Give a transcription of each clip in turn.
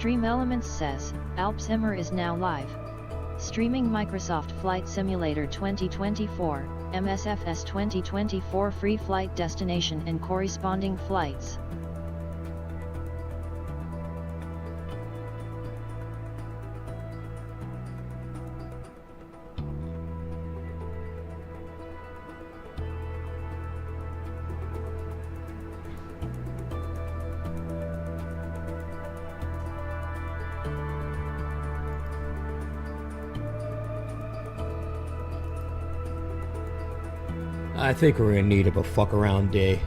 Extreme Elements says, Alpsimmer is now live. Streaming Microsoft Flight Simulator 2024, MSFS 2024 free flight destination and corresponding flights. I think we're in need of a fuck around day.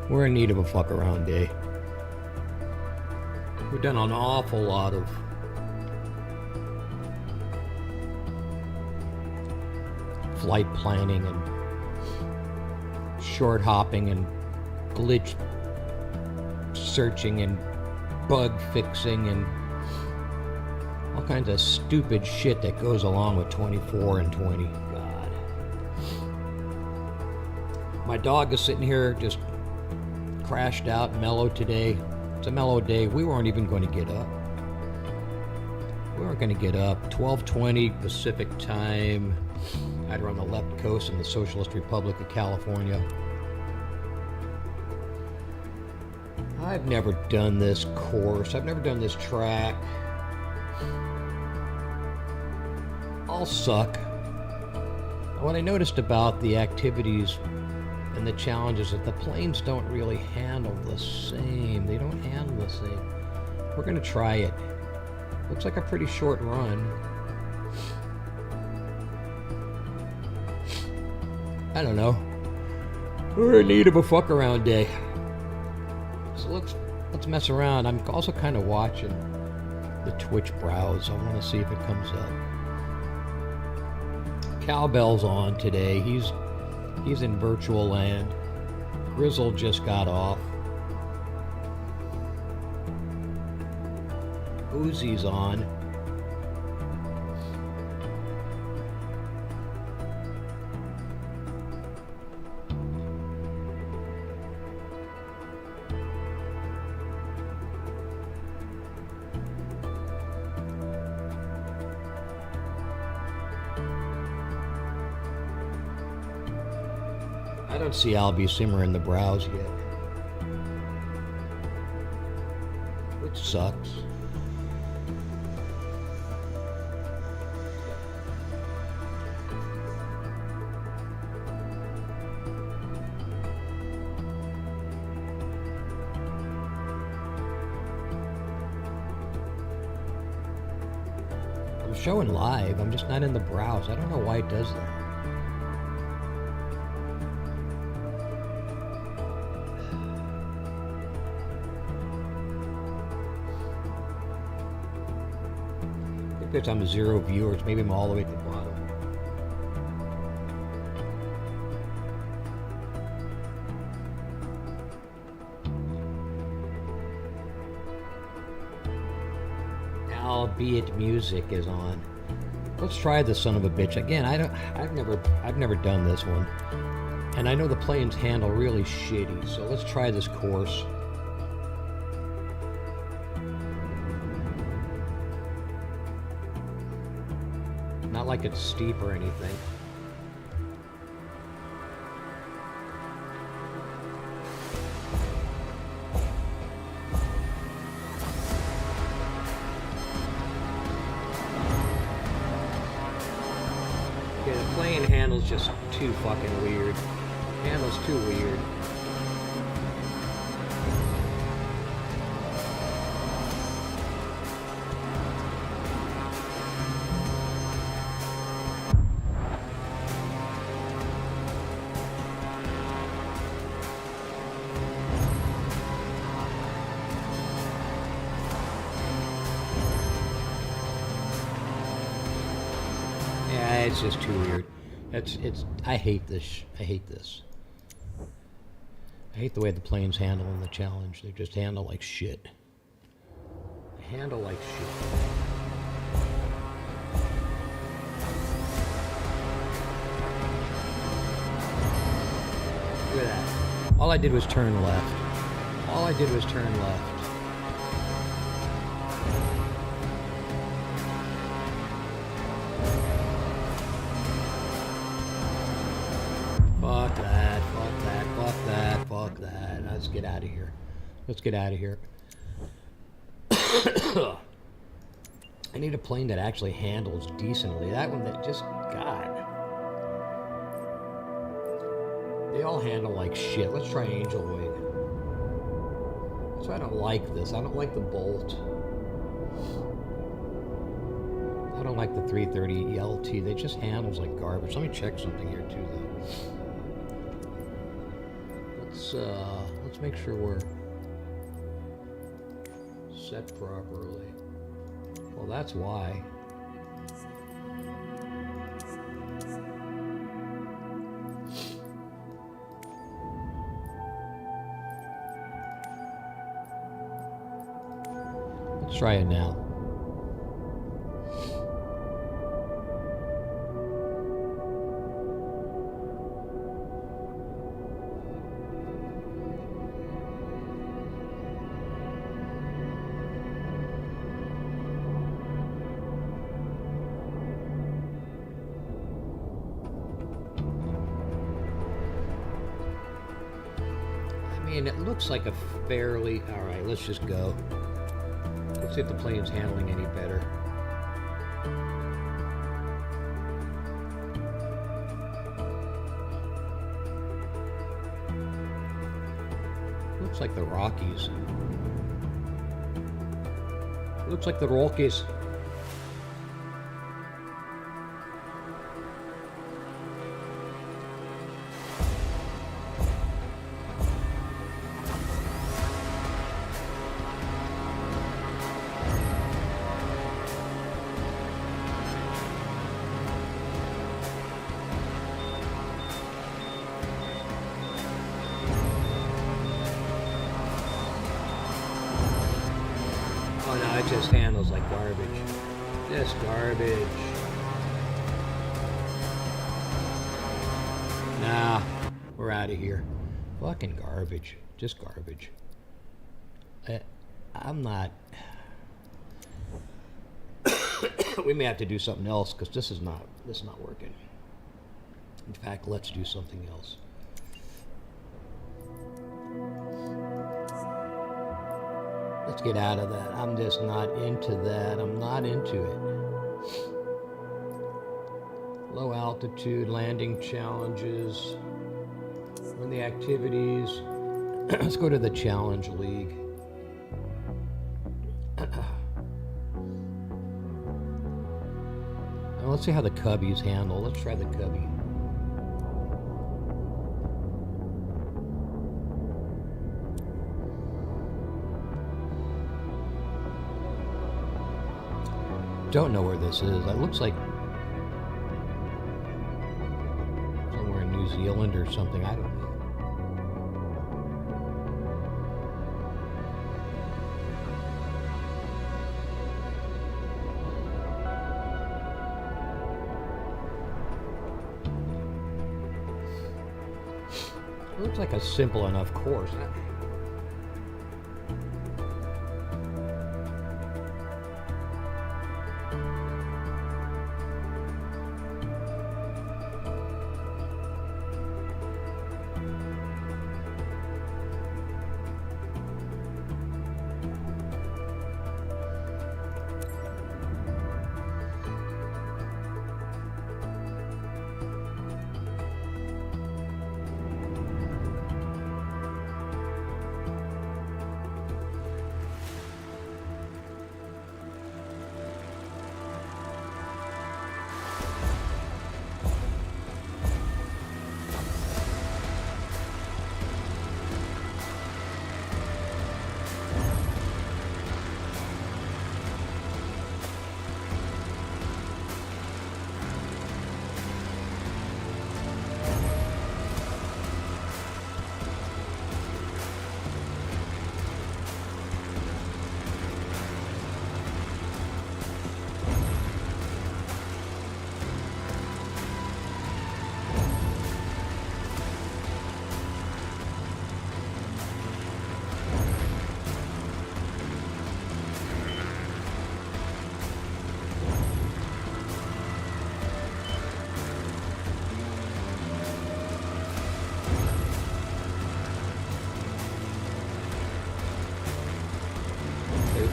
We're in need of a fuck around day. We've done an awful lot of flight planning and short hopping and glitch searching and bug fixing and all kinds of stupid shit that goes along with 24 and 20. God. My dog is sitting here just crashed out, mellow today. It's a mellow day. We weren't even going to get up. We weren't going to get up. 12:20 Pacific time. Either on the left coast in the Socialist Republic of California. I've never done this course. I've never done this track. All suck. What I noticed about the activities and the challenges that the planes don't really handle the same. They don't handle the same. We're going to try it. Looks like a pretty short run. I don't know. We're in need of a fuck around day. So let's mess around. I'm also kind of watching the Twitch browse. I want to see if it comes up. Cowbell's on today. He's in virtual land. Grizzle just got off. Uzi's on. I don't see Albie Simmer in the browse yet, which sucks. I'm showing live, I'm just not in the browse. I don't know why it does that. Because I'm 0 viewers, maybe I'm all the way at the bottom. Albeit music is on. Let's try this son of a bitch again. I've never done this one, and I know the planes handle really shitty. So let's try this course. Not like it's steep or anything. Okay, the plane handles just too fucking weird. Handles too weird. It's just too weird. I hate this. I hate this. I hate the way the planes handle in the challenge. They just handle like shit. They handle like shit. Look at that. All I did was turn left. All I did was turn left. Let's get out of here. Let's get out of here. I need a plane that actually handles decently. That one that just, God. They all handle like shit. Let's try Angel Wing. So I don't like this. I don't like the Bolt. I don't like the 330 LT. They just handles like garbage. Let me check something here too, though. Let's make sure we're set properly. Well, that's why. Let's try it now. It looks like a fairly... Alright, let's just go. Let's see if the plane's handling any better. Looks like the Rockies. Looks like the Rockies. Oh no, it just handles like garbage. Just garbage. Nah, we're out of here. Fucking garbage. Just garbage. I'm not... We may have to do something else because this is not working. In fact, let's do something else. Let's get out of that. I'm just not into that. I'm not into it. Low altitude landing challenges. Run the activities. Let's go to the Challenge League. Now let's see how the Cubbies handle. Let's try the Cubby. Don't know where this is. It looks like somewhere in New Zealand or something. I don't know. It looks like a simple enough course.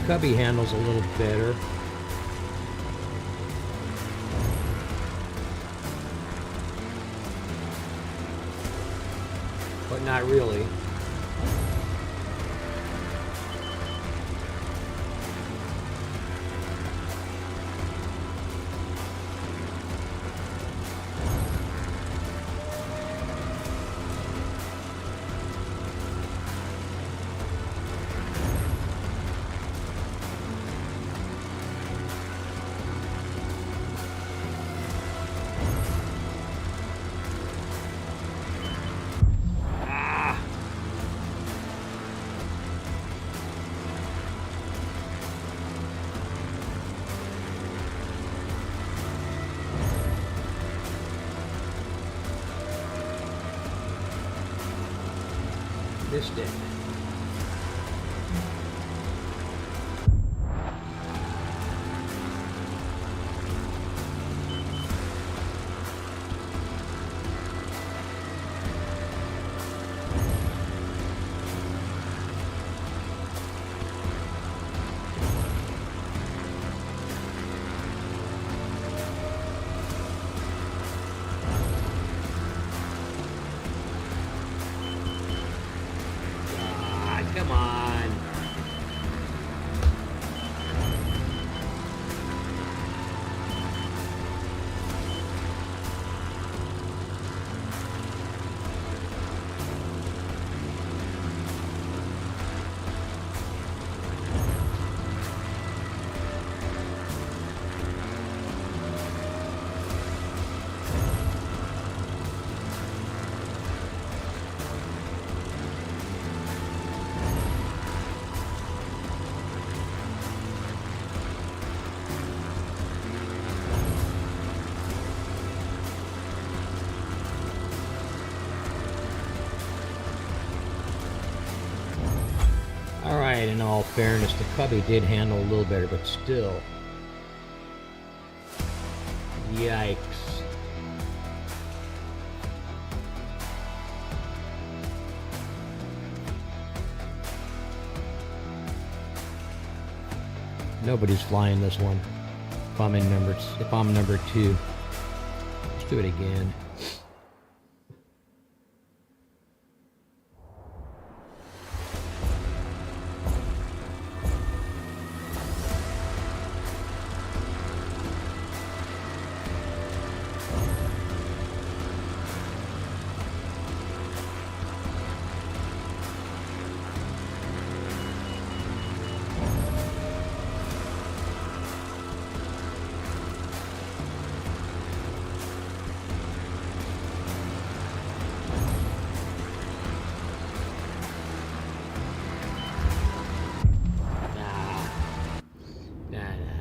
cubby handle's a little better. But not really. Missed it. Come on. Alright, in all fairness, the cubby did handle a little better, but still. Yikes. Nobody's flying this one. If I'm number 2. Let's do it again.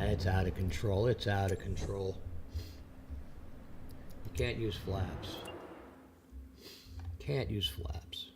It's out of control. It's out of control. You can't use flaps. Can't use flaps.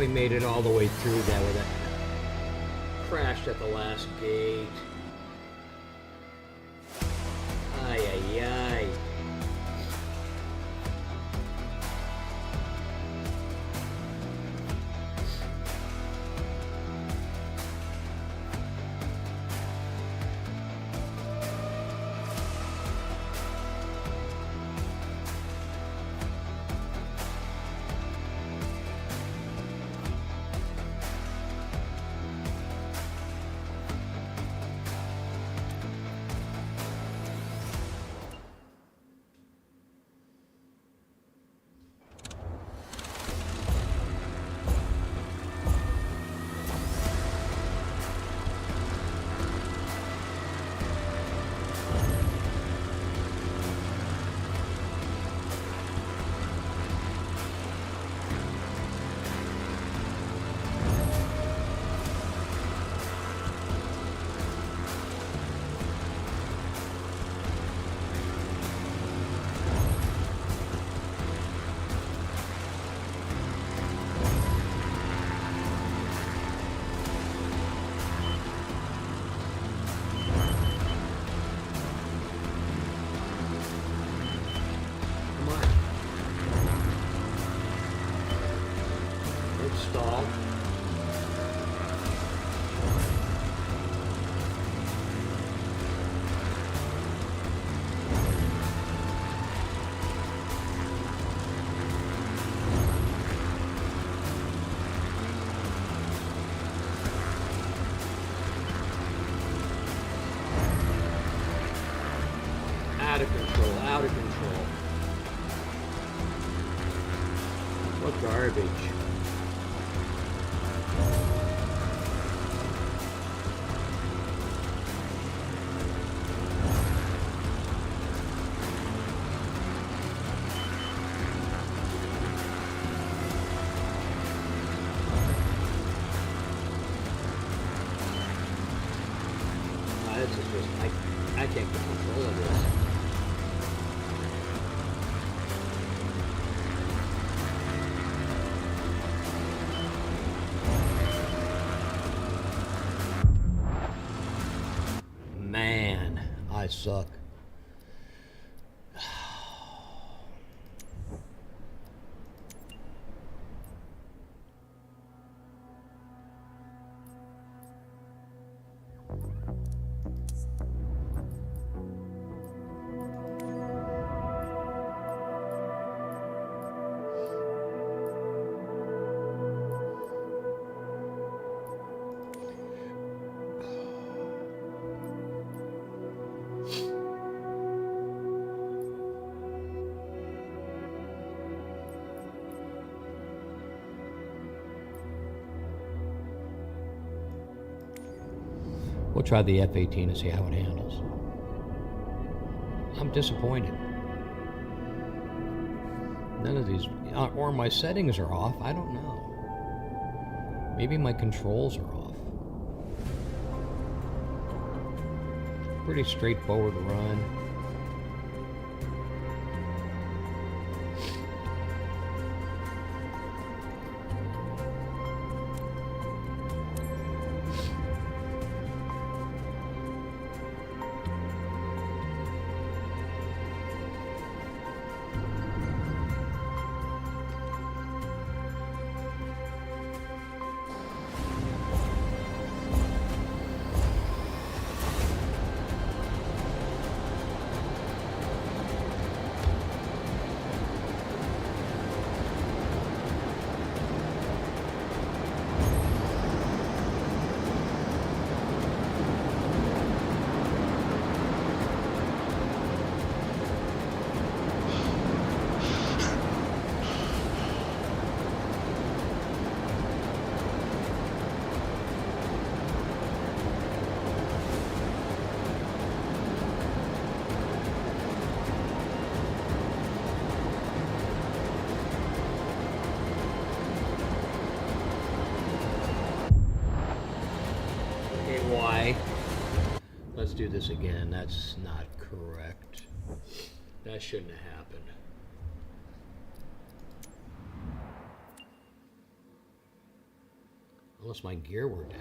we made it all the way through that with it. Crashed at the last gate. Ay, ay, ay. Stall. Out of control, out of control. What garbage. This is just, I can't get control of this. Man, I suck. We'll try the F-18 and see how it handles. I'm disappointed. None of these, or my settings are off, I don't know. Maybe my controls are off. Pretty straightforward run. Let's do this again. That's not correct. That shouldn't have happened. Unless my gear were down.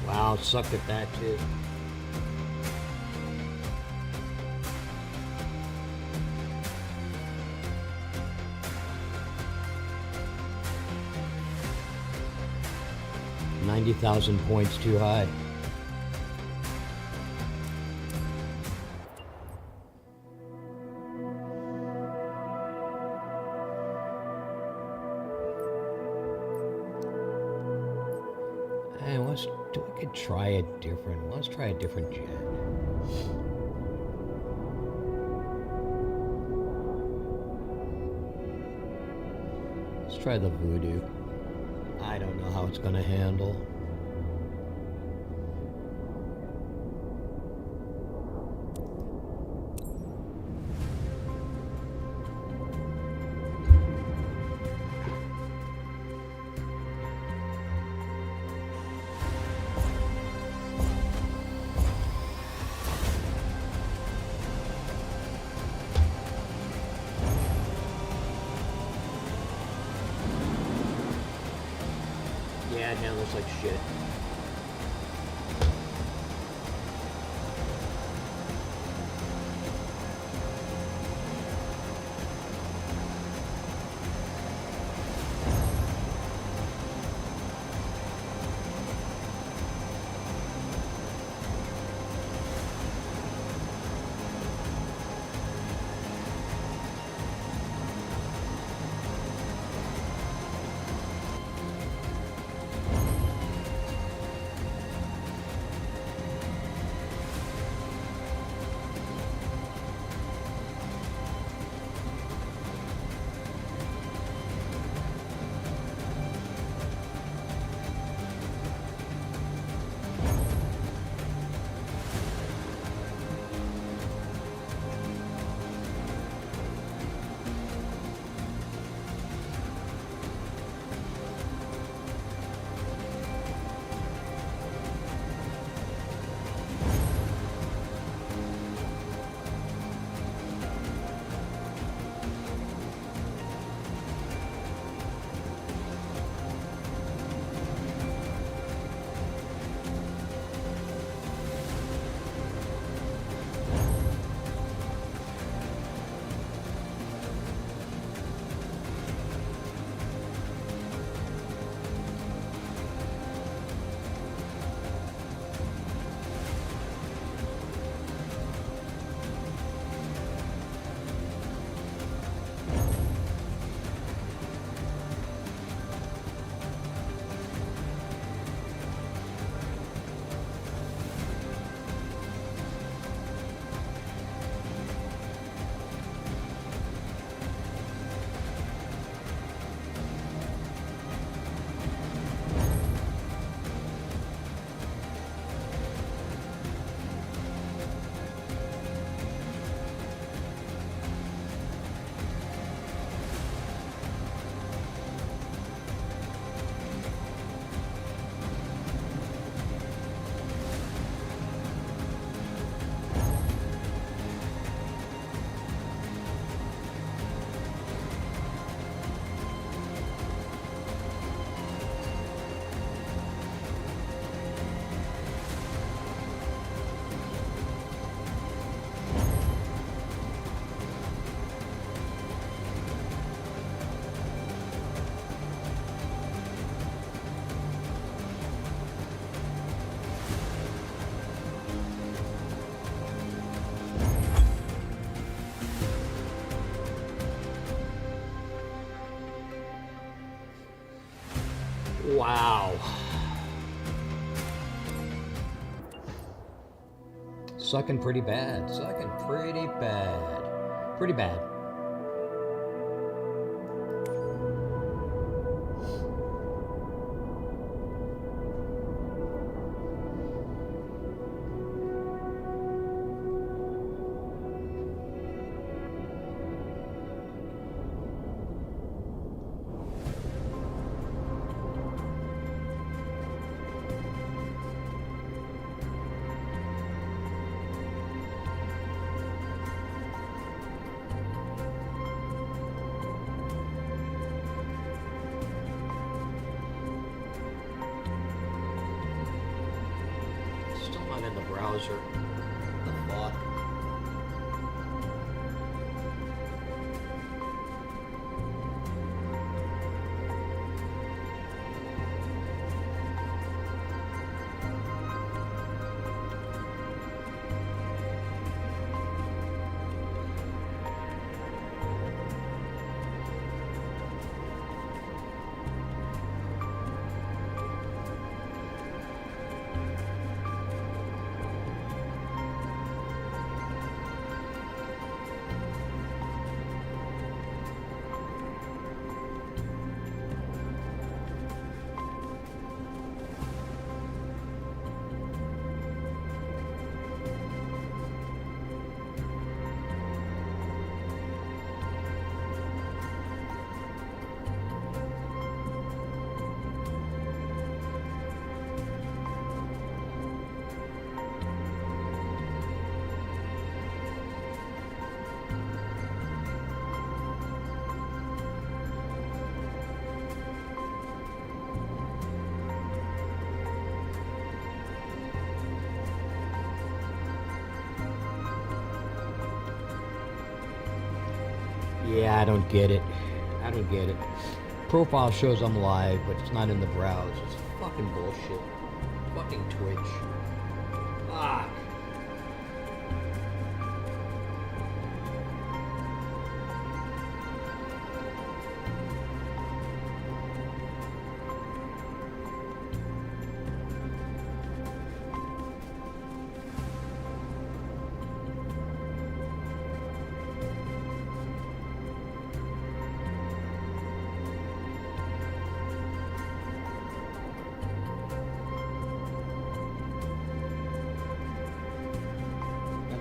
Wow, sucked at that too. $90,000 points too high. Hey, we could try it different. Let's try a different jet. Let's try the Voodoo. I don't know how it's gonna handle. Yeah, it handles like shit. Sucking pretty bad. Sucking pretty bad. Pretty bad. Still not in the browser. The fuck? Yeah, I don't get it. I don't get it. Profile shows I'm live, but it's not in the browse. It's fucking bullshit. Fucking Twitch. Fuck.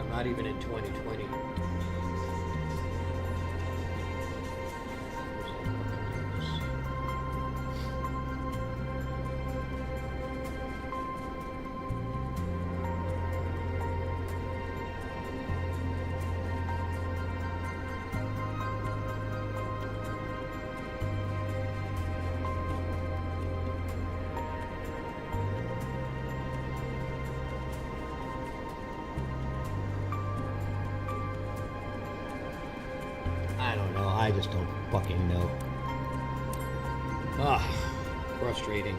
Not even in 2020. I don't know. I just don't fucking know. Ah, frustrating.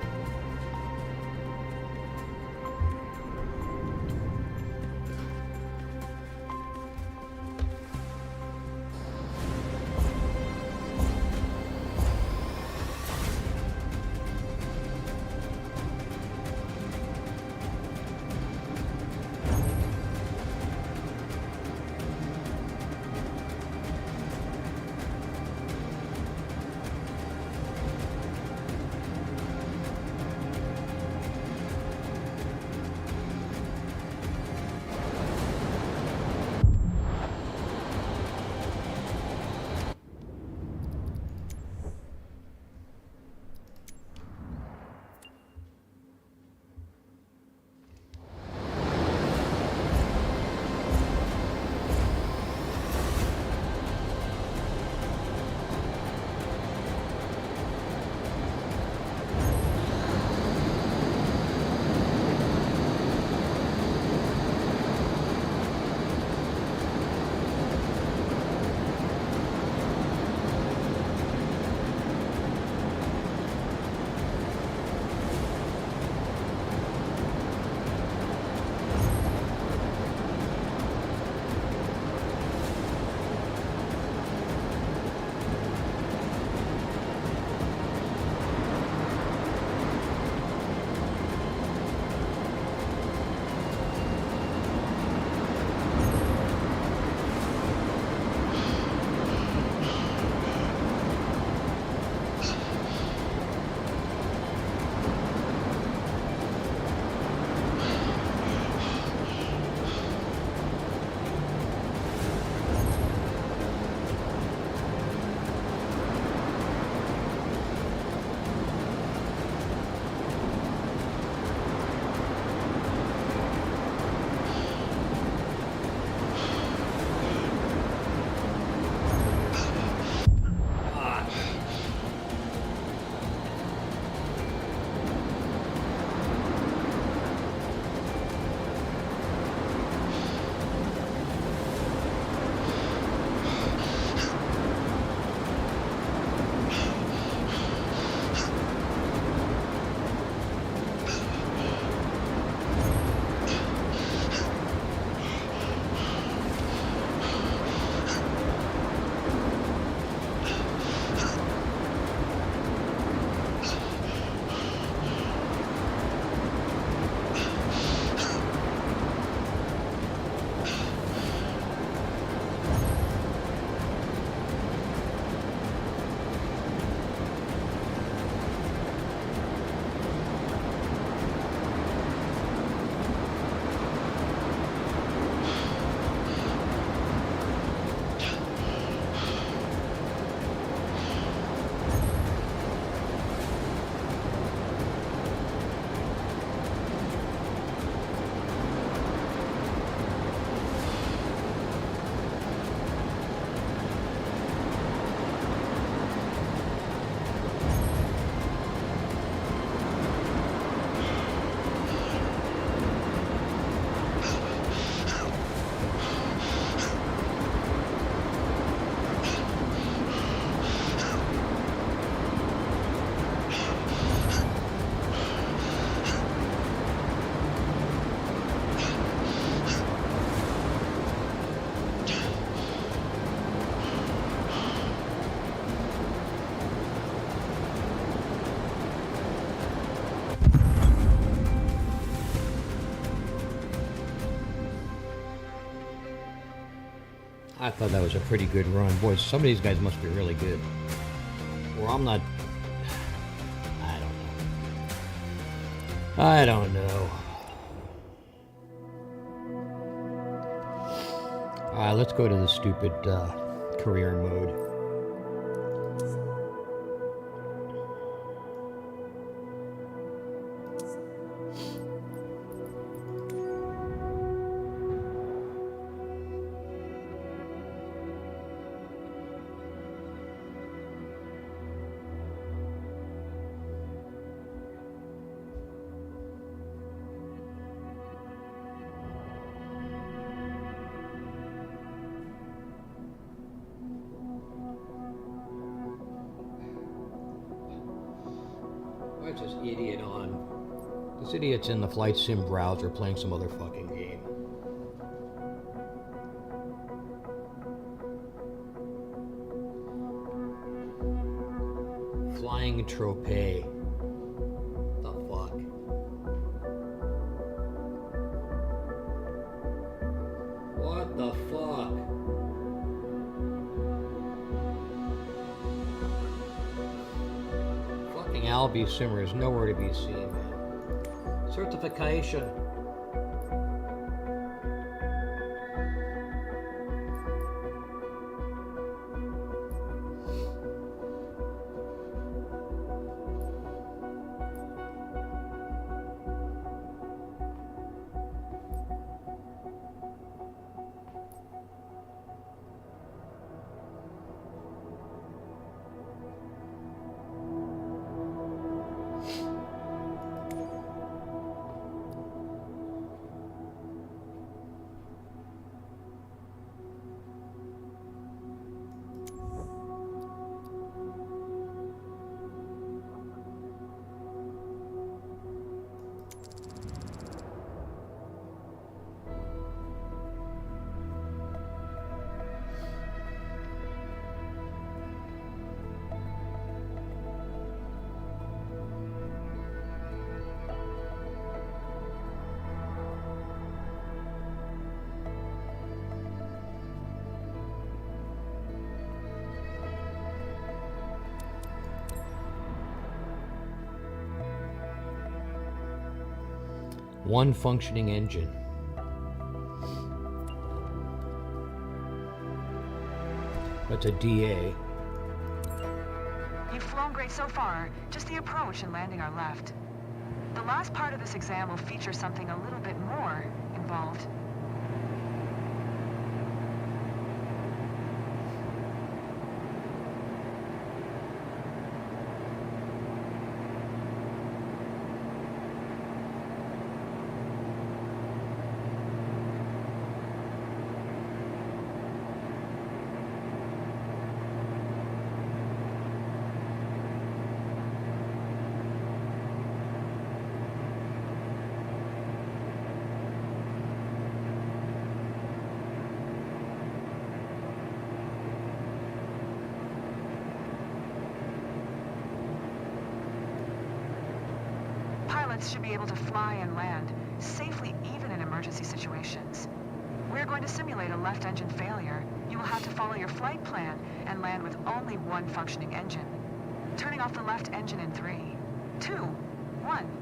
I thought that was a pretty good run. Boy, some of these guys must be really good. Or I'm not... I don't know. Alright, let's go to the stupid career mode. What's this idiot on? This idiot's in the flight sim browser playing some other fucking game. Flying Tropez. The fuck? What the fuck? Fucking Albie Simmer is nowhere to be seen, man. Certification. One functioning engine. That's a DA. You've flown great so far. Just the approach and landing are left. The last part of this exam will feature something a little bit more involved. Pilots should be able to fly and land safely even in emergency situations. We're going to simulate a left engine failure. You will have to follow your flight plan and land with only one functioning engine. Turning off the left engine in 3, 2, 1.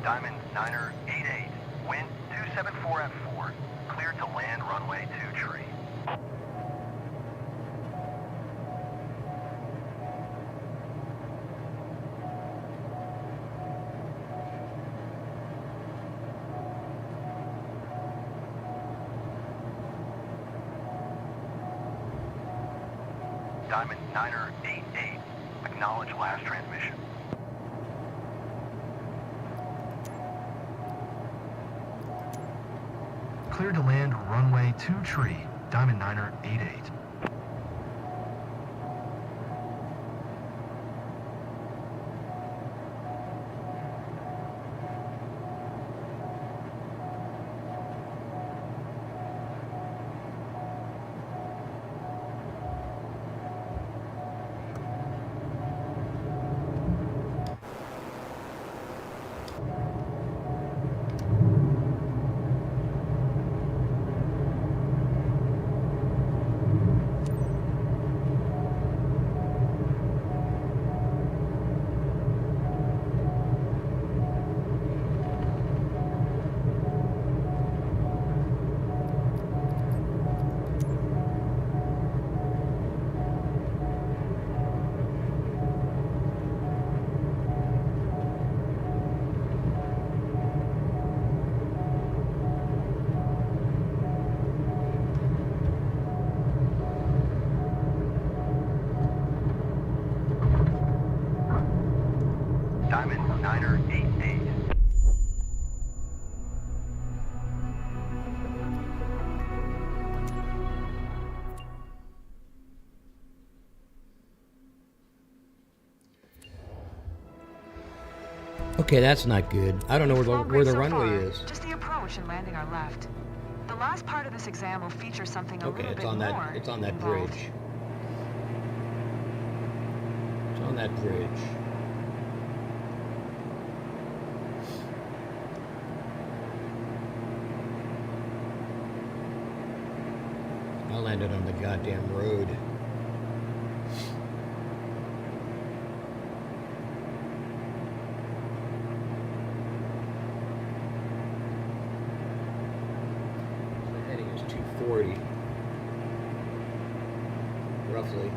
Diamond Niner 88. Wind 274 at 4. Clear to land runway 2 tree. Diamond Niner 88. Acknowledge last transmission. Clear to land runway 2 tree. Diamond Niner 88. Diamond Niner 88. Okay, that's not good. I don't know where the runway is. Just the approach and landing our left. The last part of this exam will feature something a Okay, little it's bit on more that. It's on that involved. bridge. It's on that bridge. I landed on the goddamn road. The heading is 240, roughly.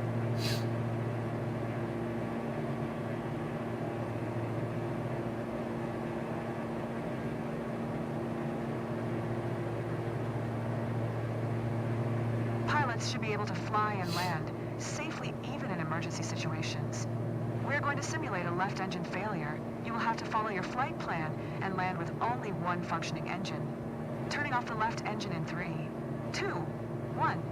Pilots should be able to fly and land safely even in emergency situations. We're going to simulate a left engine failure. You will have to follow your flight plan and land with only one functioning engine. Turning off the left engine in 3, 2, 1.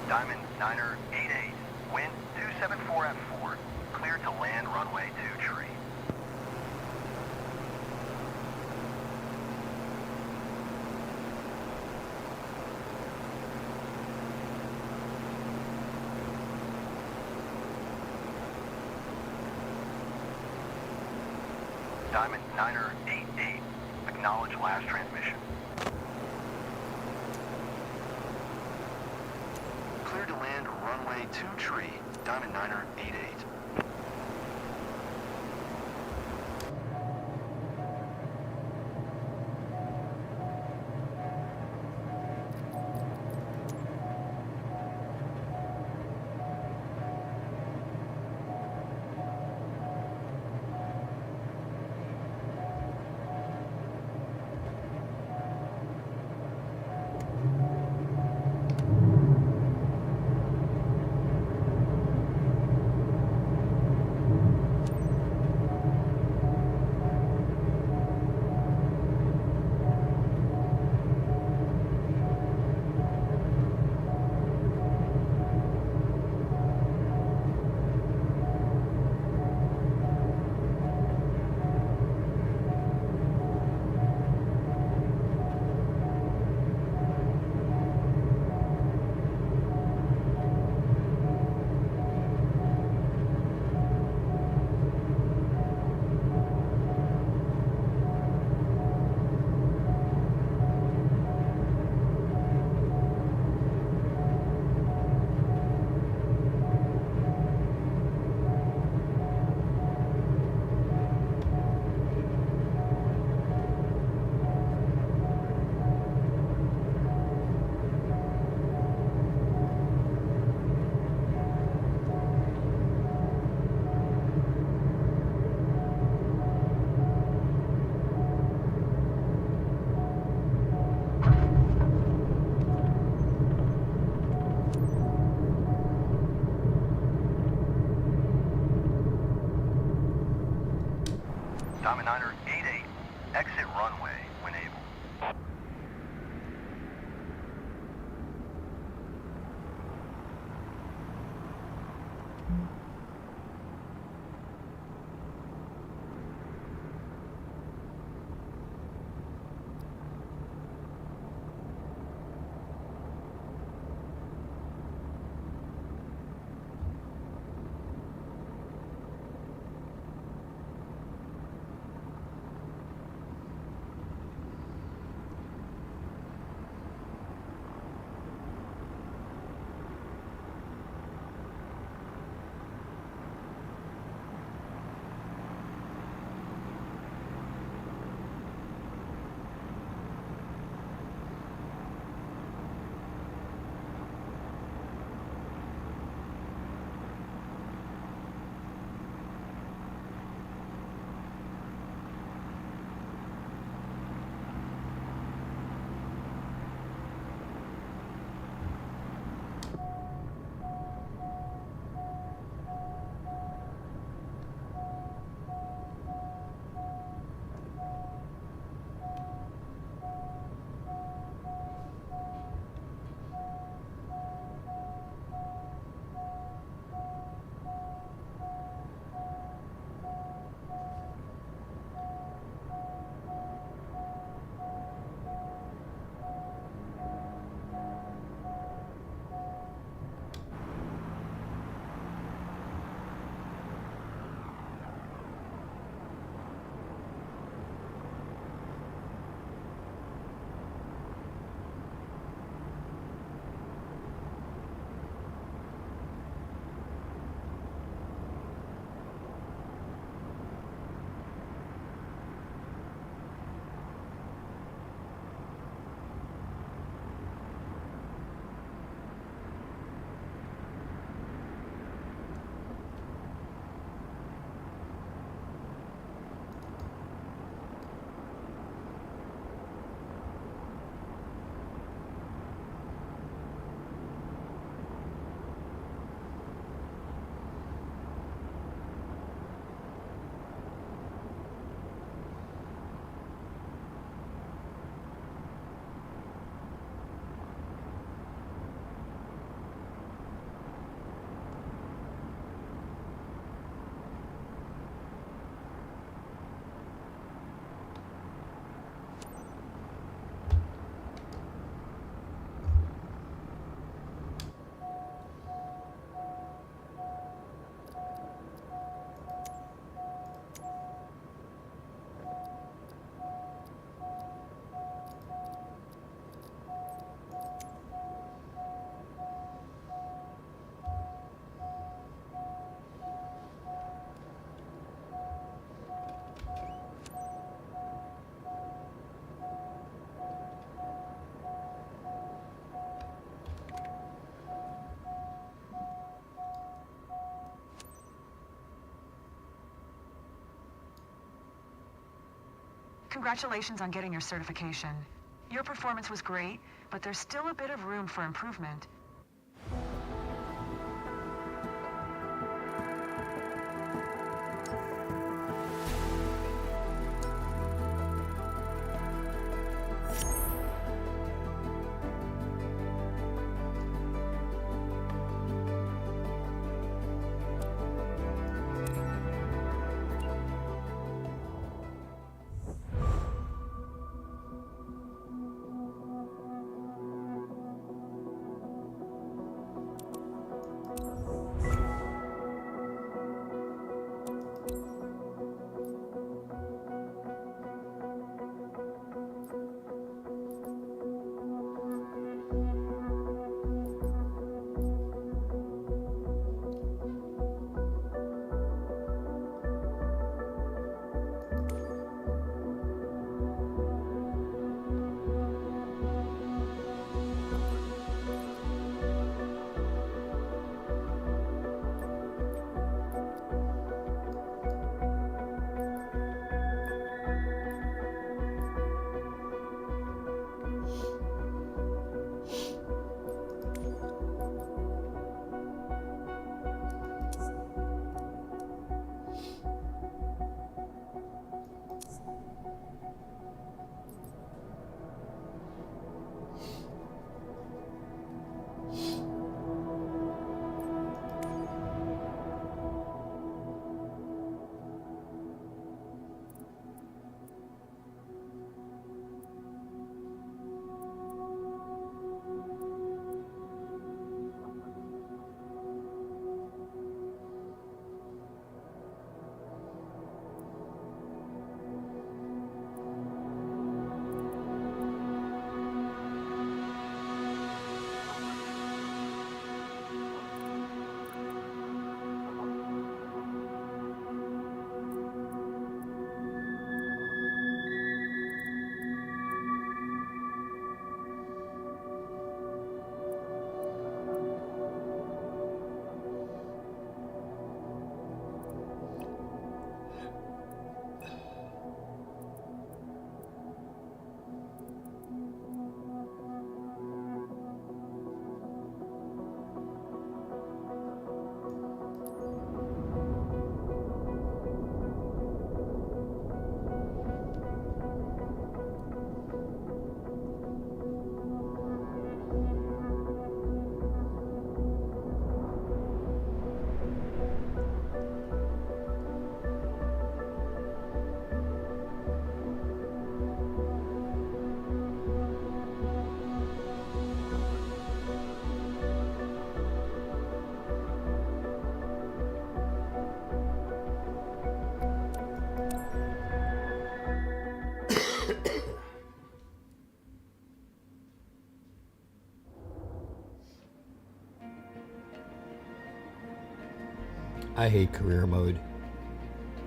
Diamond Niner 88, wind 274 at 4, clear to land runway 2 tree. Diamond Niner 88, acknowledge last transmission. Clear to land runway 2 tree, Diamond Niner 88. Diamond Niner 88, exit runway when able. Congratulations on getting your certification. Your performance was great, but there's still a bit of room for improvement. I hate career mode.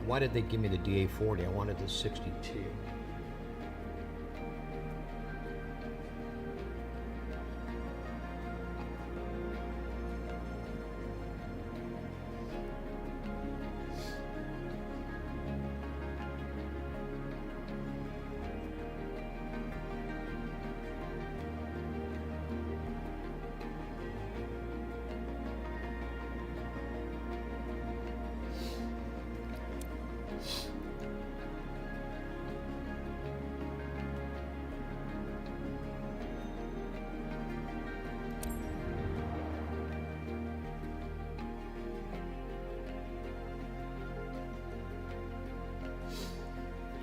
Why did they give me the DA40? I wanted the 62.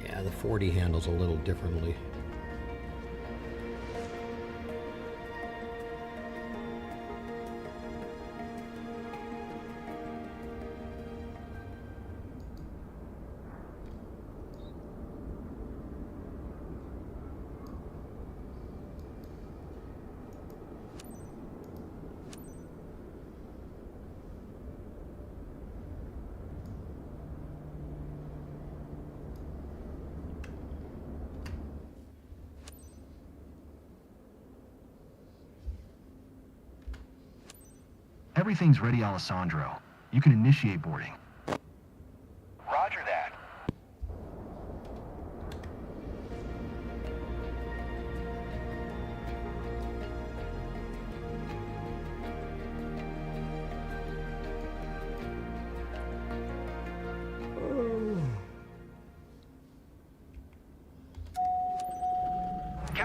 Yeah, the 40 handles a little differently. Everything's ready, Alessandro. You can initiate boarding. Roger that.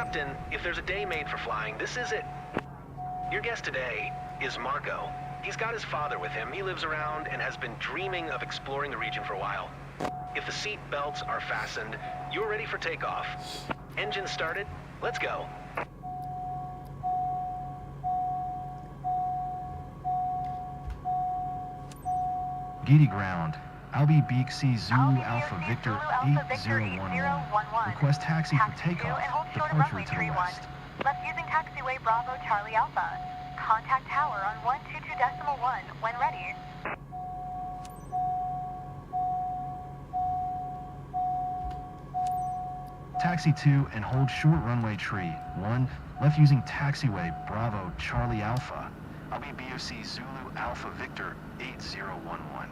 Captain, if there's a day made for flying, this is it. Your guest today is Marco. He's got his father with him. He lives around and has been dreaming of exploring the region for a while. If the seat belts are fastened, you're ready for takeoff. Engine started. Let's go. Giddy ground. Albie Beak C Zulu Alpha Victor 8011. Request taxi for takeoff. Departure to the west. Left using taxiway Bravo Charlie Alpha. Contact tower on 122.1 when ready. Taxi 2 and hold short runway tree. 1. Left using taxiway Bravo Charlie Alpha. Albie BOC Zulu Alpha Victor 8011.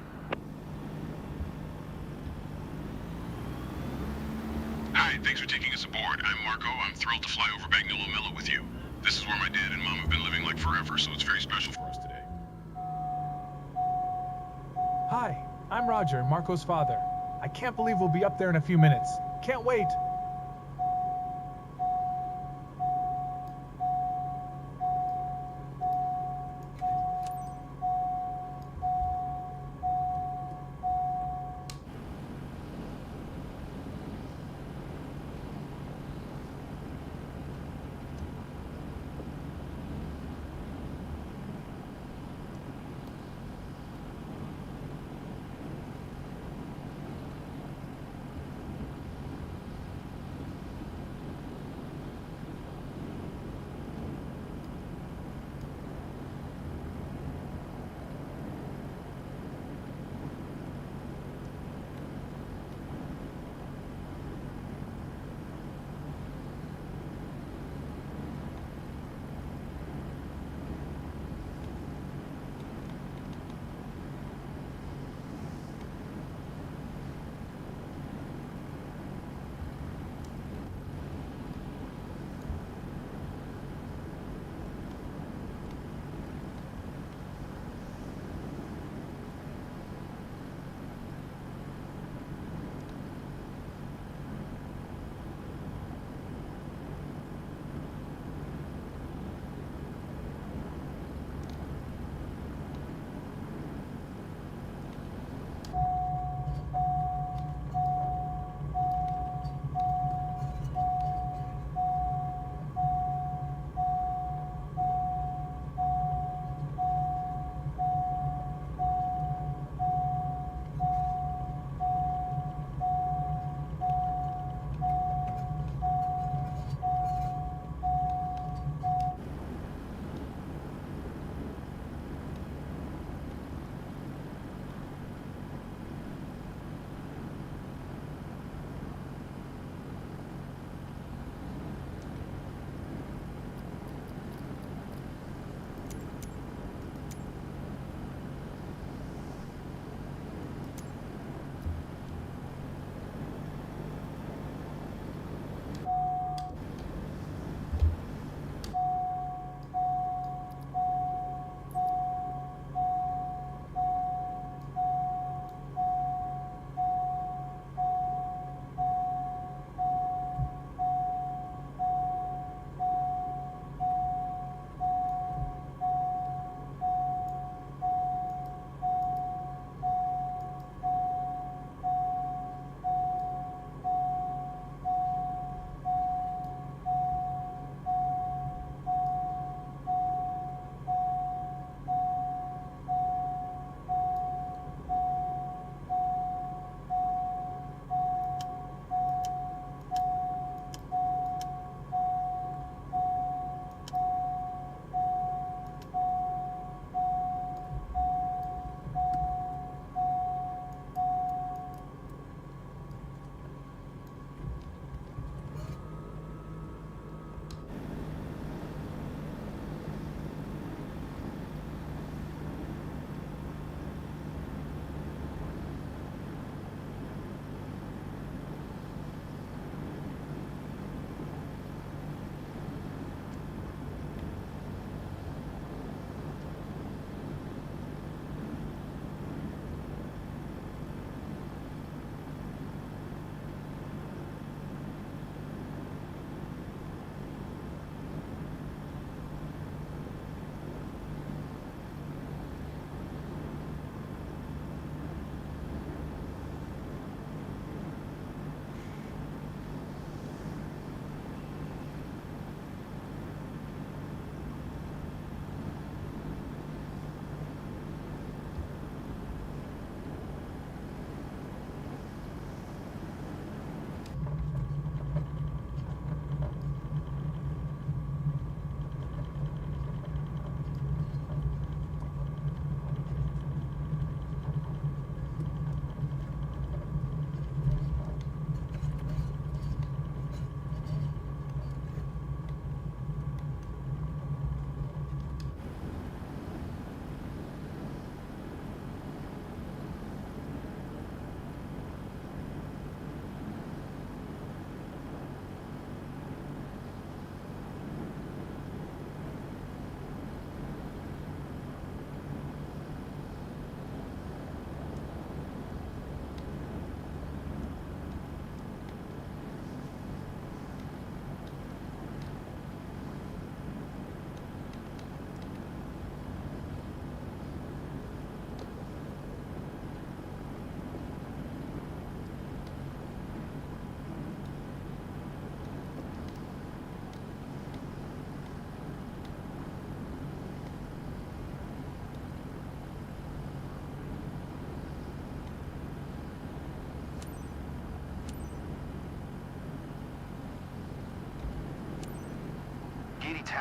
Hi, thanks for taking us aboard. I'm Marco. I'm thrilled to fly over Bagnolo Mello with you. This is where my dad and mom have been living like forever, so it's very special for us today. Hi, I'm Roger, Marco's father. I can't believe we'll be up there in a few minutes. Can't wait.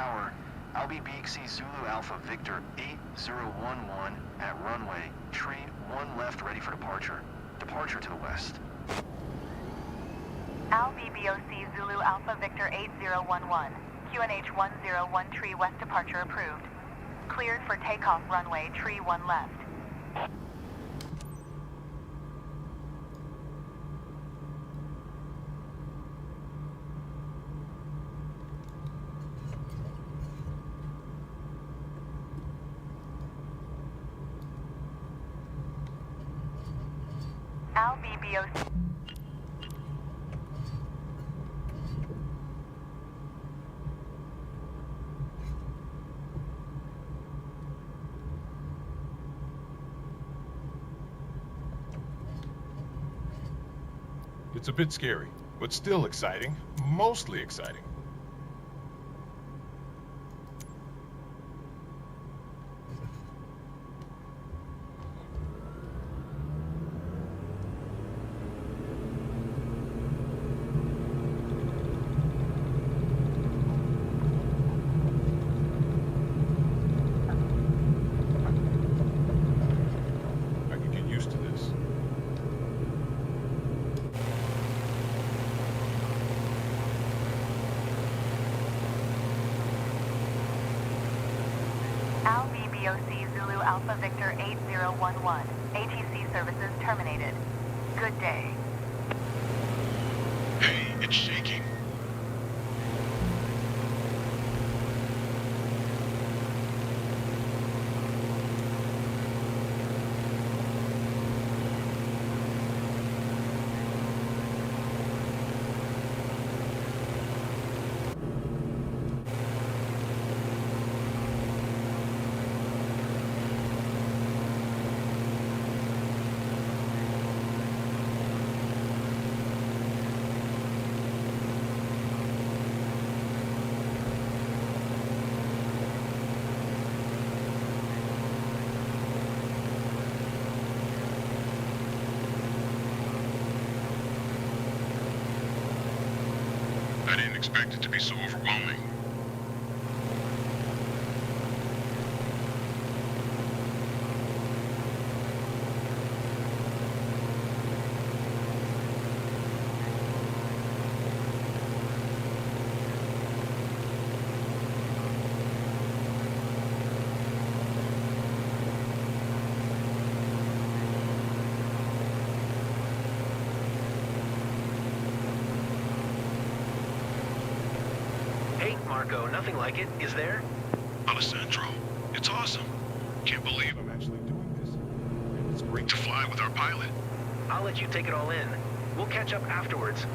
tower. I'll be BXC Zulu Alpha Victor 8011 at runway. Tree 1 left ready for departure. Departure to the west. BOC Zulu Alpha Victor 8011. QNH 101 Tree West departure approved. Cleared for takeoff runway Tree 1 left. BOC. It's a bit scary, but still exciting. Mostly exciting. I can get used to this. BOC Zulu Alpha Victor 8011. ATC services terminated. Good day. Hey, it's shaking. I didn't expect it to be so overwhelming. Hey, Marco, nothing like it, is there? Alessandro, it's awesome. Can't believe I'm actually doing this. And it's great to fly with our pilot. I'll let you take it all in. We'll catch up afterwards.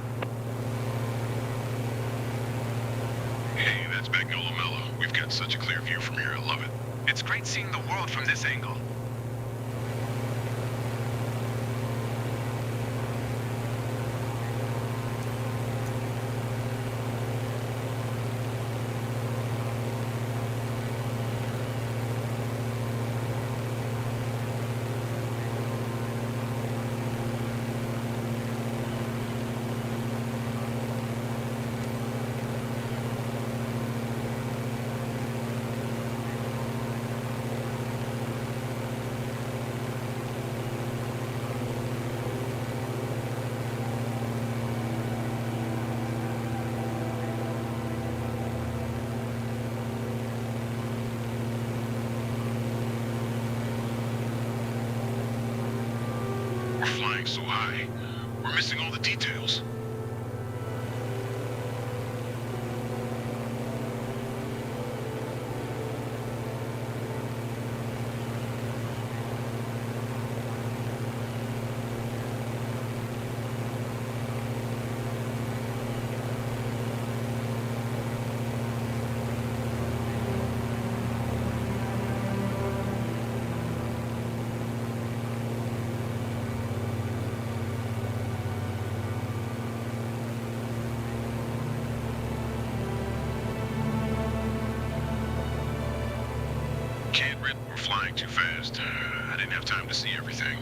Hey, that's Magnolia Mellow. We've got such a clear view from here. I love it. It's great seeing the world from this angle. We're flying so high, we're missing all the details. Can't rip, we're flying too fast. I didn't have time to see everything.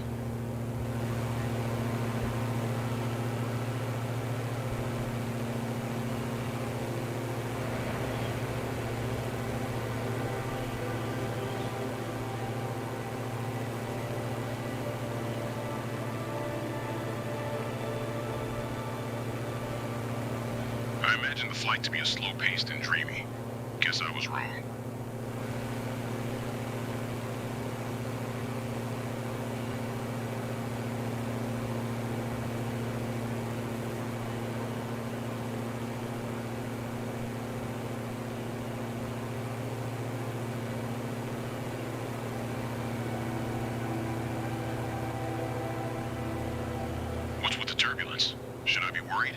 I imagined the flight to be a slow-paced and dreamy. Guess I was wrong. What's with the turbulence? Should I be worried?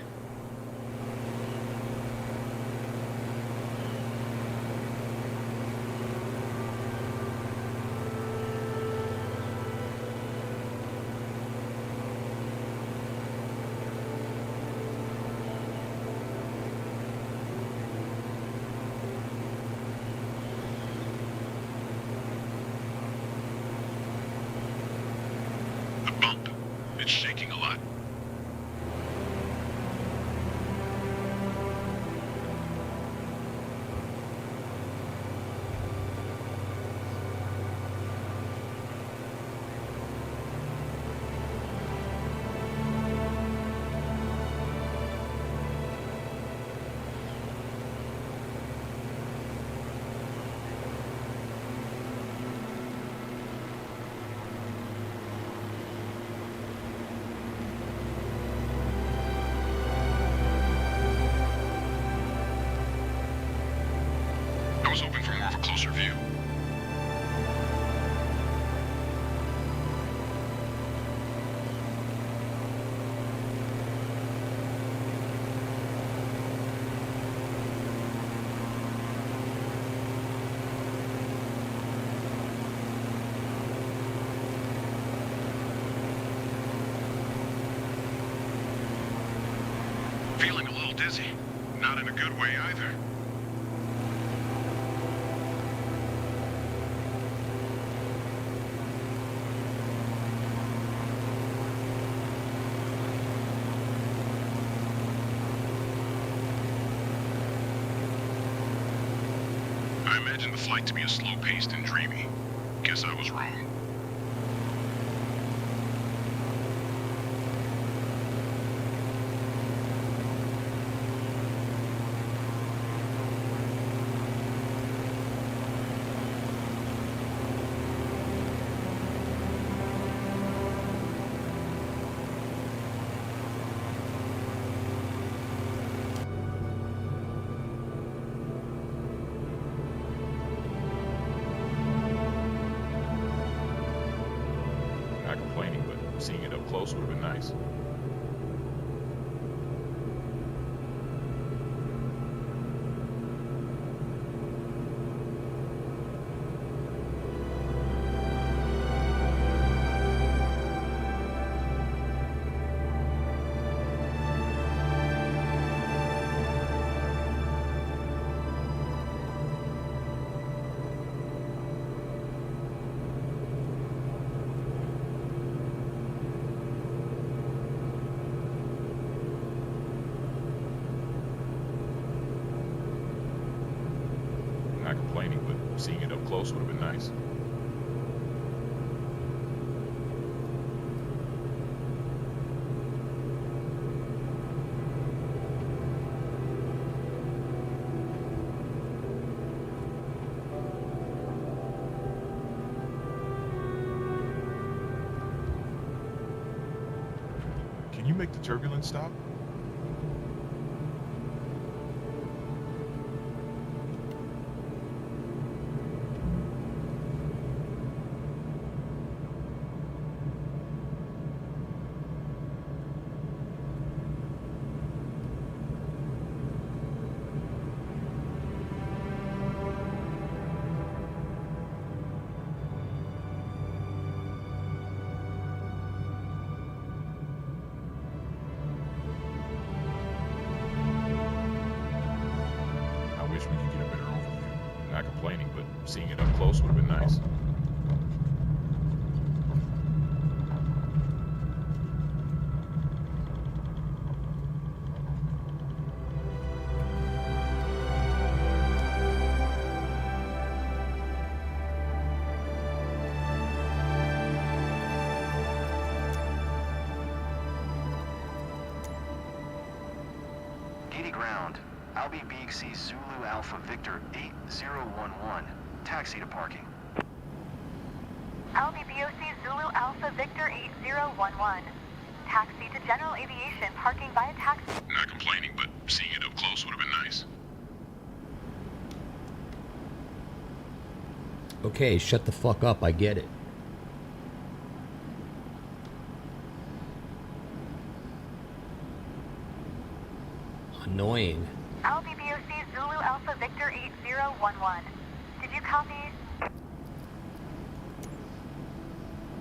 The bump. It's shaking a lot. I was hoping for more of a closer view. Feeling a little dizzy. Not in a good way either. I imagined the flight to be a slow-paced and dreamy. Guess I was wrong. Not complaining, but seeing it up close would have been nice. Not complaining, but seeing it up close would have been nice. Can you make the turbulence stop? I wish we could get a better overview. Not complaining, but seeing it up close would have been nice. 80 ground. I'll be BXC Zulu Alpha Victor 8011. Taxi to parking. Albi BOC Zulu Alpha Victor 8011. Taxi to General Aviation, parking via taxi. Not complaining, but seeing it up close would have been nice. Okay, shut the fuck up, I get it. Annoying. Albi BOC Zulu Alpha Victor 8011. Did you copy?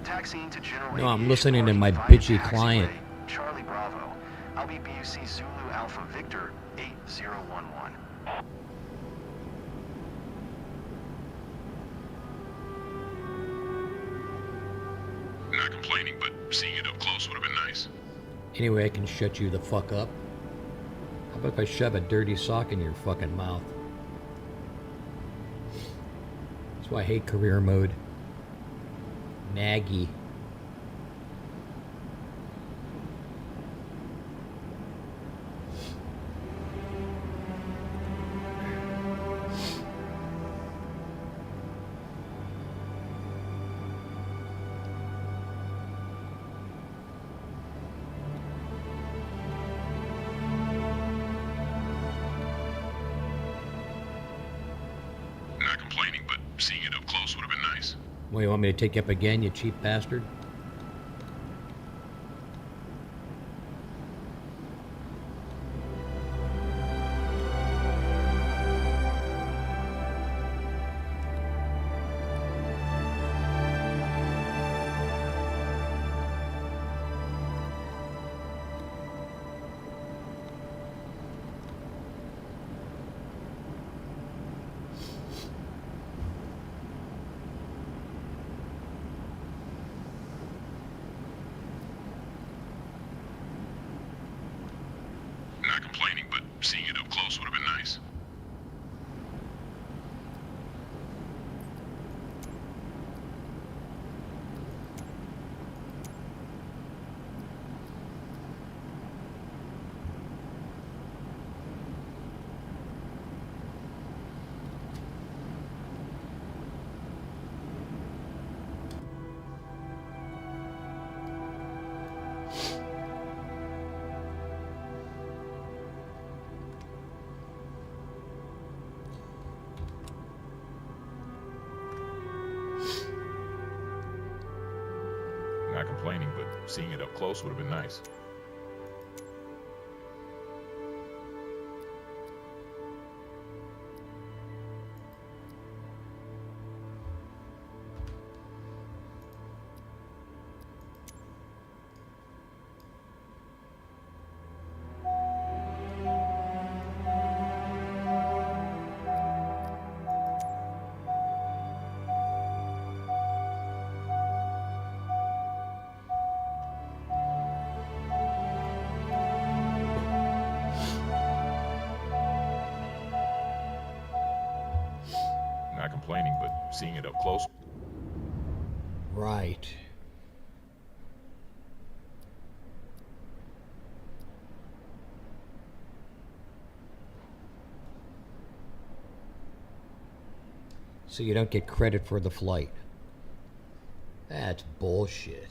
Taxiing to General No, I'm Aviation, listening to my parking via bitchy taxiway. client. Charlie Bravo. I'll be BUC Zulu Alpha Victor 8011. Not complaining, but seeing it up close would have been nice. Anyway, I can shut you the fuck up. How about if I shove a dirty sock in your fucking mouth? That's why I hate career mode. Maggie. Not complaining, but seeing it up close would have been nice. Well, you want me to take you up again, you cheap bastard? Not complaining, but seeing it up close would have been nice. Not complaining, but seeing it up close would have been nice. Not complaining, but seeing it up close. Right. So you don't get credit for the flight. That's bullshit.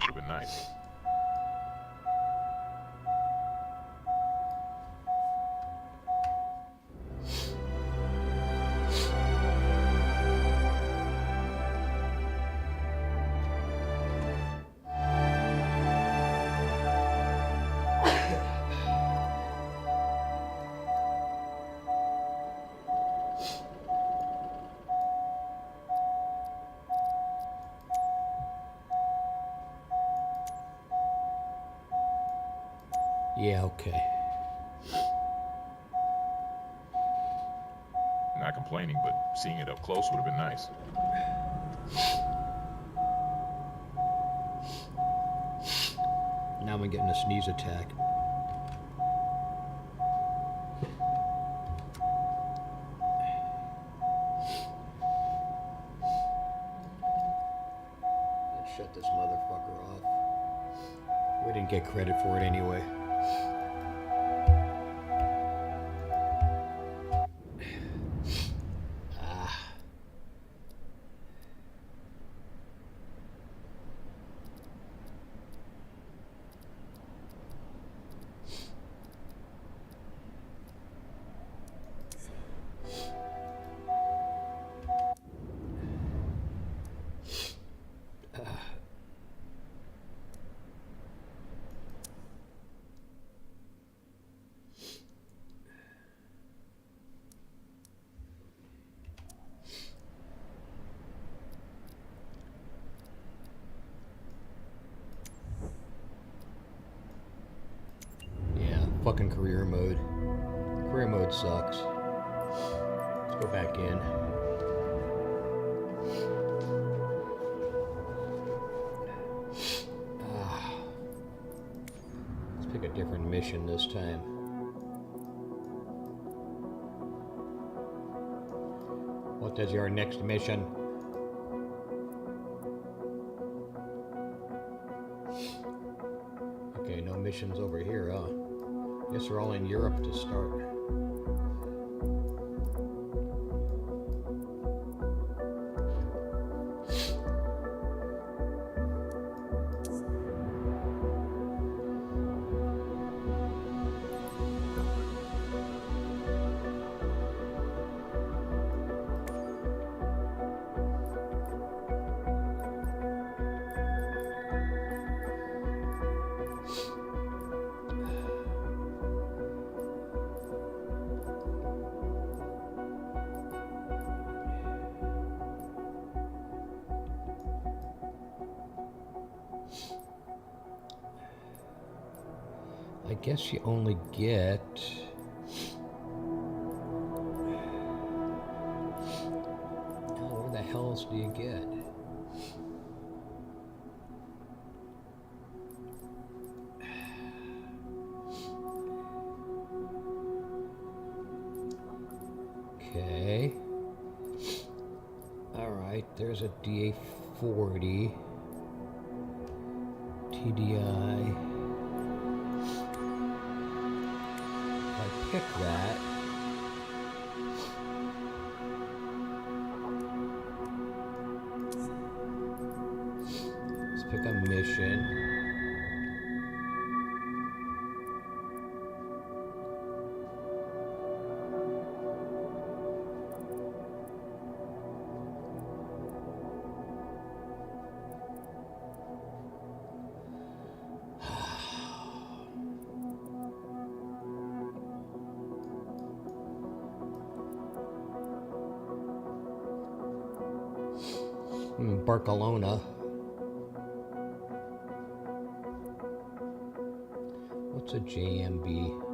Would have been nice. Yeah, okay. Not complaining, but seeing it up close would have been nice. Now I'm getting a sneeze attack. Let's shut this motherfucker off. We didn't get credit for it anyway. Fucking career mode. Career mode sucks. Let's go back in. Let's pick a different mission this time. What is your next mission? Okay, no missions over here, huh? Guess we're all in Europe to start. I guess you only get... Oh, where the hell else do you get? Okay. Alright, there's a DA-40. TDI. Pick that. Let's pick a mission. Barcelona. What's a JMB?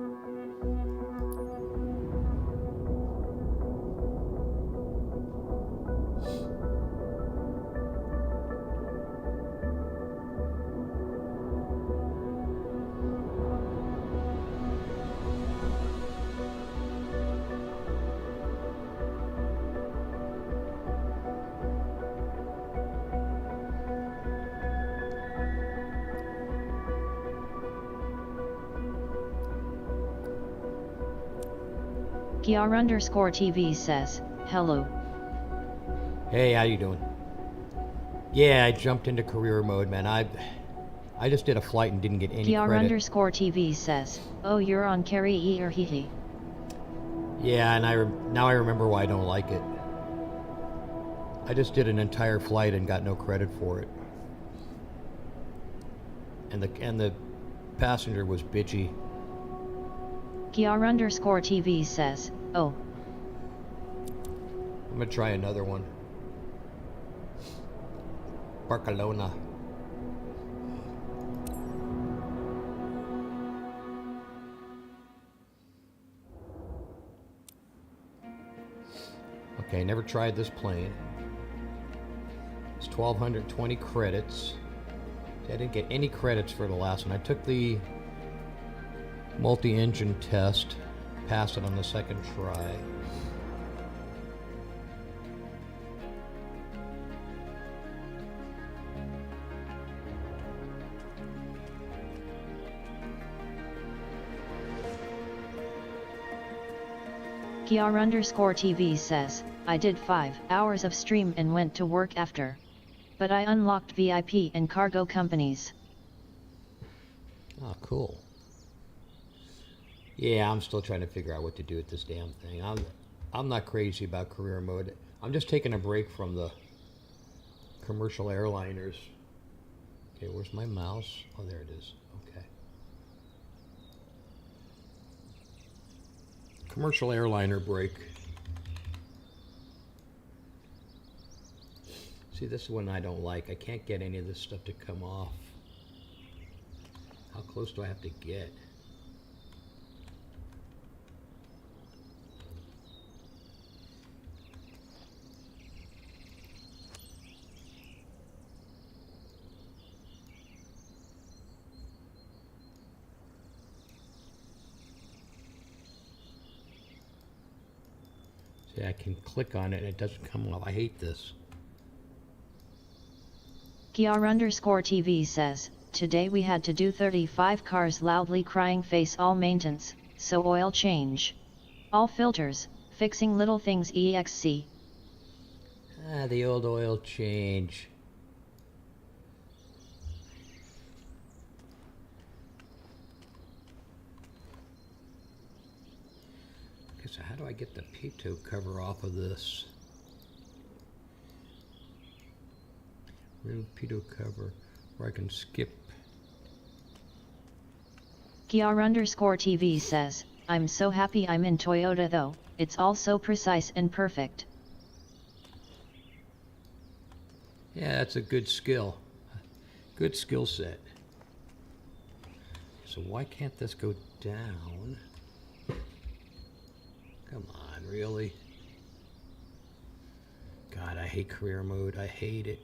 Kiar_TV says, hello. Hey, how you doing? Yeah, I jumped into career mode, man. I just did a flight and didn't get any credit. Kiar_TV says, oh, you're on carry E or hee. Yeah, and now I remember why I don't like it. I just did an entire flight and got no credit for it. And the passenger was bitchy. Kiar_TV says, oh. I'm gonna try another one. Barcelona. Okay, never tried this plane. It's 1,220 credits. See, I didn't get any credits for the last one. I took the multi-engine test, passed it on the second try. Kiar_TV says, I did 5 hours of stream and went to work after. But I unlocked VIP and cargo companies. Oh, cool. Yeah, I'm still trying to figure out what to do with this damn thing. I'm not crazy about career mode. I'm just taking a break from the commercial airliners. Okay, where's my mouse? Oh, there it is. Okay. Commercial airliner break. See, this is one I don't like. I can't get any of this stuff to come off. How close do I have to get? See, I can click on it and it doesn't come off. I hate this. Kiar_TV says, today we had to do 35 cars loudly crying face all maintenance, so oil change. All filters, fixing little things EXC. Ah, the old oil change. Okay, so how do I get the pitot cover off of this? Remove pitot cover, or I can skip. Kiar_TV says, I'm so happy I'm in Toyota though, it's all so precise and perfect. Yeah, that's a good skill. Good skill set. So why can't this go down? Come on, really? God, I hate career mode. I hate it.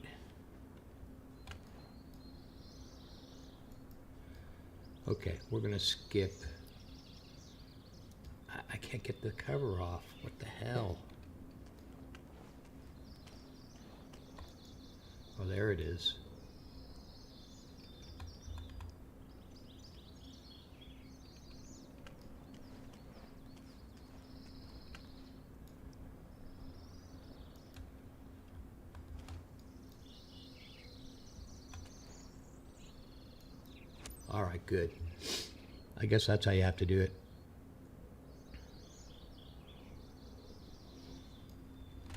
Okay, we're gonna skip. I can't get the cover off. What the hell? Oh, there it is. All right, good. I guess that's how you have to do it.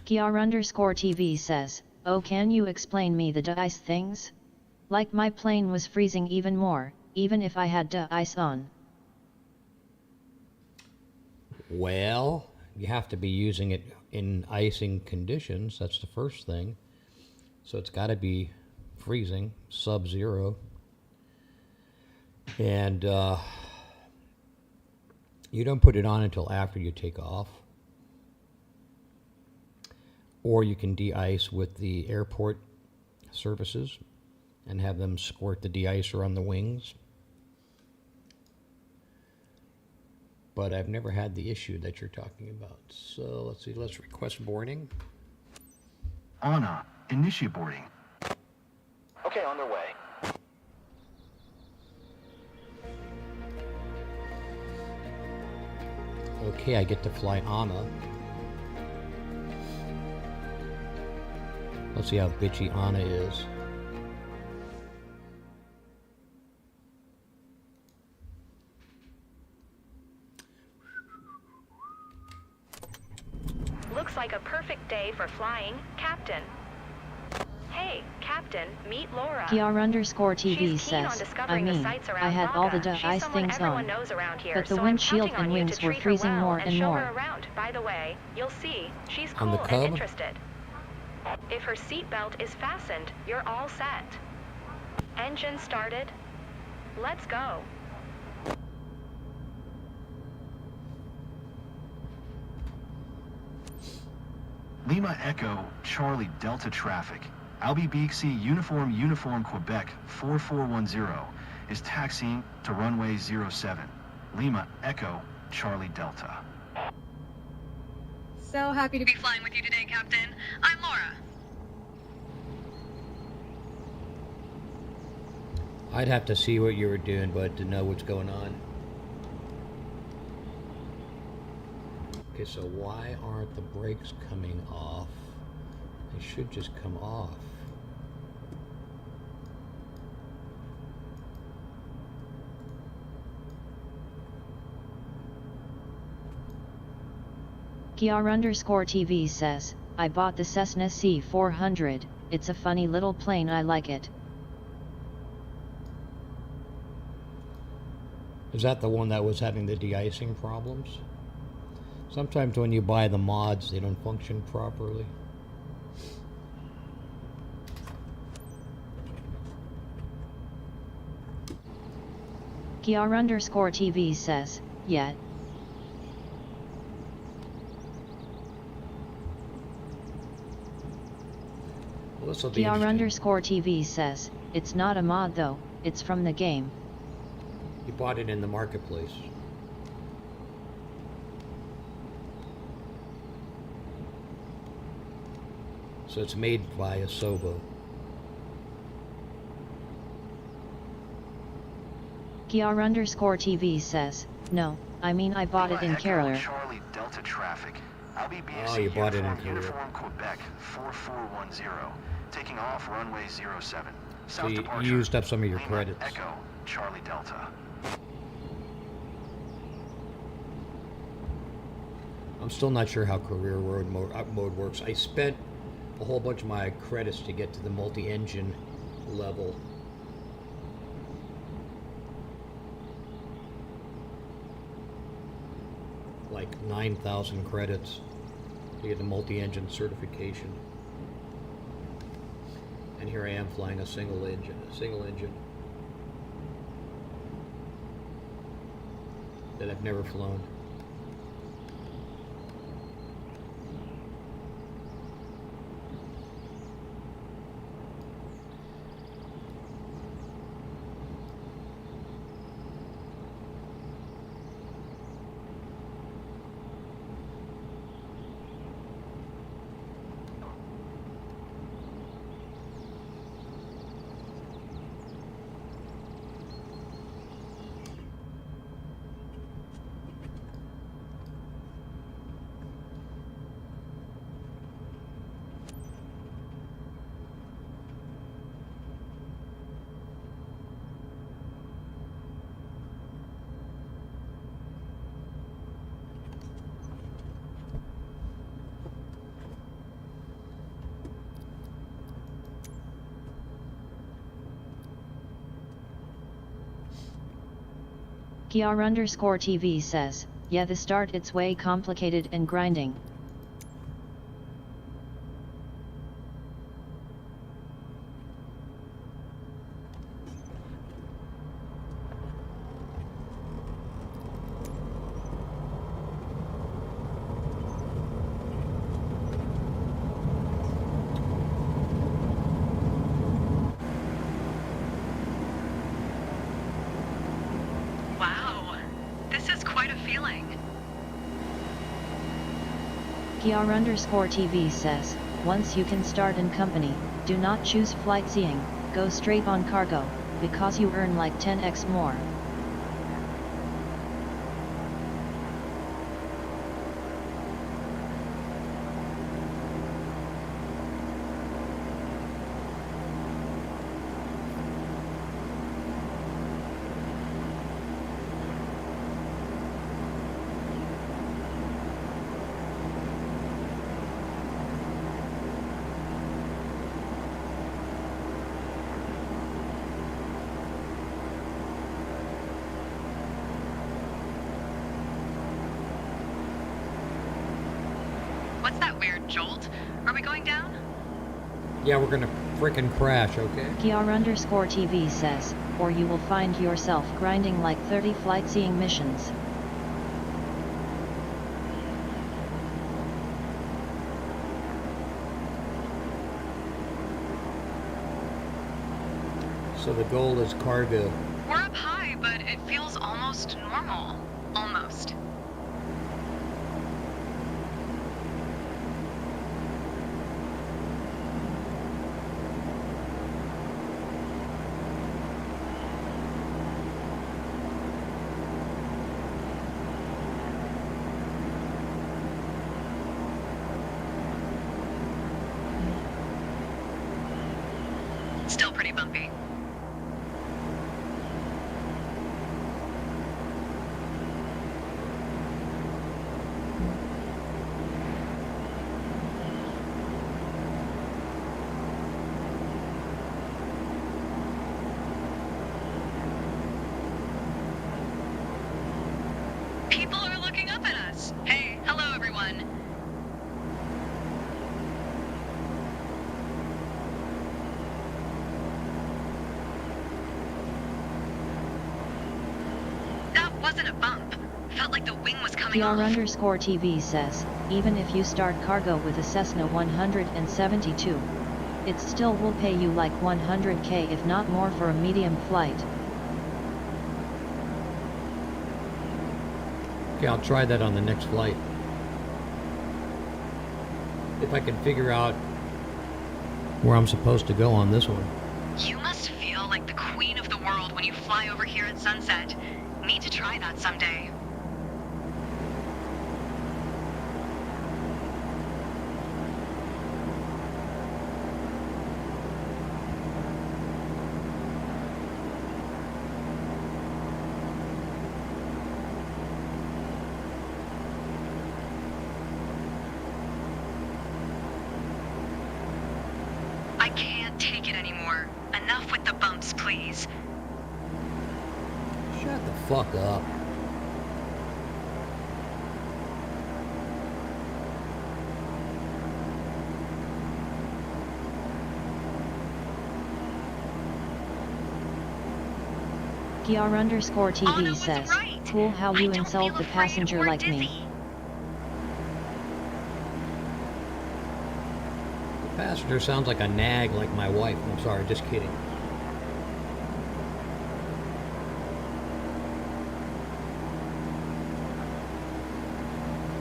Kiar_TV says, oh, can you explain me the de-ice things? Like my plane was freezing even more, even if I had de-ice on. Well, you have to be using it in icing conditions. That's the first thing. So it's got to be freezing, sub-zero. And you don't put it on until after you take off. Or you can de-ice with the airport services and have them squirt the de-icer on the wings. But I've never had the issue that you're talking about. So let's see, let's request boarding. Anna, initiate boarding. Okay, on their way. Okay, I get to fly Anna. Let's see how bitchy Anna is. Looks like a perfect day for flying, Captain. Hey, Captain, meet Laura. Kiar_TV says, I mean, I had all the de-ice things on, but the windshield and wings were freezing more and more. By the way, you'll see, she's On the cool Cub? and interested. If her seatbelt is fastened, you're all set. Engine started. Let's go. Lima Echo, Charlie Delta traffic. Albie BXC Uniform Quebec 4410 is taxiing to runway 07. Lima Echo, Charlie Delta. So happy to be flying with you today, Captain. I'm Laura. I'd have to see what you were doing, but to know what's going on. Okay, so why aren't the brakes coming off? They should just come off. Kiar_TV says, I bought the Cessna C400, it's a funny little plane, I like it. Is that the one that was having the de-icing problems? Sometimes when you buy the mods, they don't function properly. Kiar_TV says, yeah. Well, this will be interesting. Kiar_TV says, it's not a mod though, it's from the game. You bought it in the marketplace. So it's made by Asobo. Kiar_TV says, no, I mean I bought it in Carrier. Charlie Delta traffic. I'll be BFC Oh, you bought it in Uniform, Carrier. Uniform Quebec 4410. Taking off runway 07. So you used up some of your credits. Echo, Charlie Delta. I'm still not sure how career mode works. I spent a whole bunch of my credits to get to the multi-engine level. Like 9,000 credits to get the multi-engine certification. And here I am flying a single engine. That I've never flown. Kiar_TV says, yeah, the start it's way complicated and grinding. Kiar_TV says, once you can start in company, do not choose flight seeing, go straight on cargo, because you earn like 10x more. What's that weird jolt? Are we going down? Yeah, we're gonna frickin' crash, okay? Kiar_TV says, or you will find yourself grinding like 30 flight seeing missions. So the goal is cargo. We're up high, but it feels almost normal. Almost. pretty bumpy. People are looking up at us. Hey, hello everyone. That wasn't a bump. Felt like the wing was coming off. PR_TV says, even if you start cargo with a Cessna 172, it still will pay you like 100K if not more for a medium flight. Okay, I'll try that on the next flight. If I can figure out where I'm supposed to go on this one. You must feel like the queen of the world when you fly over here at sunset. Need to try that someday. I can't take it anymore. Enough with the bumps, please. Shut the fuck up. PR_TV says, right. cool how I you don't insult feel the afraid passenger or like dizzy. me. The passenger sounds like a nag like my wife. I'm sorry, just kidding.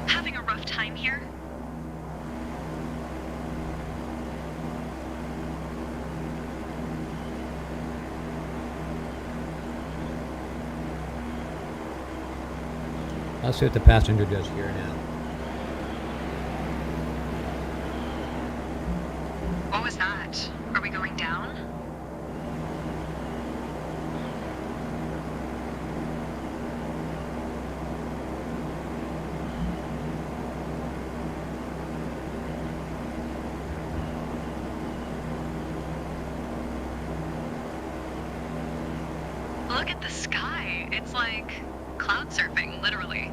Having a rough time here? Let's see what the passenger does here now. What was that? Are we going down? Look at the sky. It's like cloud surfing, literally.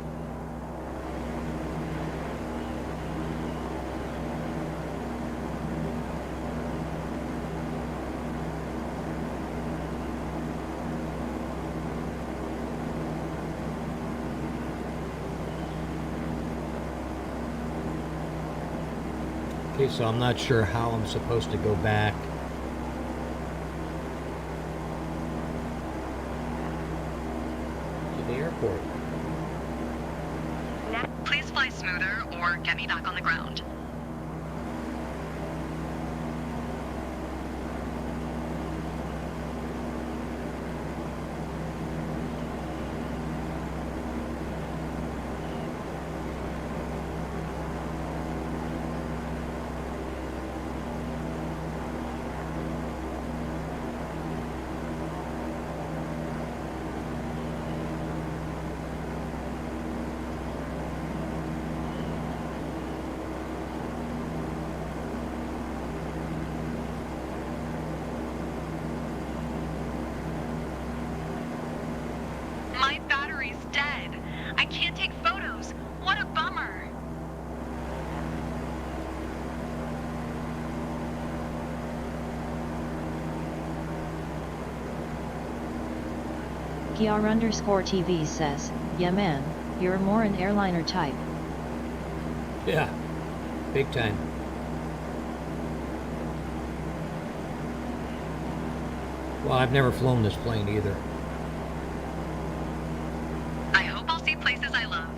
Okay, so I'm not sure how I'm supposed to go back. To the airport. Please fly smoother or get me back on the ground. My battery's dead. I can't take photos. What a bummer. PR_TV says, yeah man, you're more an airliner type. Yeah, big time. Well, I've never flown this plane either. I hope I'll see places I love.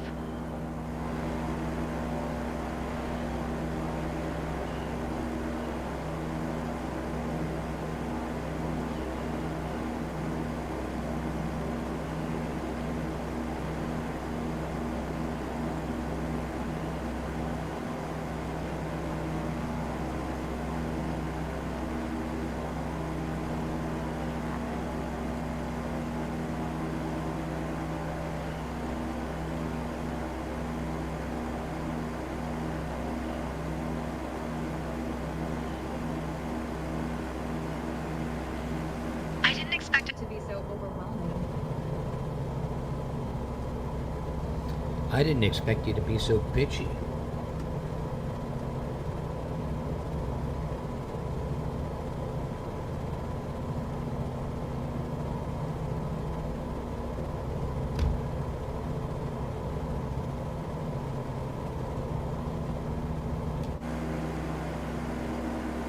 I didn't expect you to be so bitchy.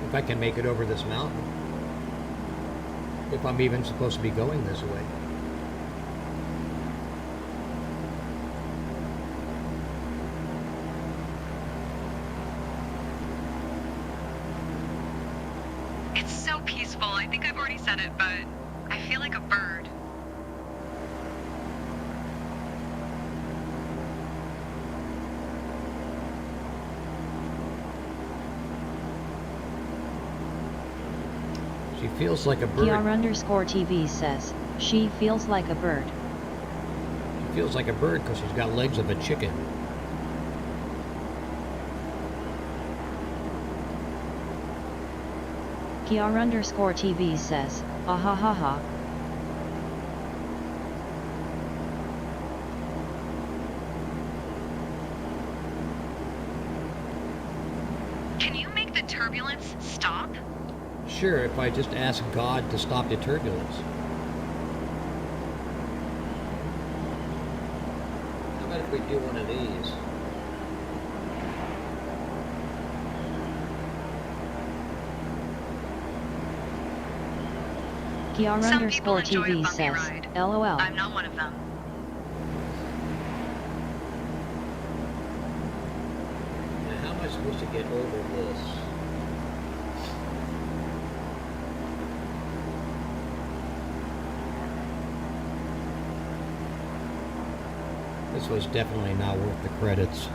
If I can make it over this mountain. If I'm even supposed to be going this way. It's so peaceful. I think I've already said it, but I feel like a bird. She feels like a bird. PR_TV says, she feels like a bird. She feels like a bird because she's got legs of a chicken. PR_TV says, ah ha ha ha. Can you make the turbulence stop? Sure, if I just ask God to stop the turbulence. How about if we do one of these? PR_TV says, LOL. I'm not one of them. Now, how am I supposed to get over this? This was definitely not worth the credits.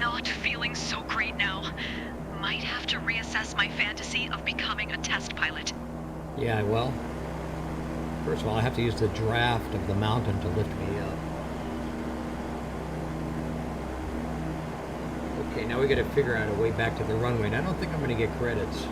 Not feeling so great now. Might have to reassess my fantasy of becoming a test pilot. Yeah, well, first of all, I have to use the draft of the mountain to lift me up. Okay, now we got to figure out a way back to the runway, and I don't think I'm going to get credits.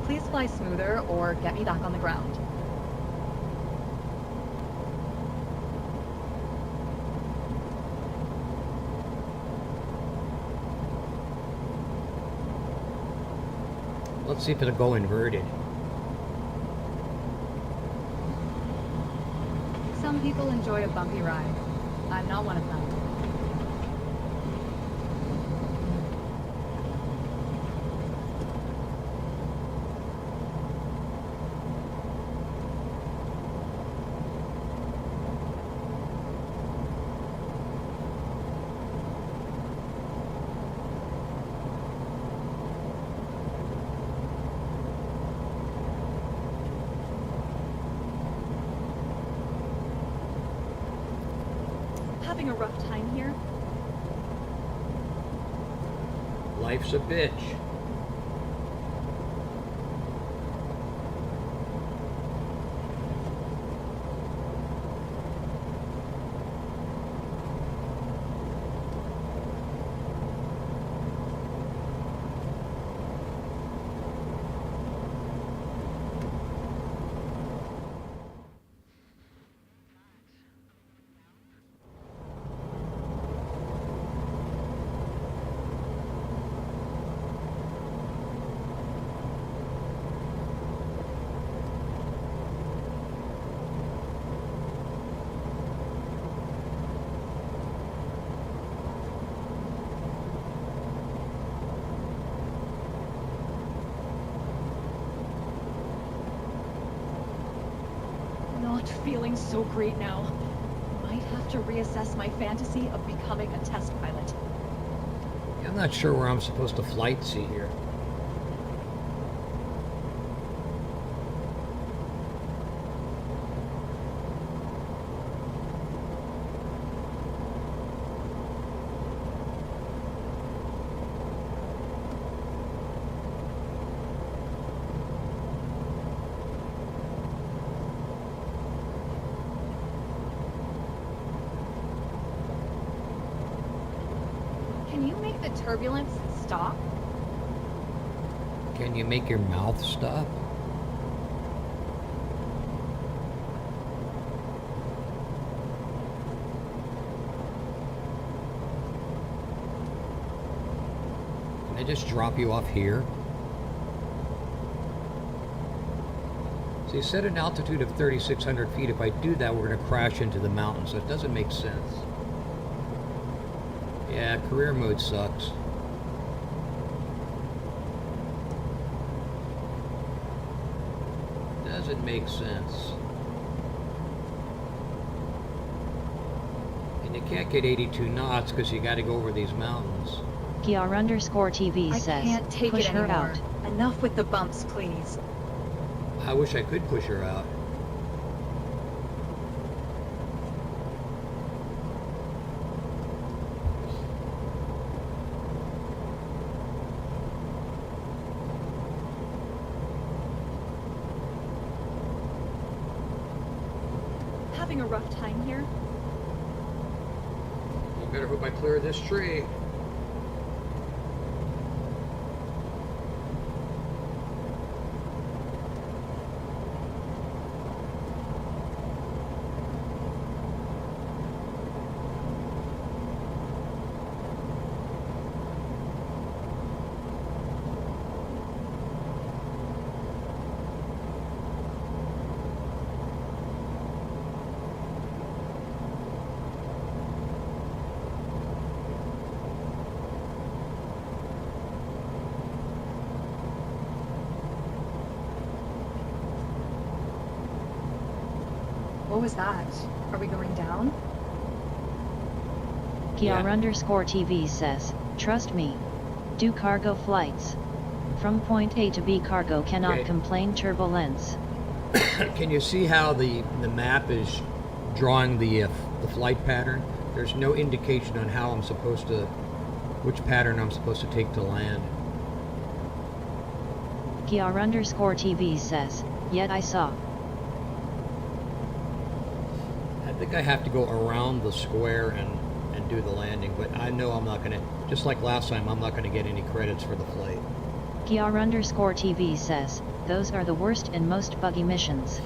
Please fly smoother or get me back on the ground. Let's see if it'll go inverted. Some people enjoy a bumpy ride. I'm not one of them. Having a rough time here. Life's a bitch. not feeling so great now. Might have to reassess my fantasy of becoming a test pilot. I'm not sure where I'm supposed to flight see here. Can you make the turbulence stop? Can you make your mouth stop? Can I just drop you off here? So you set an altitude of 3,600 feet. If I do that, we're going to crash into the mountains. So it doesn't make sense. Yeah, career mode sucks. Doesn't make sense. And you can't get 82 knots because you got to go over these mountains. Kiar_TV I says, can't take push it her anymore. out. Enough with the bumps, please. I wish I could push her out. Having a rough time here? You better hope I clear this tree. What was that? Are we going down? Kiar_TV says, trust me. Do cargo flights. From point A to B cargo cannot Okay. complain turbulence. Can you see how the map is drawing the flight pattern? There's no indication on how I'm supposed to, which pattern I'm supposed to take to land. Kiar_TV says, yet I saw. I think I have to go around the square and do the landing, but I know I'm not going to, just like last time, I'm not going to get any credits for the flight. Kiar_TV says, those are the worst and most buggy missions.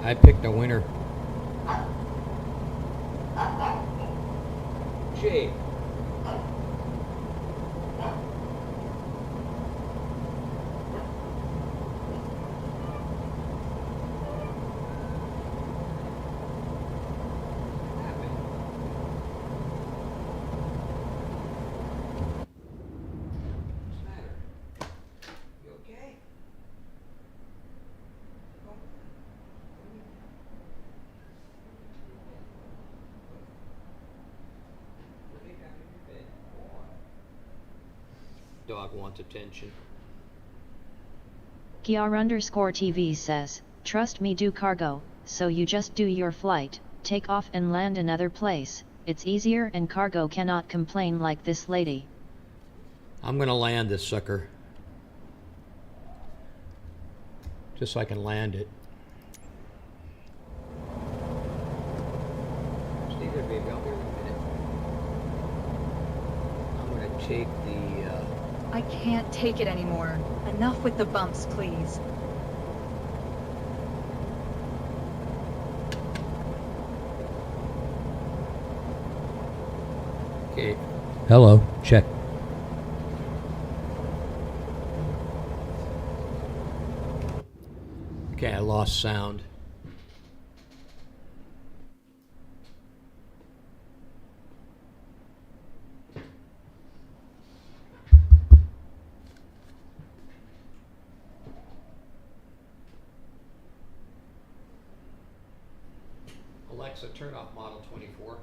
I picked a winner. Gee. Dog wants attention. Kiar_TV says, trust me, do cargo, so you just do your flight, take off and land another place. It's easier and cargo cannot complain like this lady. I'm gonna land this sucker. Just so I can land it. Stay there, baby. I'll be in a minute. I'm gonna take the I can't take it anymore. Enough with the bumps, please. Okay. Hello. Check. Okay, I lost sound. Alexa, turn off model 24.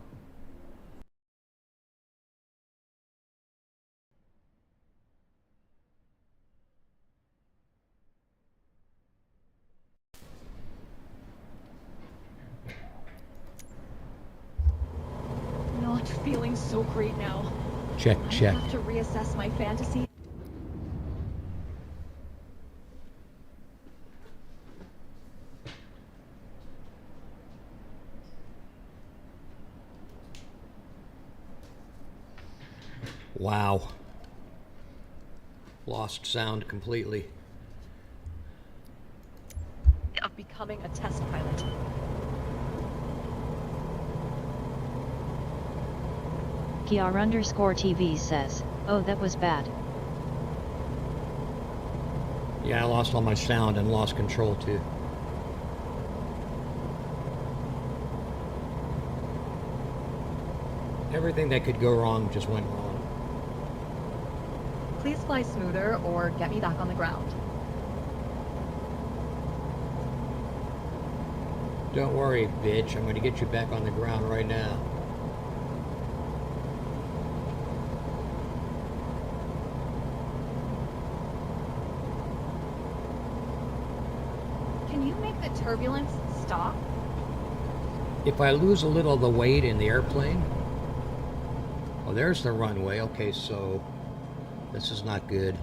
Not feeling so great now. Check. I have to reassess my fantasy. Wow. Lost sound completely. Of becoming a test pilot. Kiar_TV says, oh, that was bad. Yeah, I lost all my sound and lost control too. Everything that could go wrong just went wrong. Please fly smoother or get me back on the ground. Don't worry, bitch. I'm going to get you back on the ground right now. Can you make the turbulence stop? If I lose a little of the weight in the airplane... Oh, there's the runway. Okay, so this is not good.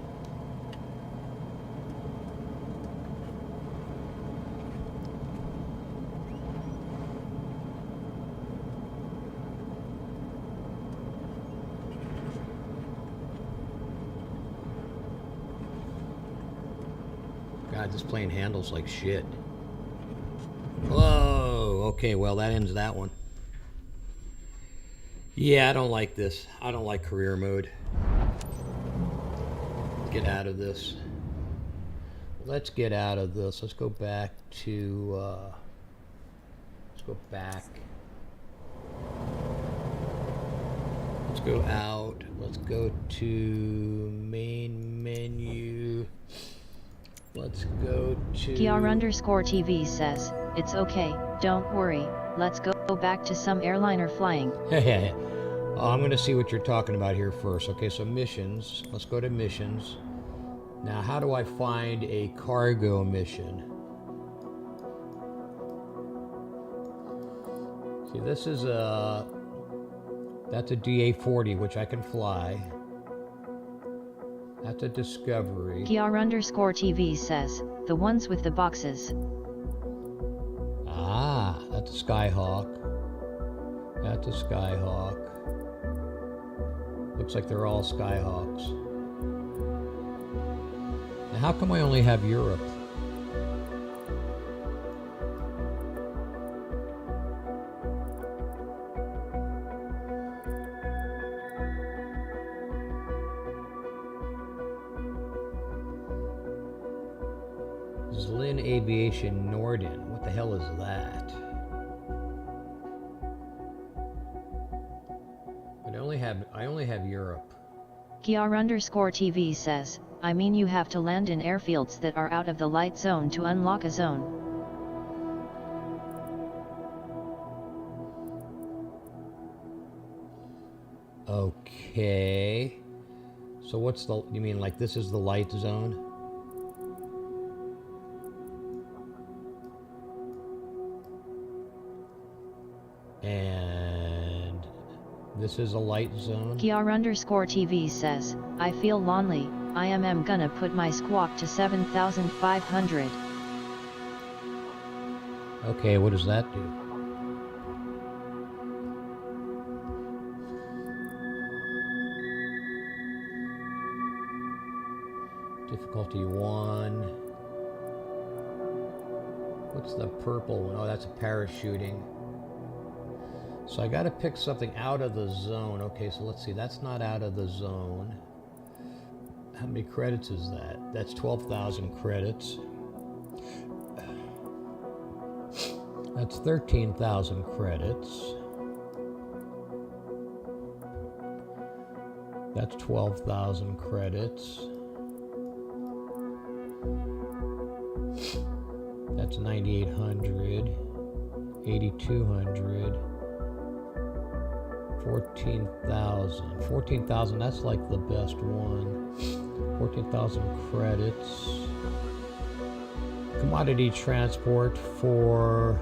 God, this plane handles like shit. Whoa! Okay, well, that ends that one. Yeah, I don't like this. I don't like career mode. Get out of this. Let's get out of this. Let's go back to... let's go back. Let's go out. Let's go to main menu. Let's go to... Kiar_TV says, it's okay, don't worry, let's go back to some airliner flying. Oh, I'm going to see what you're talking about here first. Okay, so missions. Let's go to missions. Now, how do I find a cargo mission? See, this is a... That's a DA-40, which I can fly. That's a Discovery. Kiar_TV says, the ones with the boxes. Ah, that's a Skyhawk. That's a Skyhawk. Looks like they're all Skyhawks. Now, how come I only have Europe? Zlin Aviation Norden. What the hell is that? I only have Europe. Kiar_TV says, I mean you have to land in airfields that are out of the light zone to unlock a zone. Okay. So what's the... You mean like this is the light zone? And this is a light zone. Kiar_TV says, I feel lonely, I am gonna put my squawk to 7,500. Okay, what does that do? Difficulty 1. What's the purple one? Oh, that's a parachuting. So I got to pick something out of the zone. Okay, so let's see. That's not out of the zone. How many credits is that? That's 12,000 credits. That's 13,000 credits. That's 12,000 credits. That's 9,800. 8,200. 14,000. 14,000, that's like the best one. 14,000 credits. Commodity transport for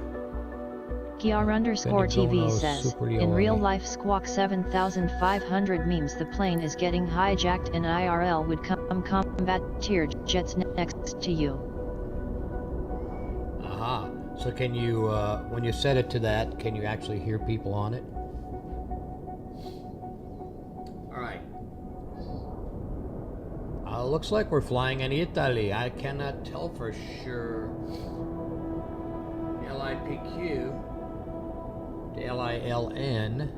Kiar_TV says, in real life Squawk 7500 memes the plane is getting hijacked and IRL would come combat tier jets next to you. Aha. So can you, when you set it to that, can you actually hear people on it? Alright. Looks like we're flying in Italy. I cannot tell for sure. LIPQ to LILN.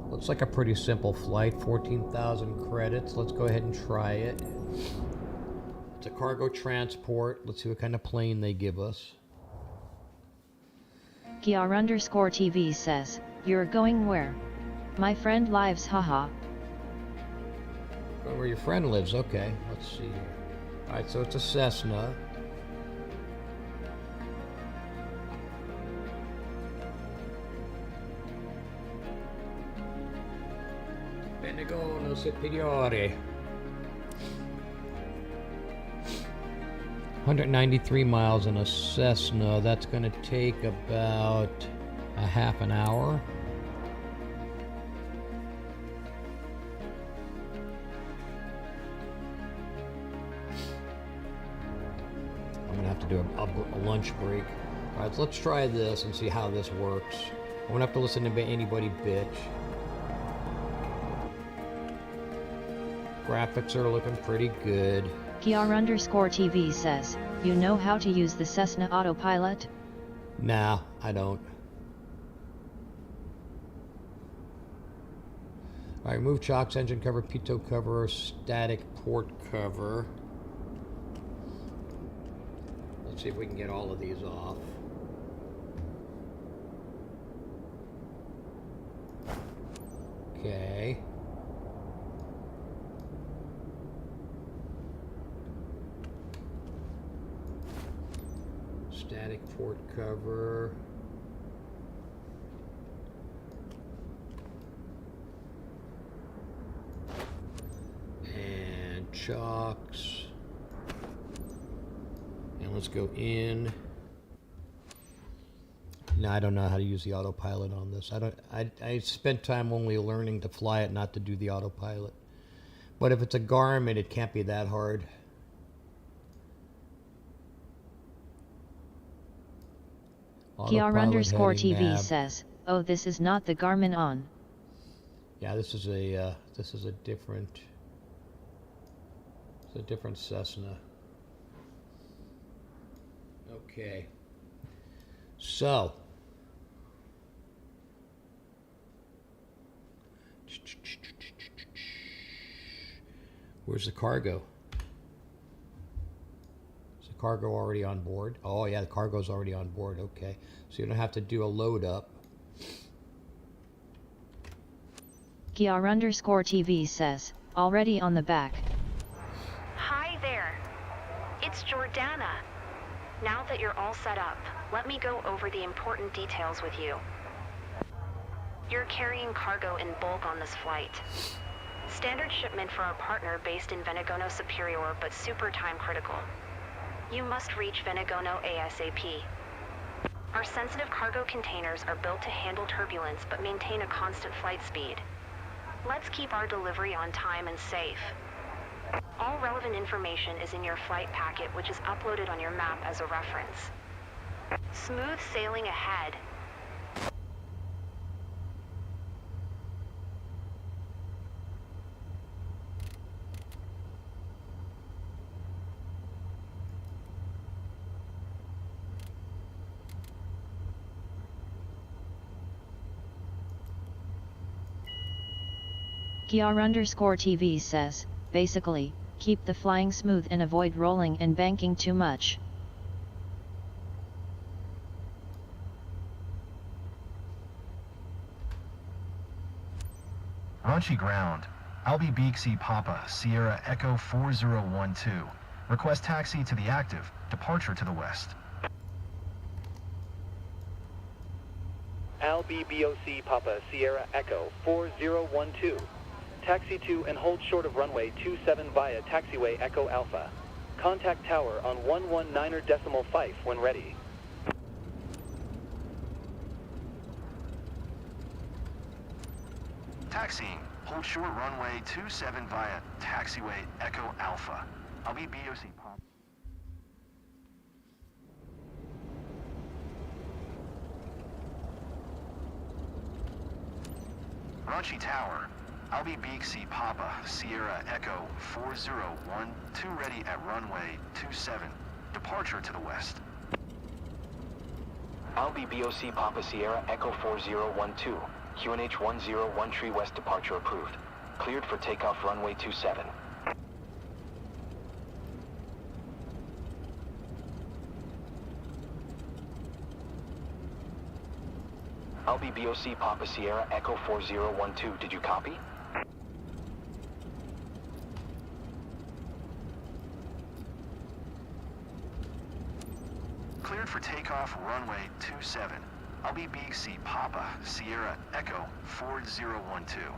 Looks like a pretty simple flight. 14,000 credits. Let's go ahead and try it. It's a cargo transport. Let's see what kind of plane they give us. Kiar_TV says, you're going where? My friend lives, haha. Where your friend lives, okay. Let's see here. Alright, so it's a Cessna. Benegono Superiore. 193 miles in a Cessna. That's going to take about a half an hour. I'm going to have to do a lunch break. All right, so let's try this and see how this works. I won't have to listen to anybody bitch. Graphics are looking pretty good. Kiar_TV says, you know how to use the Cessna autopilot? Nah, I don't. Alright, move chocks, engine cover, pitot cover, static port cover. Let's see if we can get all of these off. Okay. Static port cover. And chocks. And let's go in. No, I don't know how to use the autopilot on this. I spent time only learning to fly it, not to do the autopilot. But if it's a Garmin, it can't be that hard. Kiar_TV says, oh, this is not the Garmin on. Yeah, this is a different, it's a different Cessna. Okay. So. Where's the cargo? Is the cargo already on board? Oh yeah, the cargo's already on board, okay. So you don't have to do a load up. Kiar_TV says, already on the back. Hi there. It's Jordana. Now that you're all set up, let me go over the important details with you. You're carrying cargo in bulk on this flight. Standard shipment for our partner based in Venegono Superior, but super time critical. You must reach Venegono ASAP. Our sensitive cargo containers are built to handle turbulence but maintain a constant flight speed. Let's keep our delivery on time and safe. All relevant information is in your flight packet, which is uploaded on your map as a reference. Smooth sailing ahead. Kiar_TV says, basically, keep the flying smooth and avoid rolling and banking too much. Raunchy ground. Albie Beaksy Papa, Sierra Echo 4012. Request taxi to the active, departure to the west. LBBOC Papa Sierra Echo 4012. Taxi to and hold short of runway 27 via taxiway Echo Alpha. Contact tower on 119.5 when ready. Taxiing. Hold short runway 27 via taxiway Echo Alpha. I'll be BOC Pop. Ranchi Tower. I'll be BC Papa Sierra Echo 401, ready at runway 27. Departure to the west. I'll be BOC Papa Sierra Echo 4012. QNH 101 Tree West departure approved. Cleared for takeoff runway 27. I'll be BOC Papa Sierra Echo 4012. Did you copy? Cleared for takeoff runway 27. I'll be BC Papa Sierra Echo 4012.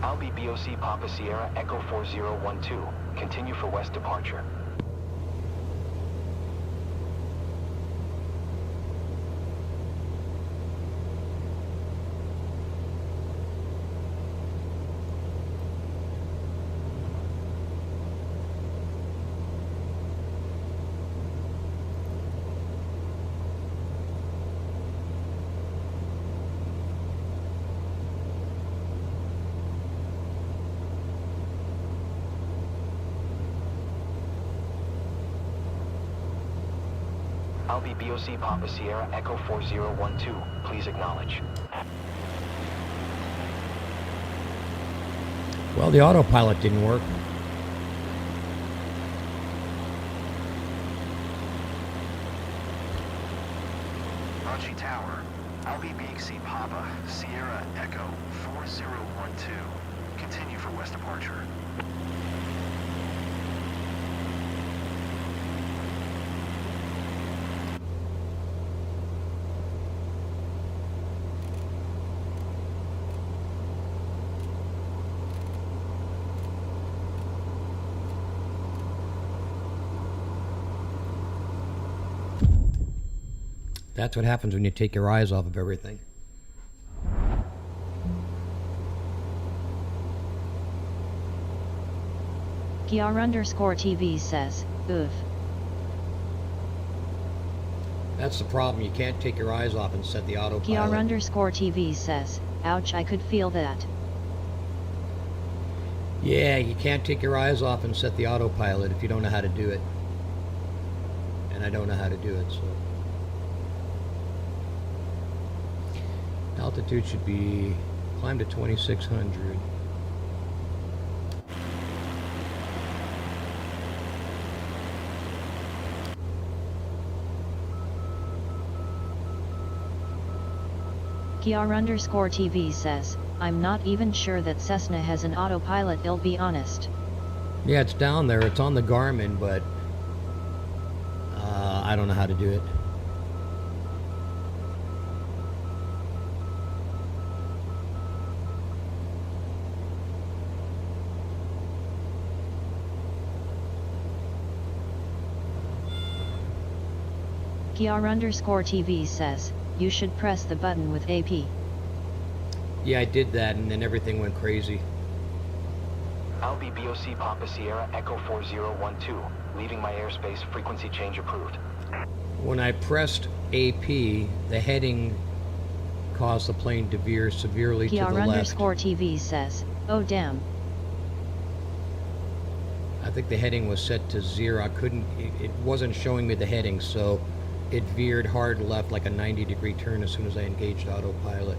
I'll be BOC Papa Sierra Echo 4012. Continue for west departure. I'll be BOC Papa Sierra Echo 4012. Please acknowledge. Well, the autopilot didn't work. Ranchi Tower. I'll be BC Papa Sierra Echo 4012. Continue for west departure. That's what happens when you take your eyes off of everything. Kiar_TV says, oof. That's the problem. You can't take your eyes off and set the autopilot. Kiar_TV says, ouch, I could feel that. Yeah, you can't take your eyes off and set the autopilot if you don't know how to do it. And I don't know how to do it, so. Altitude should be, climb to 2,600. Kiar_TV says, I'm not even sure that Cessna has an autopilot, I'll be honest. Yeah, it's down there. It's on the Garmin, but I don't know how to do it. Kiar_TV says, you should press the button with AP. Yeah, I did that, and then everything went crazy. Albi BOC Papa Sierra Echo 4012. Leaving my airspace, frequency change approved. When I pressed AP, the heading caused the plane to veer severely to the left. Kiar_TV says, oh damn. I think the heading was set to 0. I couldn't, it wasn't showing me the heading, so it veered hard left like a 90-degree turn as soon as I engaged autopilot.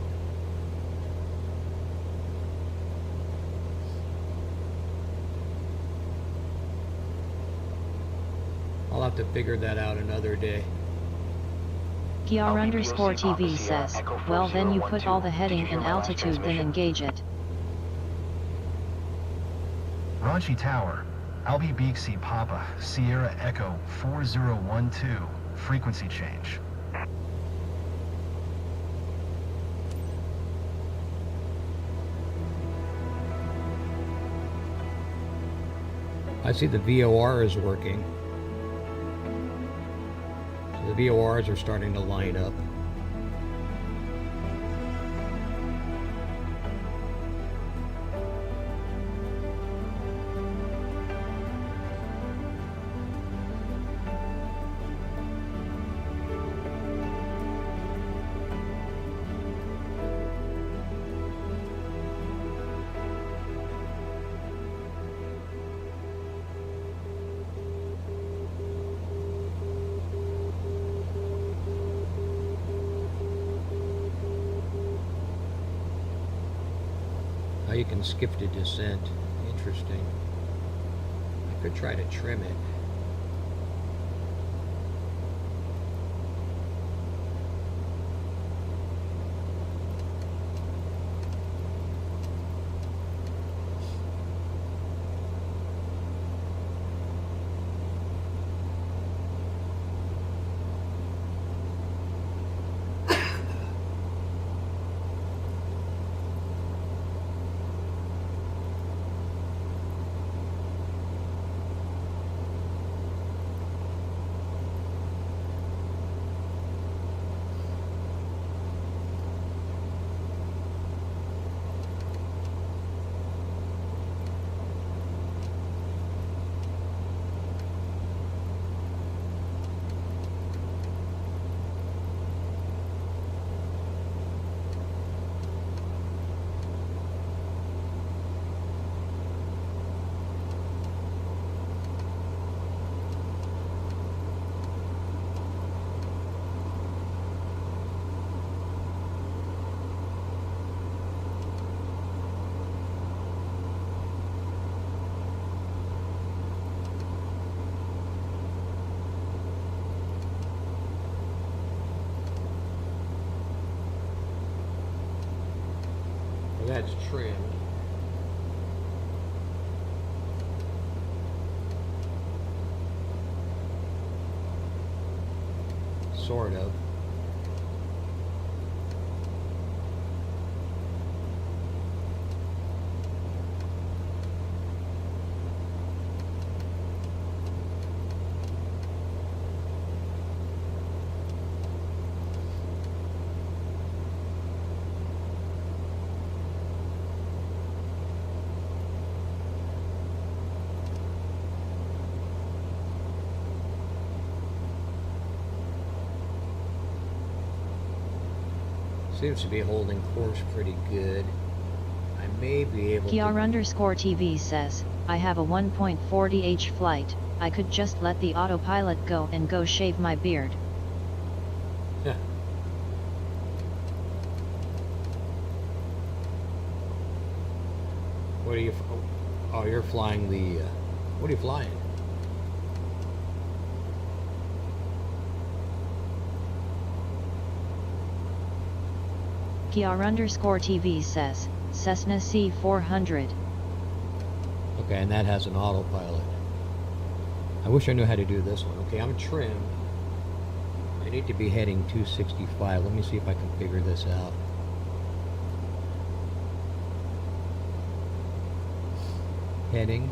I'll have to figure that out another day. Kiar_TV says, well then you put all the heading and altitude, then engage it. Ranchi Tower, Albi Bixi Papa Sierra Echo 4012. Frequency change. I see the VOR is working. So the VORs are starting to line up. You can skip to descent. Interesting. I could try to trim it. That's trimmed. Sort of. Seems to be holding course pretty good. I may be able to... Kiar_TV says, I have a 1.40h flight. I could just let the autopilot go and go shave my beard. Yeah. What are you... Oh, you're flying the... what are you flying? Kiar_TV says, Cessna C400. Okay, and that has an autopilot. I wish I knew how to do this one. Okay, I'm trimmed. I need to be heading 265. Let me see if I can figure this out. Heading.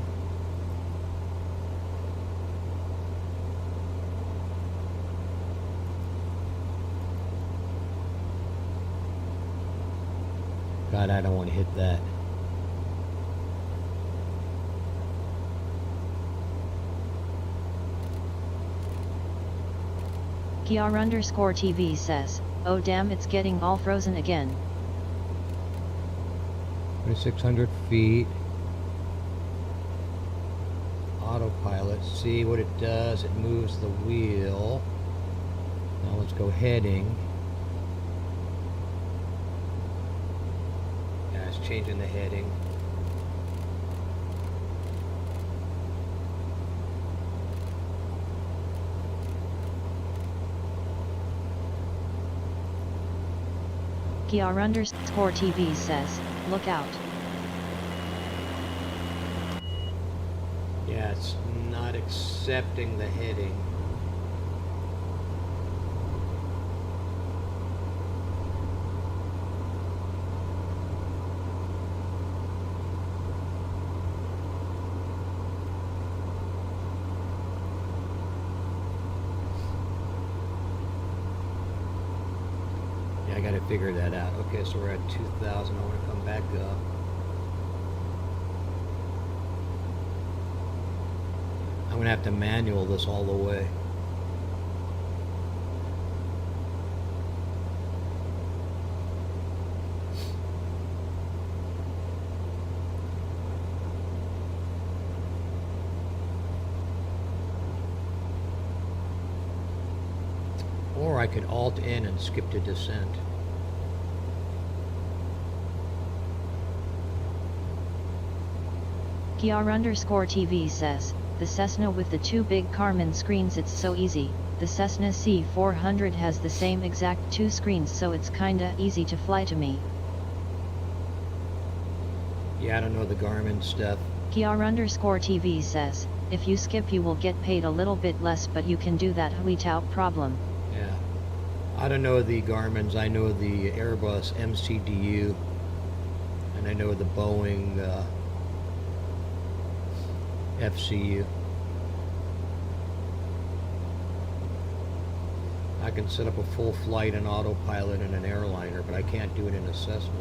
God, I don't want to hit that. Kiar_TV says, oh damn, it's getting all frozen again. 2600 feet. Autopilot. See what it does. It moves the wheel. Now let's go heading. Yeah, it's changing the heading. Kiar_TV says, look out. Yeah, it's not accepting the heading. Yeah, I gotta figure that out. Okay, so we're at 2,000. I want to come back up. I'm gonna have to manual this all the way. Or I could Alt-N and skip to descent. Kiar_TV says, the Cessna with the two big Karman screens, it's so easy. The Cessna C400 has the same exact two screens, so it's kinda easy to fly to me. Yeah, I don't know the Garmin stuff. Kiar_TV says, if you skip you will get paid a little bit less, but you can do that without problem. Yeah. I don't know the Garmin's. I know the Airbus MCDU. And I know the Boeing FCU. I can set up a full flight and autopilot in an airliner, but I can't do it in a Cessna.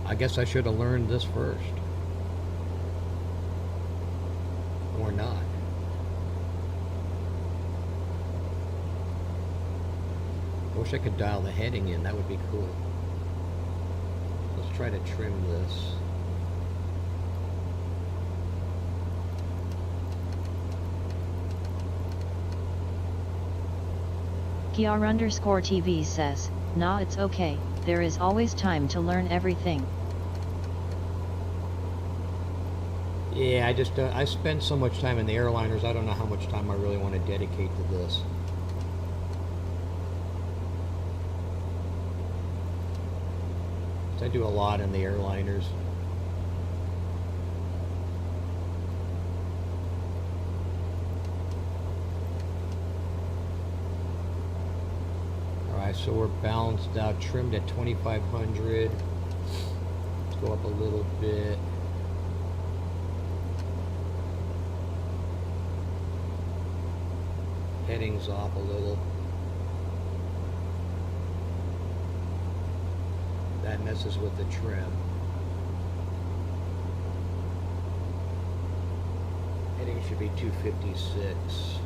I guess I should have learned this first. Or not. I wish I could dial the heading in. That would be cool. Let's try to trim this. Kiar_TV says, nah, it's okay. There is always time to learn everything. Yeah, I spend so much time in the airliners, I don't know how much time I really want to dedicate to this. I do a lot in the airliners. Alright, so we're balanced out, trimmed at 2,500. Let's go up a little bit. Heading's off a little. That messes with the trim. Heading should be 256.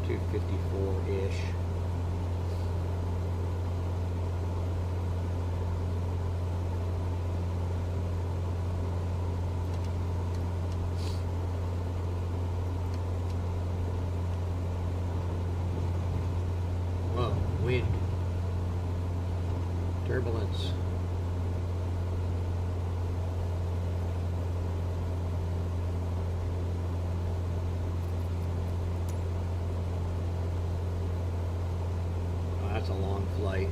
254-ish. Whoa, wind. Turbulence. That's a long flight.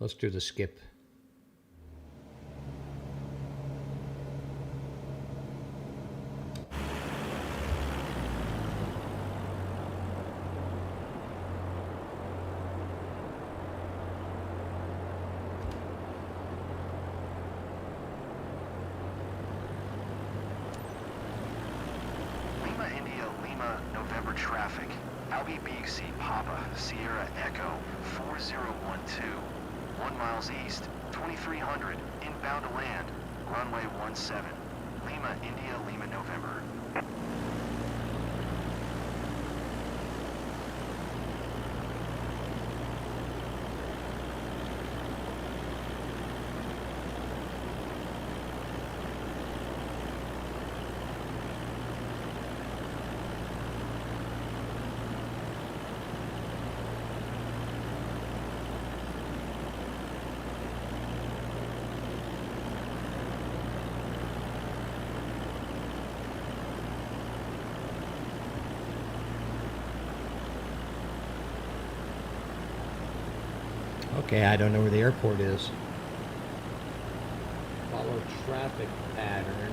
Let's do the skip. Lima India Lima November traffic. Albie BC Papa Sierra Echo 4012. 1 miles east, 2300, inbound to land, runway 17. Lima India Lima November. Okay, I don't know where the airport is. Follow traffic pattern.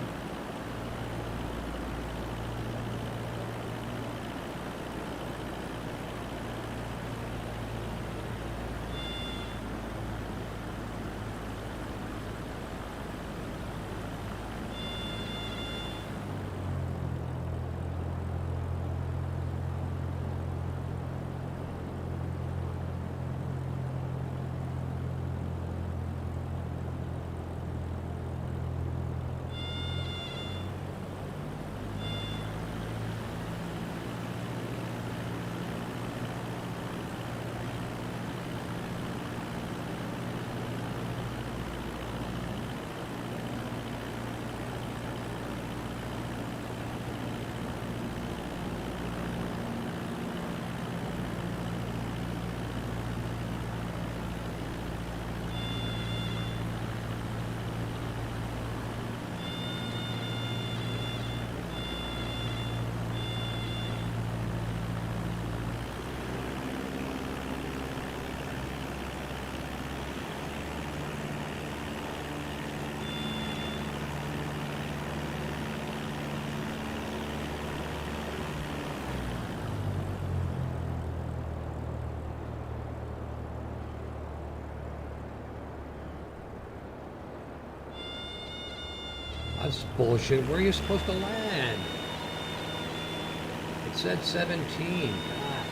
That's bullshit. Where are you supposed to land? It said 17. God.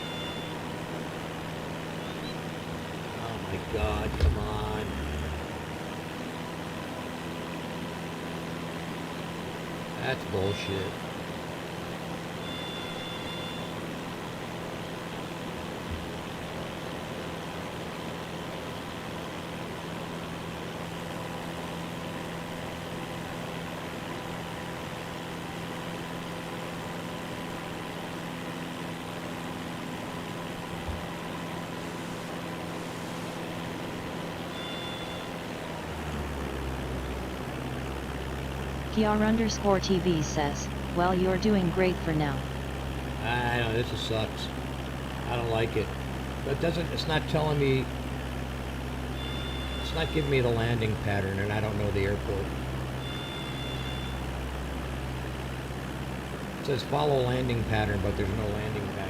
Oh my God, come on. That's bullshit. PR_TV says, well, you're doing great for now. I know, this sucks. I don't like it. But it's not telling me, it's not giving me the landing pattern, and I don't know the airport. It says follow landing pattern, but there's no landing pattern.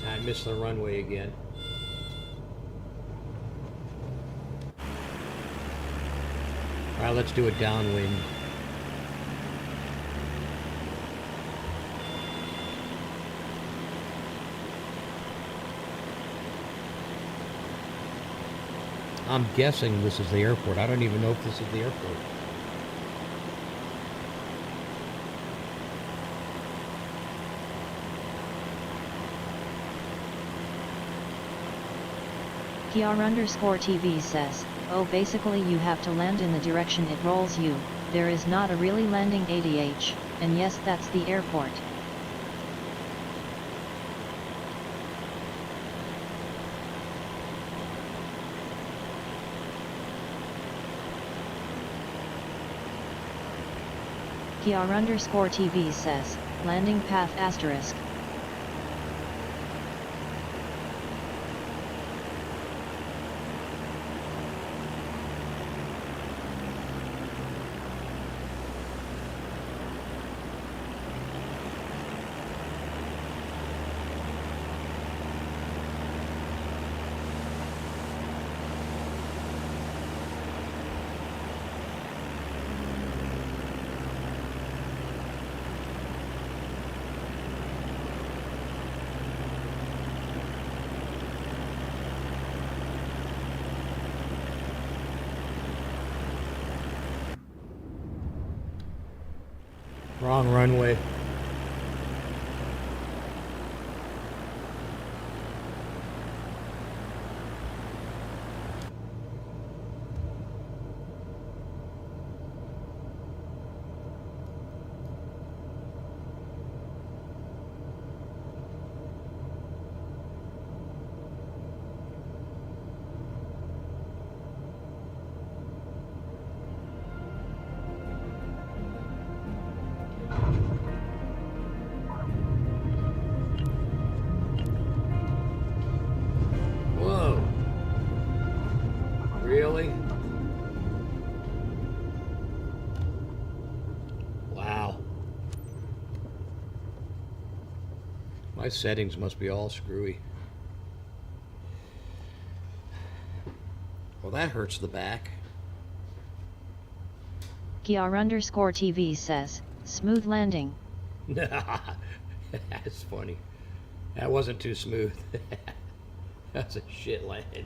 I missed the runway again. All right, let's do it downwind. I'm guessing this is the airport. I don't even know if this is the airport. PR_TV says, oh, basically you have to land in the direction it rolls you. There is not a really landing ADH, and yes, that's the airport. PR_TV says, landing path asterisk. Wrong runway. Whoa. Really? Wow. My settings must be all screwy. Well, that hurts the back. PR_TV says, smooth landing. That's funny. That wasn't too smooth. That's a shit landing.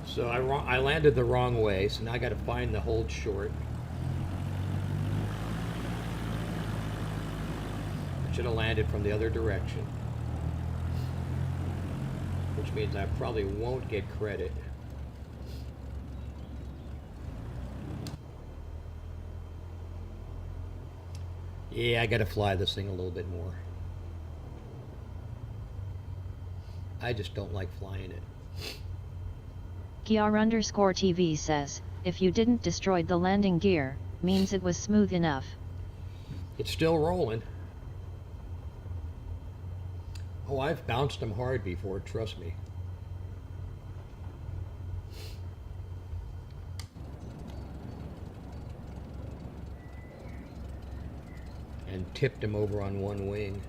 So I landed the wrong way, so now I got to find the hold short. I should have landed from the other direction, which means I probably won't get credit. Yeah, I got to fly this thing a little bit more. I just don't like flying it. PR_TV says, if you didn't destroy the landing gear, means it was smooth enough. It's still rolling. Oh, I've bounced them hard before, trust me. And tipped him over on one wing.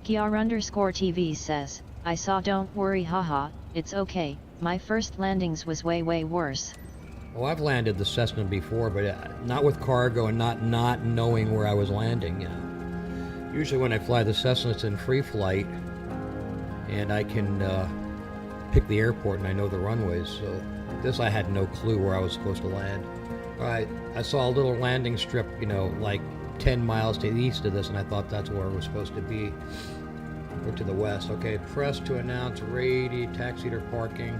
PR_TV says, I saw, don't worry, haha, it's okay, my first landings was way worse. Oh, I've landed the Cessna before, but not with cargo and not knowing where I was landing. Usually when I fly the Cessna, it's in free flight, and I can pick the airport and I know the runways. So this, I had no clue where I was supposed to land. All right, I saw a little landing strip, you know, like 10 miles to the east of this, and I thought that's where it was supposed to be. Or to the west. Okay, press to announce taxi to parking.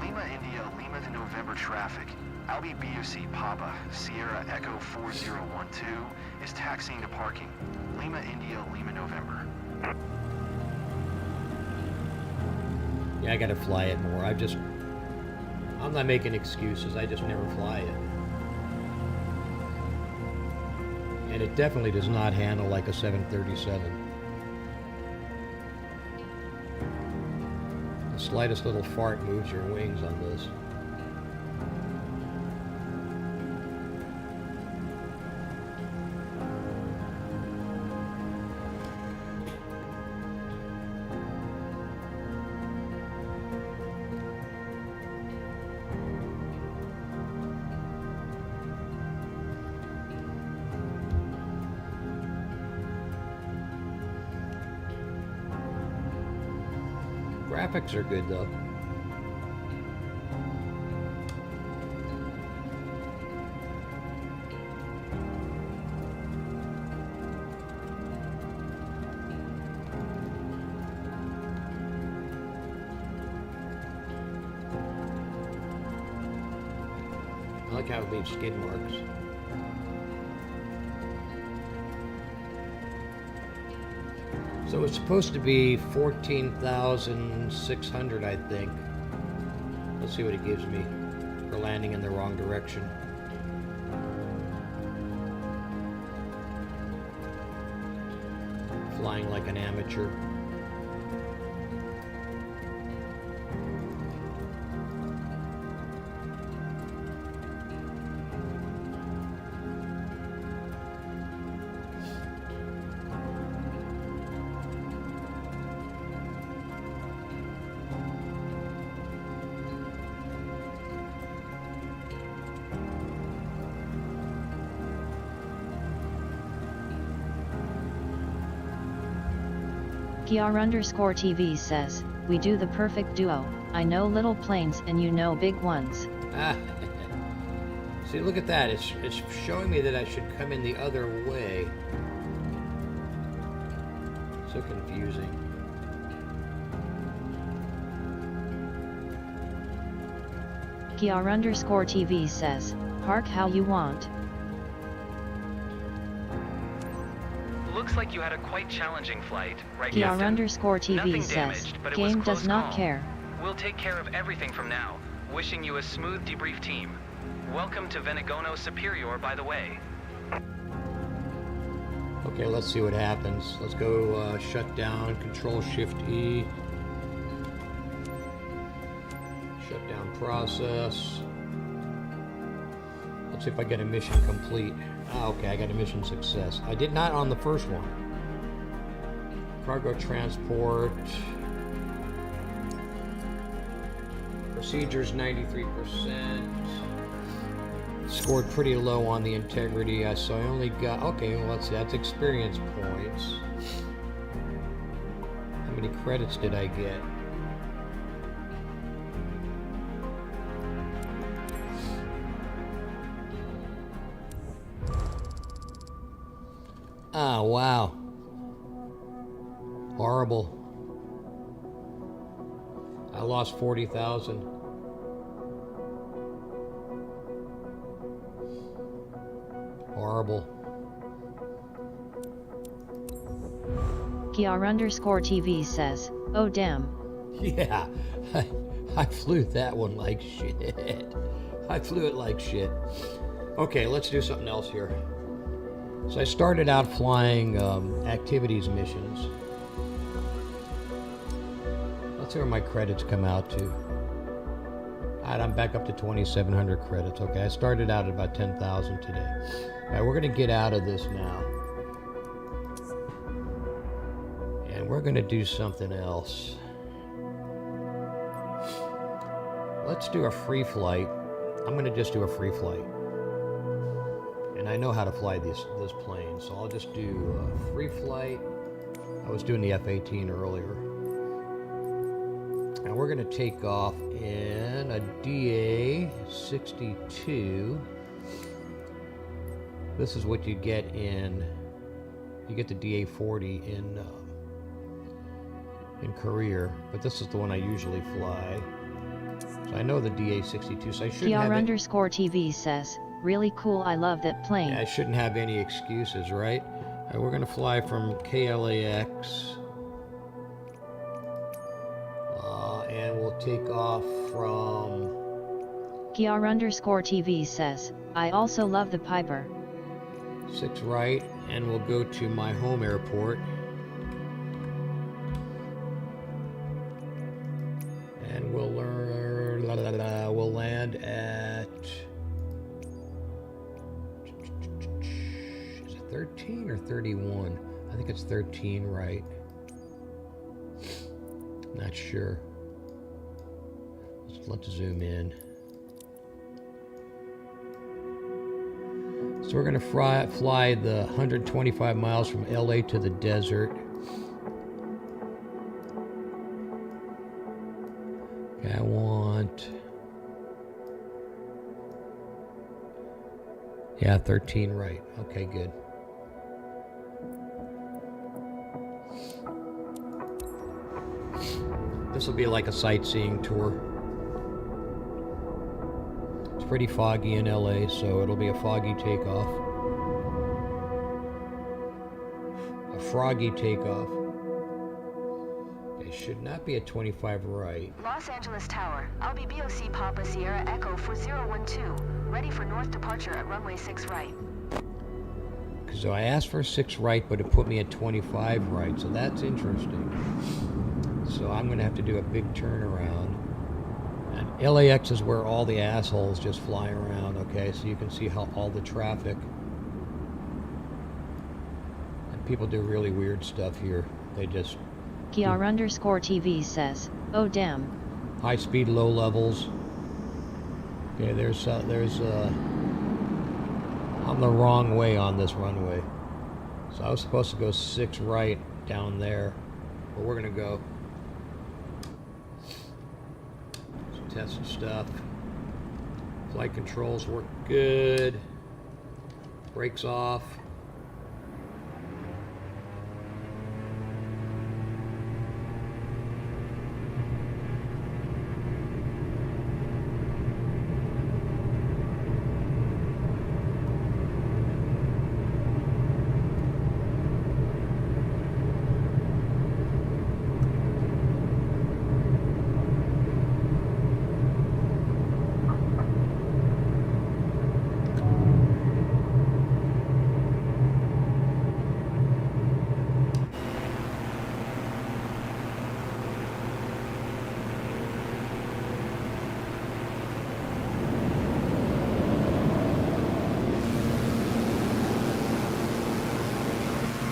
Lima India, Lima with November traffic. Albie BUC Papa, Sierra Echo 4012, is taxiing to parking. Lima India, Lima November. Yeah, I gotta fly it more. I'm not making excuses, I just never fly it. And it definitely does not handle like a 737. The slightest little fart moves your wings on this. Graphics are good though. I like how it leaves skid marks. So it's supposed to be 14,600, I think. Let's see what it gives me for landing in the wrong direction. Flying like an amateur. PR_TV says, we do the perfect duo. I know little planes and you know big ones. Ah. See, look at that. It's showing me that I should come in the other way. So confusing. PR_TV says, park how you want. Looks like you had a quite challenging flight, right, Captain? PR_TV Nothing says, damaged, but it was game close does not call. care. We'll take care of everything from now. Wishing you a smooth debrief team. Welcome to Venegono Superior, by the way. Okay, let's see what happens. Let's go shut down, Control-Shift-E. Shut down process. Let's see if I get a mission complete. Ah, okay, I got a mission success. I did not on the first one. Cargo transport. Procedures 93%. Scored pretty low on the integrity, so I only got, okay, well, let's see, that's experience points. How many credits did I get? Ah, wow. Horrible. I lost 40,000. Horrible. PR_TV says, oh damn. Yeah, I flew that one like shit. I flew it like shit. Okay, let's do something else here. So I started out flying activities missions. Let's see where my credits come out to. Alright, I'm back up to 2,700 credits. Okay, I started out at about 10,000 today. Alright, we're going to get out of this now. And we're going to do something else. Let's do a free flight. I'm going to just do a free flight. And I know how to fly this plane, so I'll just do a free flight. I was doing the F-18 earlier. And we're going to take off in a DA-62. This is what you get in, you get the DA-40 in career, but this is the one I usually fly. So I know the DA-62, so I shouldn't PR have it. _TV says, really cool, I love that plane. Yeah, I shouldn't have any excuses, right? We're going to fly from KLAX. And we'll take off from... PR _TV says, I also love the Piper. 6 right, and we'll go to my home airport. And we'll we'll land at... Is it 13 or 31? I think it's 13 right. Not sure. Let's zoom in. So we're going to fly the 125 miles from LA to the desert. Okay, I want... Yeah, 13 right. Okay, good. This will be like a sightseeing tour. It's pretty foggy in LA, so it'll be a foggy takeoff. A froggy takeoff. It should not be a 25 right. Los Angeles Tower, I'll be BOC Papa Sierra Echo 4012, ready for north departure at runway 6 right. So I asked for 6 right, but it put me at 25 right, so that's interesting. So I'm going to have to do a big turnaround. And LAX is where all the assholes just fly around, okay? So you can see how all the traffic. And people do really weird stuff here. They just... PR _TV says, oh damn. High speed, low levels. Okay, there's I'm the wrong way on this runway. So I was supposed to go 6 right down there. But we're going to go. Test some stuff. Flight controls work good. Brakes off.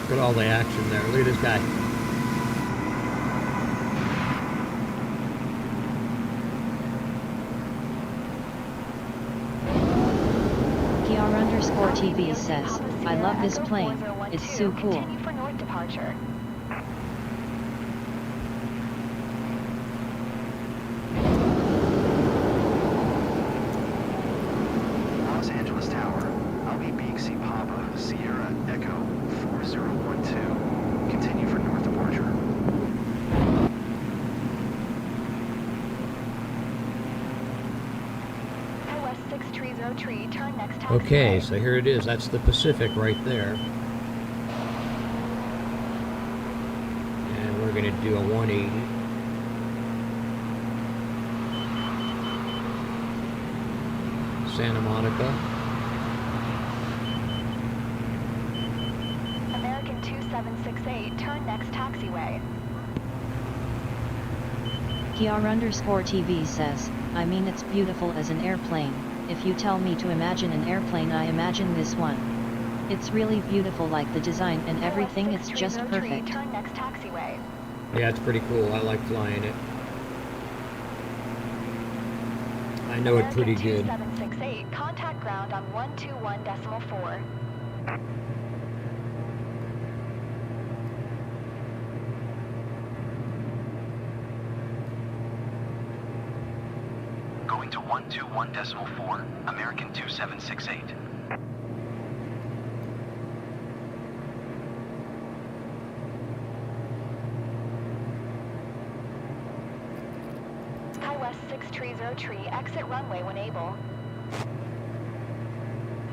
Look at all the action there. Look at this guy. PR _TV says, I love this plane. It's so cool. Continue for north departure. Los Angeles Tower, I'll be BC Papa Sierra Echo 4012. Continue for north departure. West 630 turn next taxi. Okay, so here it is. That's the Pacific right there. And we're going to do a 180. Santa Monica. American 2768, turn next taxiway. PR _TV says, I mean it's beautiful as an airplane. If you tell me to imagine an airplane, I imagine this one. It's really beautiful, like the design and everything, it's just perfect. Turn next taxiway. Yeah, it's pretty cool. I like flying it. I know it pretty good. 2768, contact ground on 121.4. Going to 121.4, American 2768. West 630 tree, exit runway when able.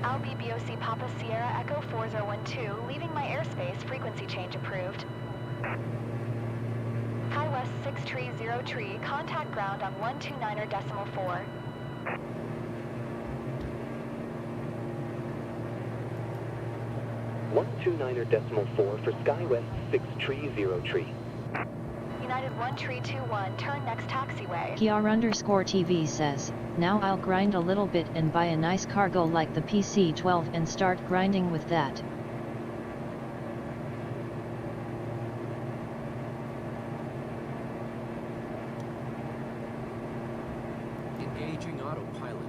Albi BOC Papa Sierra Echo 4012, leaving my airspace, frequency change approved. High West 630 tree, contact ground on 129.4. 129.4 for Skywest 630 tree. United 1 tree 21, turn next taxiway. PR_TV says, now I'll grind a little bit and buy a nice cargo like the PC-12 and start grinding with that. Engaging autopilot.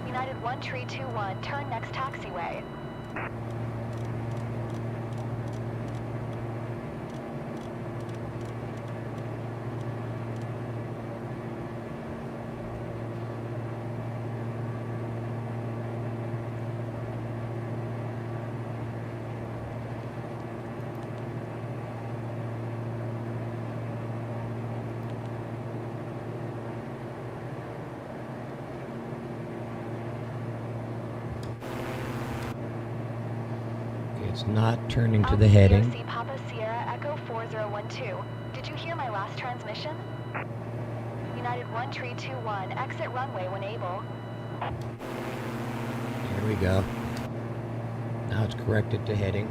United 1 tree 21, turn next taxiway. It's not turning to the heading. BOC Papa Sierra Echo 4012. Did you hear my last transmission? United 1 tree 21, exit runway when able. Here we go. Now it's corrected to heading.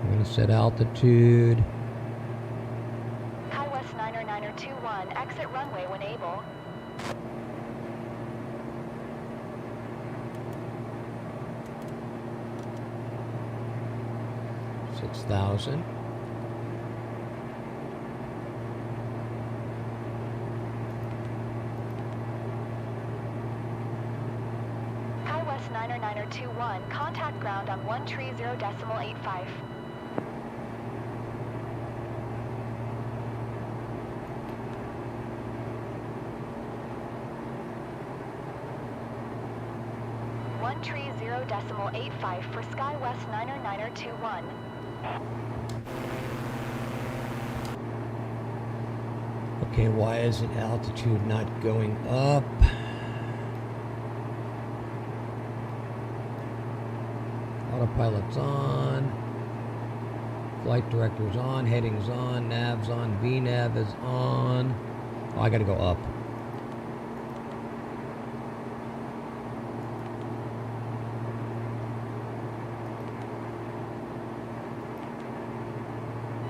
I'm going to set altitude. High West 9er 9er 21, exit runway when able. $6,000. High West 9er 9er 21, contact ground on 130.85. One tree 0.85 for Skywest 9er 9er 21. Okay, why is it altitude not going up? Autopilot's on. Flight director's on. Heading's on. Nav's on. VNav is on. Oh, I gotta go up.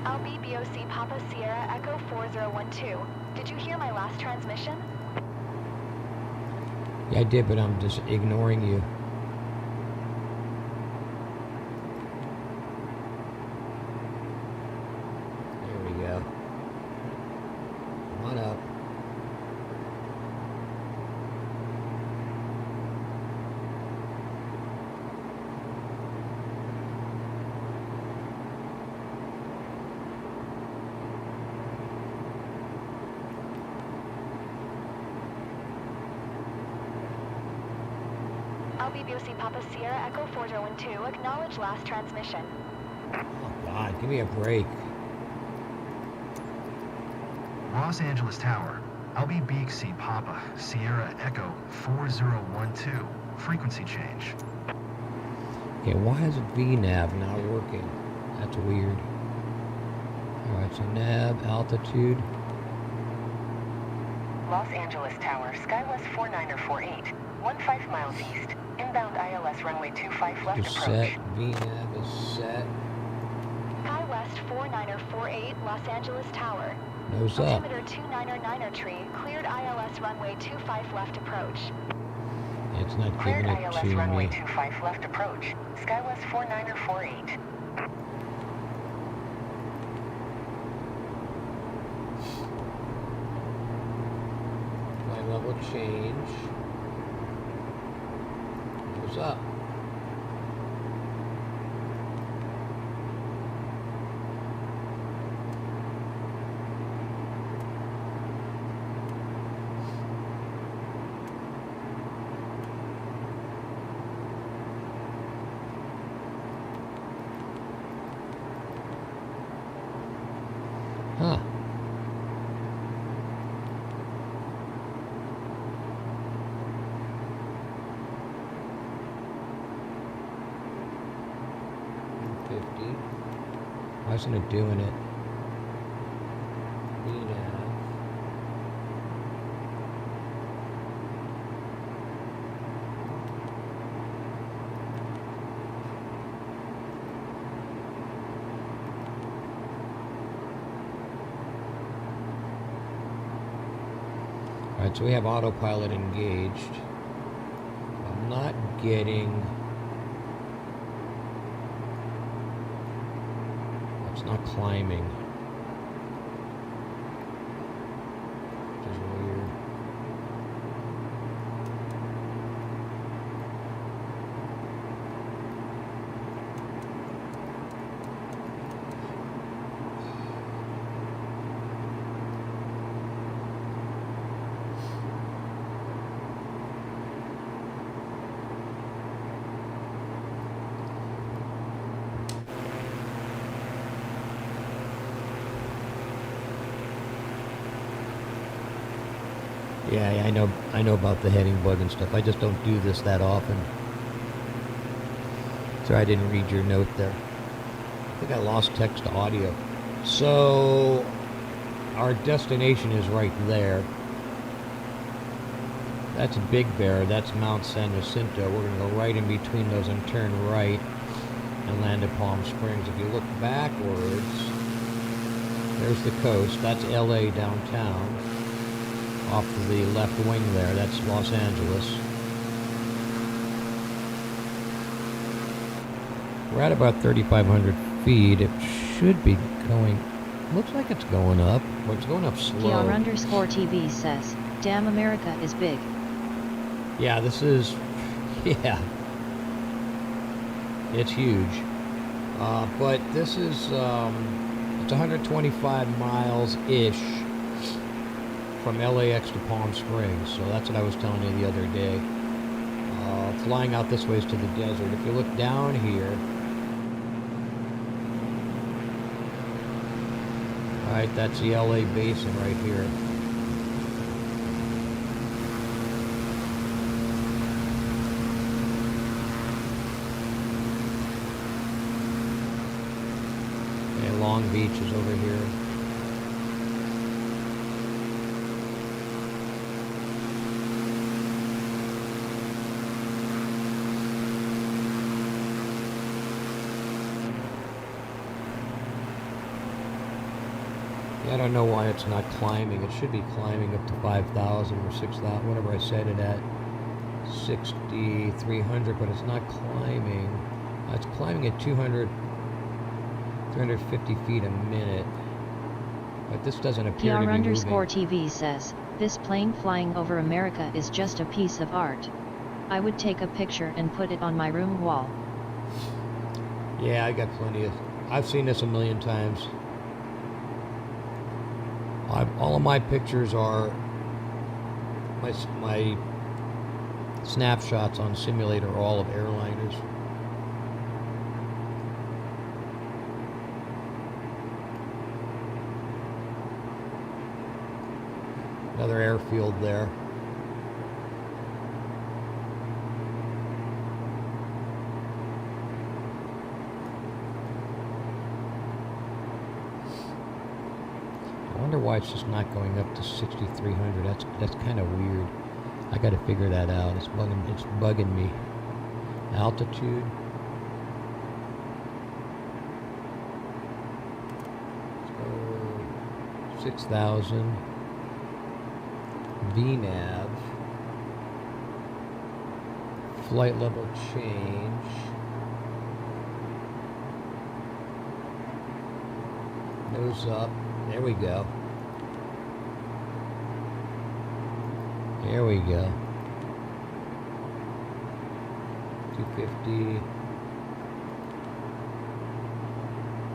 Albi BOC Papa Sierra Echo 4012. Did you hear my last transmission? Yeah, I did, but I'm just ignoring you. There we go. Come on up. Albi BOC Papa Sierra Echo 4012. Acknowledge last transmission. Oh, God, give me a break. Los Angeles Tower, LB Papa Sierra Echo 4012. Frequency change. Okay, why is VNav not working? That's weird. Alright, so nav, altitude. Los Angeles Tower, Skywest 49er48, 15 miles east. Inbound ILS runway 25 left Just approach. set. VNav is set. High West 49er48, Los Angeles Tower. Nose up. Altimeter 29er 9er tree, cleared ILS runway 25 left approach. It's not Cleared giving it ILS to runway me. 25 left approach. Skywest 49er48. Flight level change. Nose up. Why isn't it doing it? VNAV. Alright, so we have autopilot engaged. I'm not getting... It's not climbing. Which is weird. Yeah, I know about the heading bug and stuff. I just don't do this that often. Sorry, I didn't read your note there. I think I lost text to audio. So, our destination is right there. That's Big Bear. That's Mount San Jacinto. We're going to go right in between those and turn right and land at Palm Springs. If you look backwards, there's the coast. That's LA downtown. Off to the left wing there, that's Los Angeles. We're at about 3,500 feet. It should be going, looks like it's going up, but it's going up slow. PR_TV says, damn, America is big. Yeah, this is, yeah. It's huge. But this is, it's 125 miles-ish from LAX to Palm Springs, so that's what I was telling you the other day. Flying out this way is to the desert. If you look down here, right, that's the LA basin right here. And Long Beach is over here. I don't know why it's not climbing. It should be climbing up to 5,000 or 6,000, whatever I set it at, 6,300, but it's not climbing. It's climbing at 200, 350 feet a minute. But this doesn't appear to be moving. PR_TV says, this plane flying over America is just a piece of art. I would take a picture and put it on my room wall. Yeah, I got plenty of... I've seen this a million times. All of my pictures are my snapshots on simulator, all of airliners. Another airfield there. I wonder why it's just not going up to 6,300. That's kind of weird. I got to figure that out. It's bugging me. Altitude. So 6,000. VNAV. Flight level change. Nose up. There we go. There we go. 250.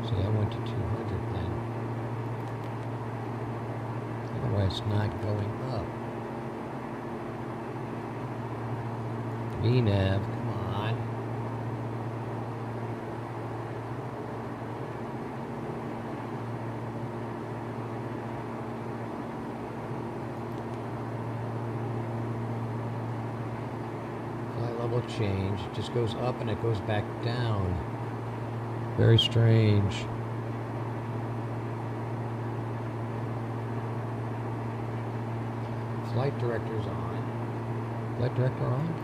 See, I went to 200 then. I don't know why it's not going up. VNAV, come on. Level change. It just goes up and it goes back down. Very strange. Flight director's on. Flight director on?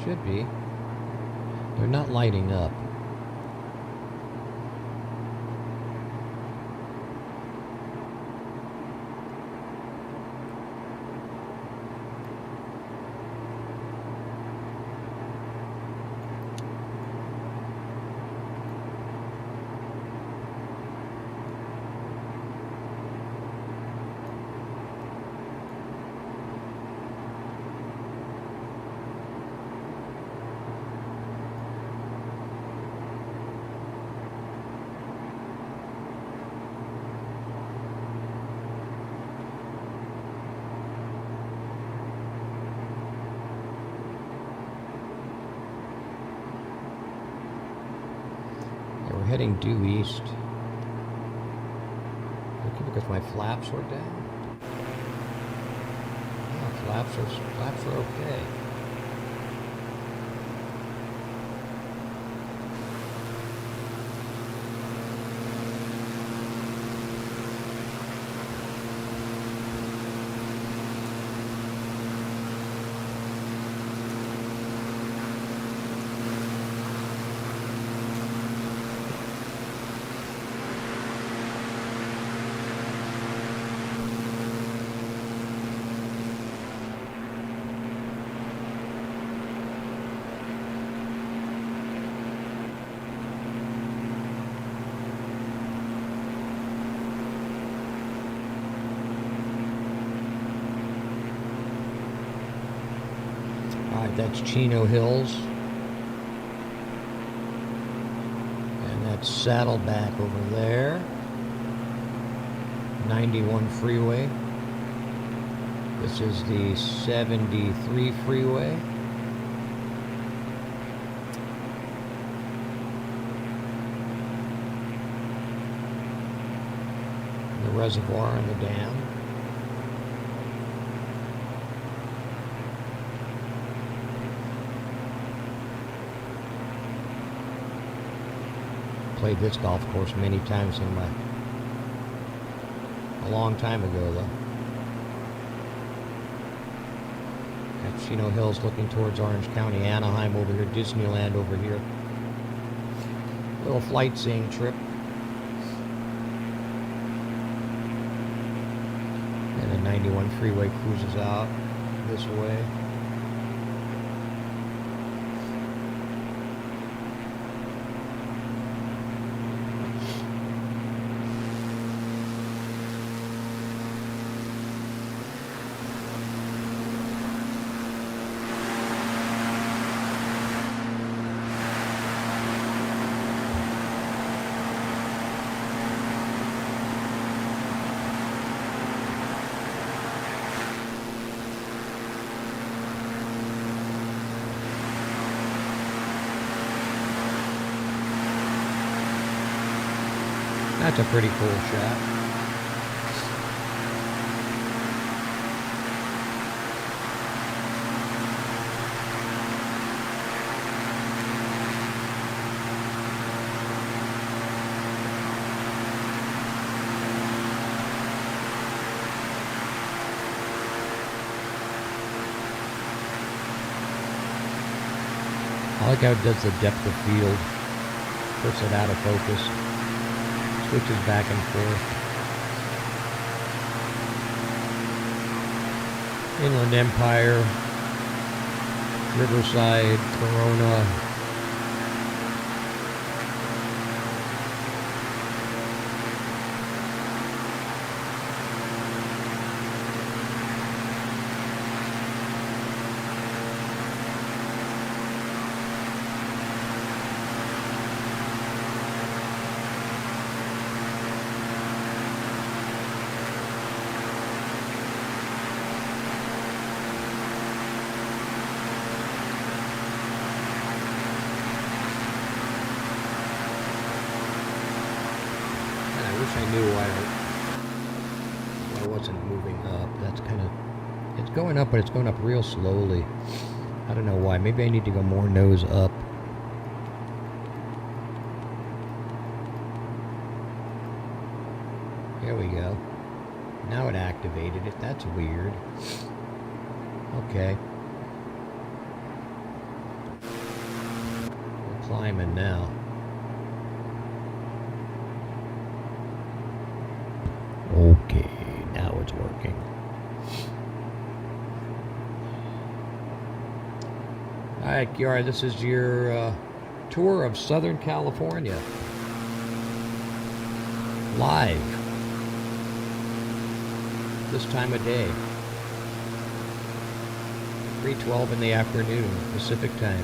Should be. They're not lighting up. We're heading due east. Okay, because my flaps were down. Yeah, flaps are okay. Alright, that's Chino Hills. And that's Saddleback over there. 91 freeway. This is the 73 freeway. The reservoir and the dam. Played this golf course many times in my... a long time ago, though. Got Chino Hills looking towards Orange County, Anaheim over here, Disneyland over here. Little flight seeing trip. And the 91 freeway cruises out this way. That's a pretty cool shot. I like how it does the depth of field, puts it out of focus. Switches back and forth. Inland Empire, Riverside, Corona. I knew why I wasn't moving up. That's kind of, it's going up, but it's going up real slowly. I don't know why. Maybe I need to go more nose up. There we go. Now it activated it. That's weird. Okay. We're climbing now. Okay, now it's working. Alright, Kiara, this is your tour of Southern California. Live. This time of day. 3:12 in the afternoon, Pacific time.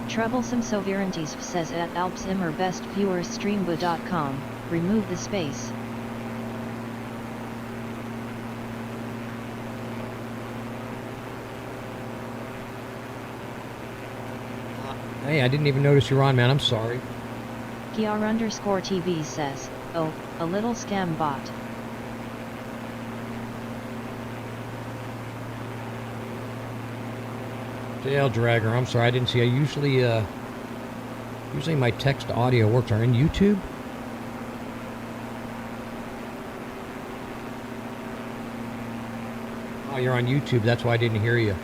Troublesome Sovereignties says at Alpsimmer best viewers streambo.com, remove the space. Hey, I didn't even notice you're on, man. I'm sorry. PR_TV says, oh, a little scam bot. Tail Dragger, I'm sorry, I didn't see. I usually my text to audio works. Are in YouTube? Oh, you're on YouTube. That's why I didn't hear you.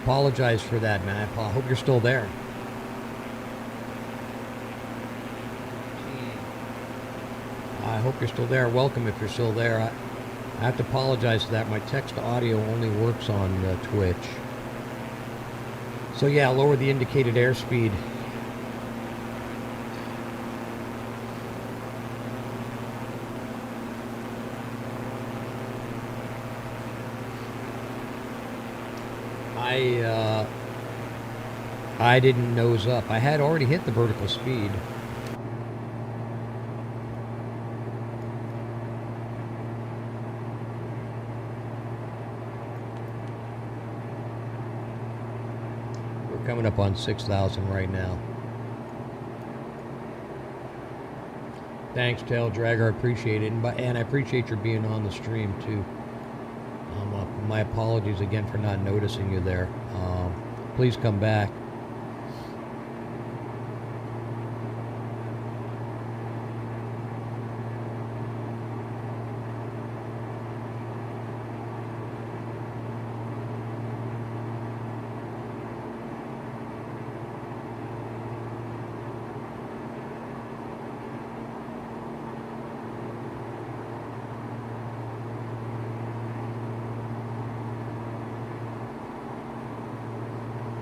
Apologize for that, man. I hope you're still there. I hope you're still there. Welcome if you're still there. I have to apologize for that. My text to audio only works on Twitch. So yeah, lower the indicated airspeed. I didn't nose up. I had already hit the vertical speed. Coming up on 6,000 right now. Thanks, Tail Dragger. I appreciate it. And I appreciate your being on the stream, too. My apologies again for not noticing you there. Please come back.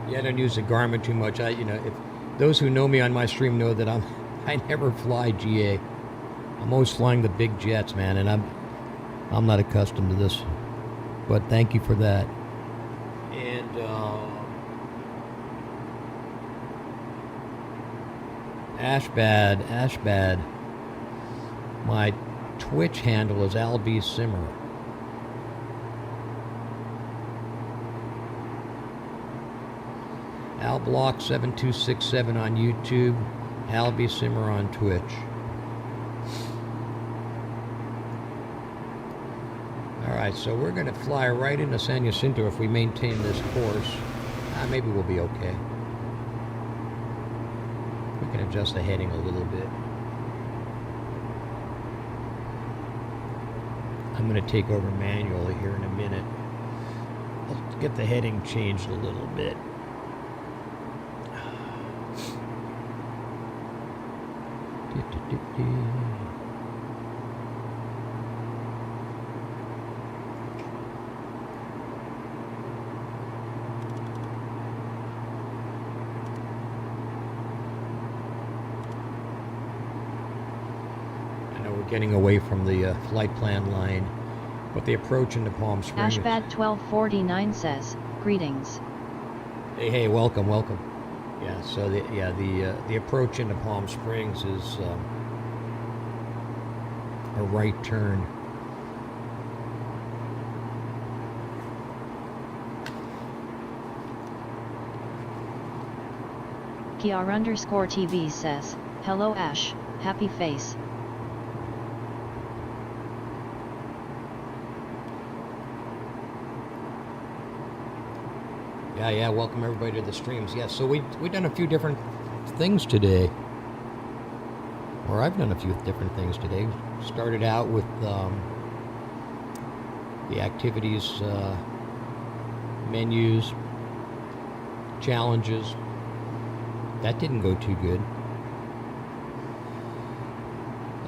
I don't use the Garmin too much. If those who know me on my stream know that I never fly GA. I'm always flying the big jets, man, and I'm not accustomed to this. But thank you for that. And Ashbad. My Twitch handle is albsimmer. Alblock7267 on YouTube, albsimmer on Twitch. Alright, so we're going to fly right into San Jacinto if we maintain this course. Maybe we'll be okay. We can adjust the heading a little bit. I'm going to take over manually here in a minute. Let's get the heading changed a little bit. I know we're getting away from the flight plan line, but the approach into Palm Springs. Ashbad1249 says, greetings. Hey, welcome. Yeah, so the approach into Palm Springs is a right turn. Kiar_TV says, hello Ash, happy face. Yeah, welcome everybody to the streams. Yeah, so we've done a few different things today. Or I've done a few different things today. Started out with the activities, menus, challenges. That didn't go too good.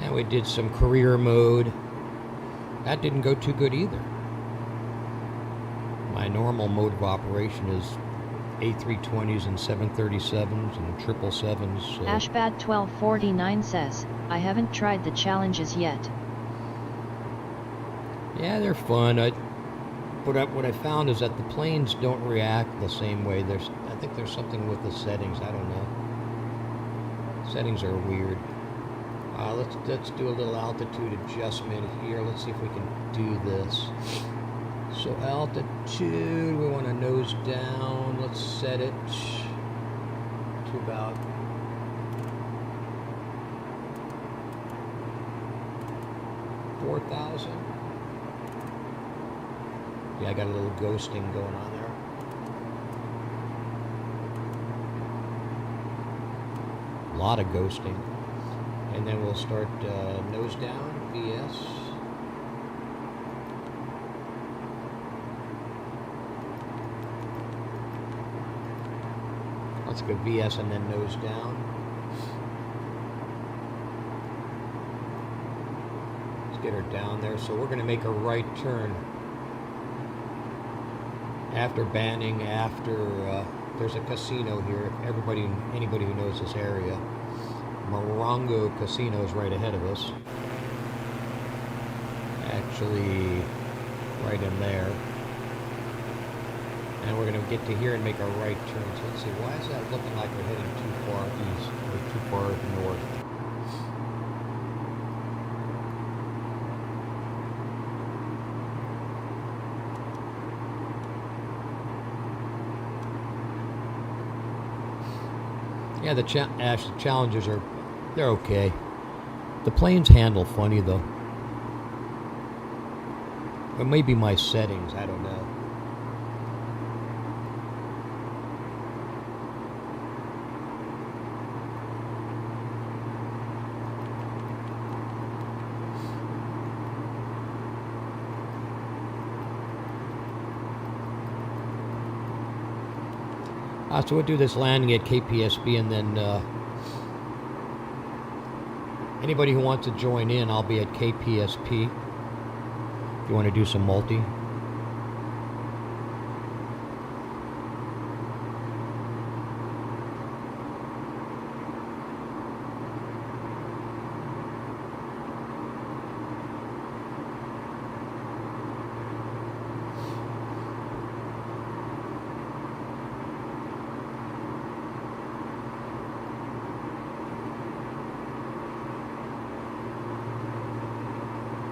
And we did some career mode. That didn't go too good either. My normal mode of operation is A320s and 737s and 777s. So. Ashbad1249 says, I haven't tried the challenges yet. Yeah, they're fun. What I found is that the planes don't react the same way. I think there's something with the settings. I don't know. Settings are weird. Let's do a little altitude adjustment here. Let's see if we can do this. So altitude, we want to nose down. Let's set it to about 4,000. Yeah, I got a little ghosting going on there. A lot of ghosting. And then we'll start nose down, VS. Let's go VS and then nose down. Let's get her down there. So we're going to make a right turn. After Banning, there's a casino here. Anybody who knows this area. Morongo Casino is right ahead of us. Actually, right in there. And we're going to get to here and make a right turn. So let's see, why is that looking like we're heading too far east or too far north? Yeah, the challenges they're okay. The planes handle funny though. It may be my settings, I don't know. So we'll do this landing at KPSB, and then anybody who wants to join in, I'll be at KPSP. If you want to do some multi.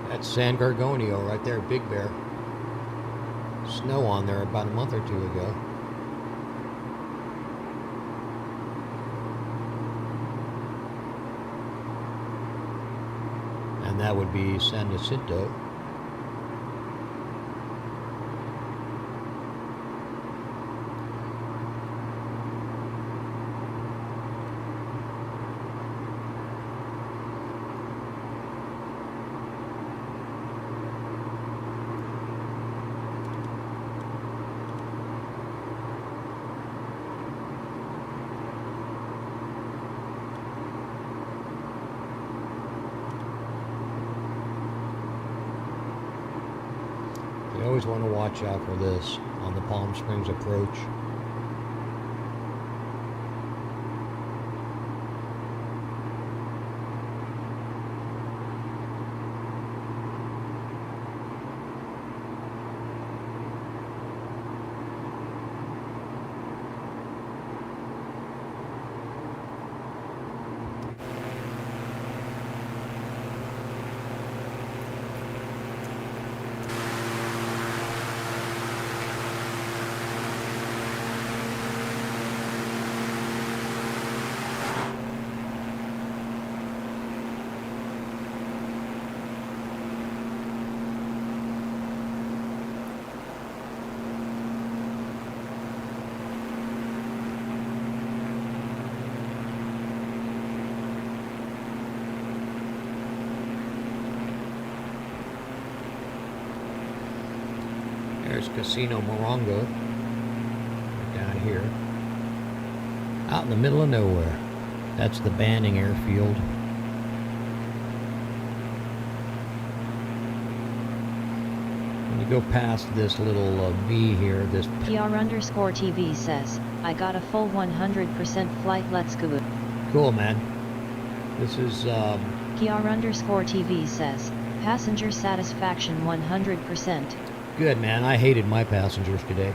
That's San Gorgonio right there, Big Bear. Snow on there about a month or two ago. And that would be San Jacinto. You always want to watch out for this on the Palm Springs approach. There's Casino Morongo. Right down here. Out in the middle of nowhere. That's the Banning Airfield. When you go past this little V here, this... PR_TV says, I got a full 100% flight, let's go. Cool, man. This is... PR_TV says, passenger satisfaction 100%. Good, man. I hated my passengers today.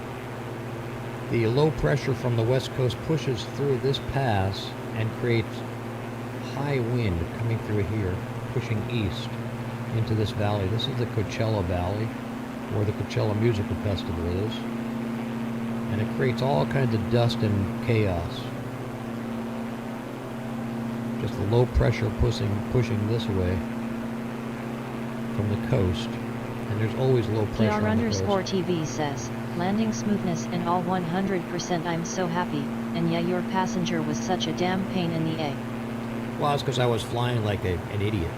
The low pressure from the west coast pushes through this pass and creates high wind coming through here, pushing east into this valley. This is the Coachella Valley, where the Coachella Musical Festival is. And it creates all kinds of dust and chaos. Just the low pressure pushing this way from the coast. And there's always low pressure on the coast. PR_TV says, landing smoothness and all 100%, I'm so happy, and yeah, your passenger was such a damn pain in the A. Well, it's because I was flying like an idiot.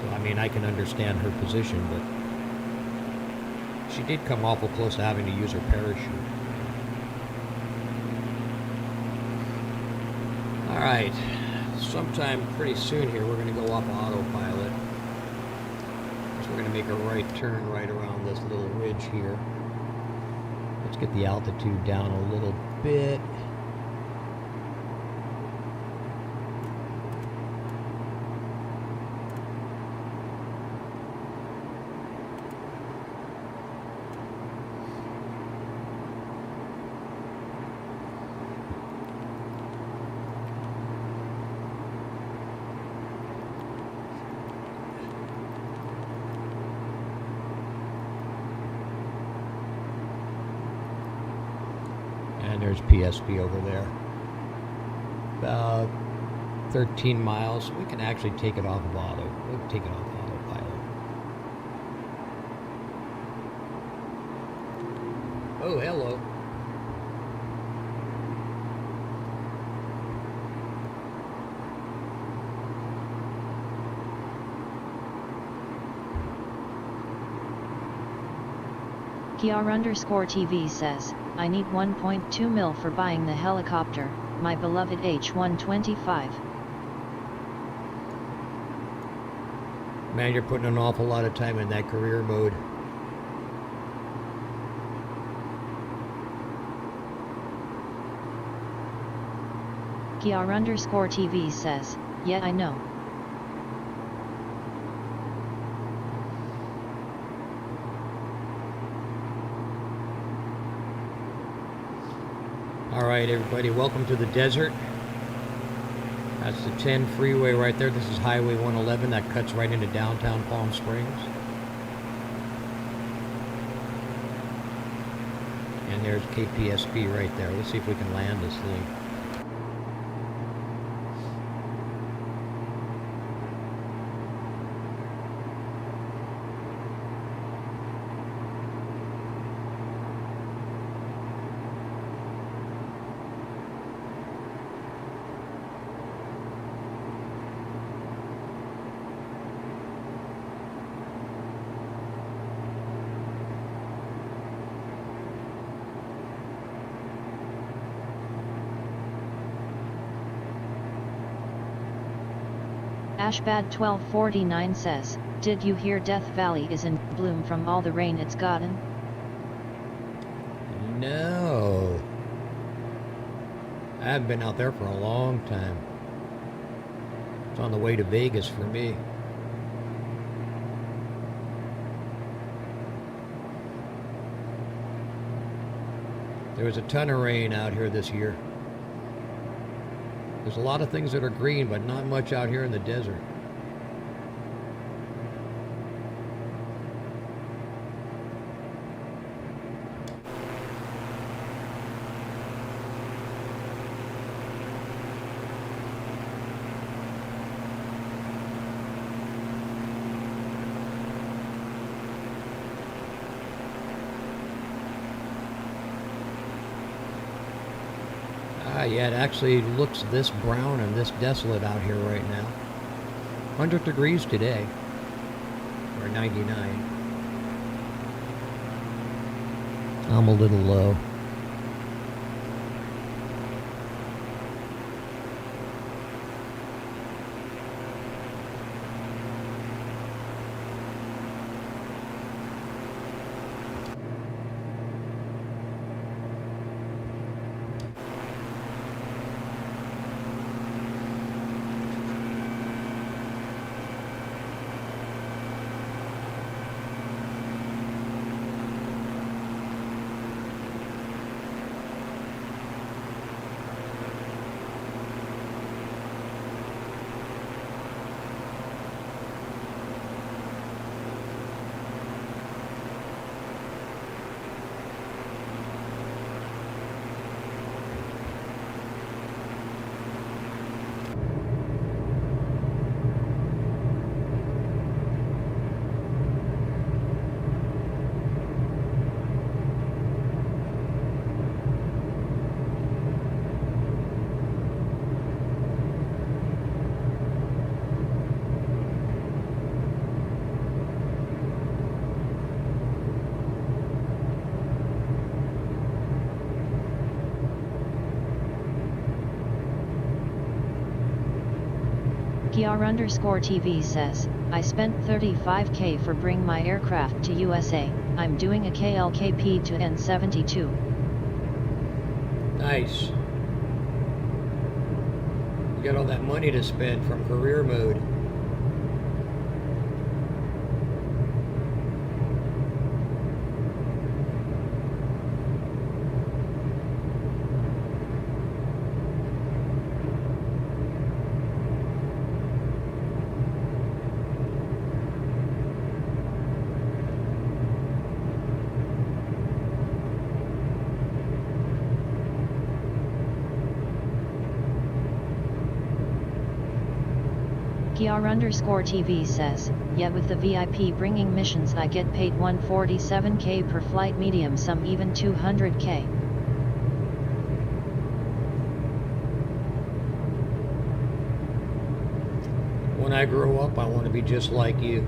So, I mean, I can understand her position, but she did come awful close to having to use her parachute. Alright, sometime pretty soon here we're going to go off autopilot. So we're going to make a right turn right around this little ridge here. Let's get the altitude down a little bit. And there's PSP over there. About 13 miles. We can actually take it off of auto. We'll take it off autopilot. Oh, hello. PR_TV says, I need 1.2 mil for buying the helicopter, my beloved H-125. Man, you're putting an awful lot of time in that career mode. PR_TV says, yeah, I know. Alright everybody, welcome to the desert. That's the 10 freeway right there. This is Highway 111 that cuts right into downtown Palm Springs. And there's KPSP right there. Let's see if we can land this thing. Ashbad1249 says, did you hear Death Valley is in bloom from all the rain it's gotten? No. I haven't been out there for a long time. It's on the way to Vegas for me. There was a ton of rain out here this year. There's a lot of things that are green, but not much out here in the desert. Yeah, it actually looks this brown and this desolate out here right now. 100 degrees today, or 99. I'm a little low. Kiar_TV says, I spent $35K for bring my aircraft to USA, I'm doing a KLKP to N72. Nice. You got all that money to spend from career mode. Kiar_TV says, yeah, with the VIP bringing missions I get paid 147K per flight, medium some even 200K. When I grow up, I want to be just like you.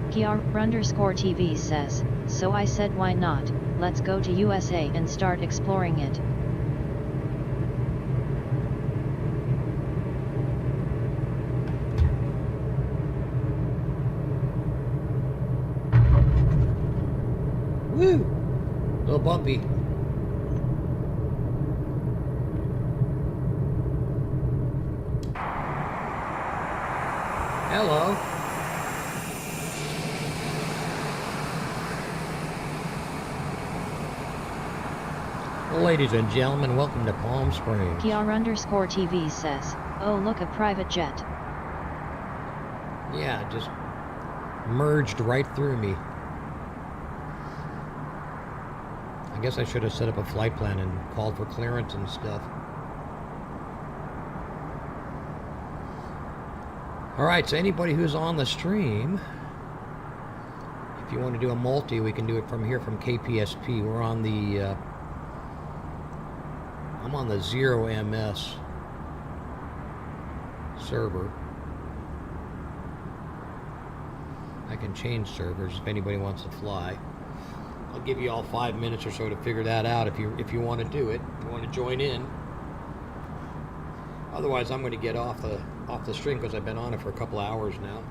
Kiar_TV says, so I said why not, let's go to USA and start exploring it. Woo! A little bumpy. Hello. Well, ladies and gentlemen, welcome to Palm Springs. Kiar_TV says, oh look, a private jet. Yeah, just merged right through me. I guess I should have set up a flight plan and called for clearance and stuff. Alright, so anybody who's on the stream, if you want to do a multi, we can do it from here from KPSP. We're on the, I'm on the 0MS server. I can change servers if anybody wants to fly. I'll give you all 5 minutes or so to figure that out if you want to do it, if you want to join in. Otherwise, I'm going to get off the stream because I've been on it for a couple hours now.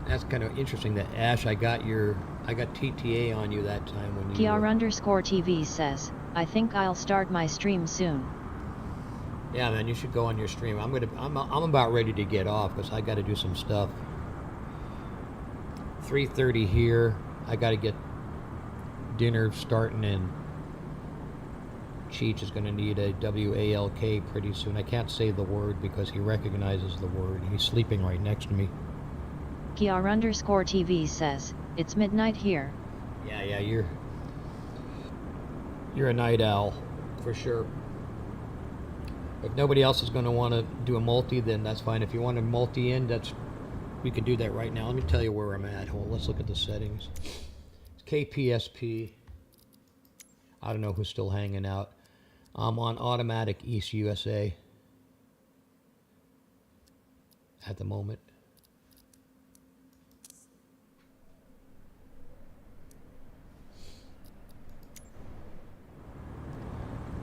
That's kind of interesting that Ash, I got TTA on you that time when you. Kiar_TV says, I think I'll start my stream soon. Yeah, man, you should go on your stream. I'm about ready to get off because I got to do some stuff. 3:30 here. I got to get dinner starting, and Cheech is going to need a WALK pretty soon. I can't say the word because he recognizes the word. He's sleeping right next to me. Kiar_TV says, it's midnight here. Yeah, you're a night owl, for sure. If nobody else is going to want to do a multi, then that's fine. If you want a multi in, we can do that right now. Let me tell you where I'm at. Hold on, let's look at the settings. KPSP. I don't know who's still hanging out. I'm on automatic East USA at the moment.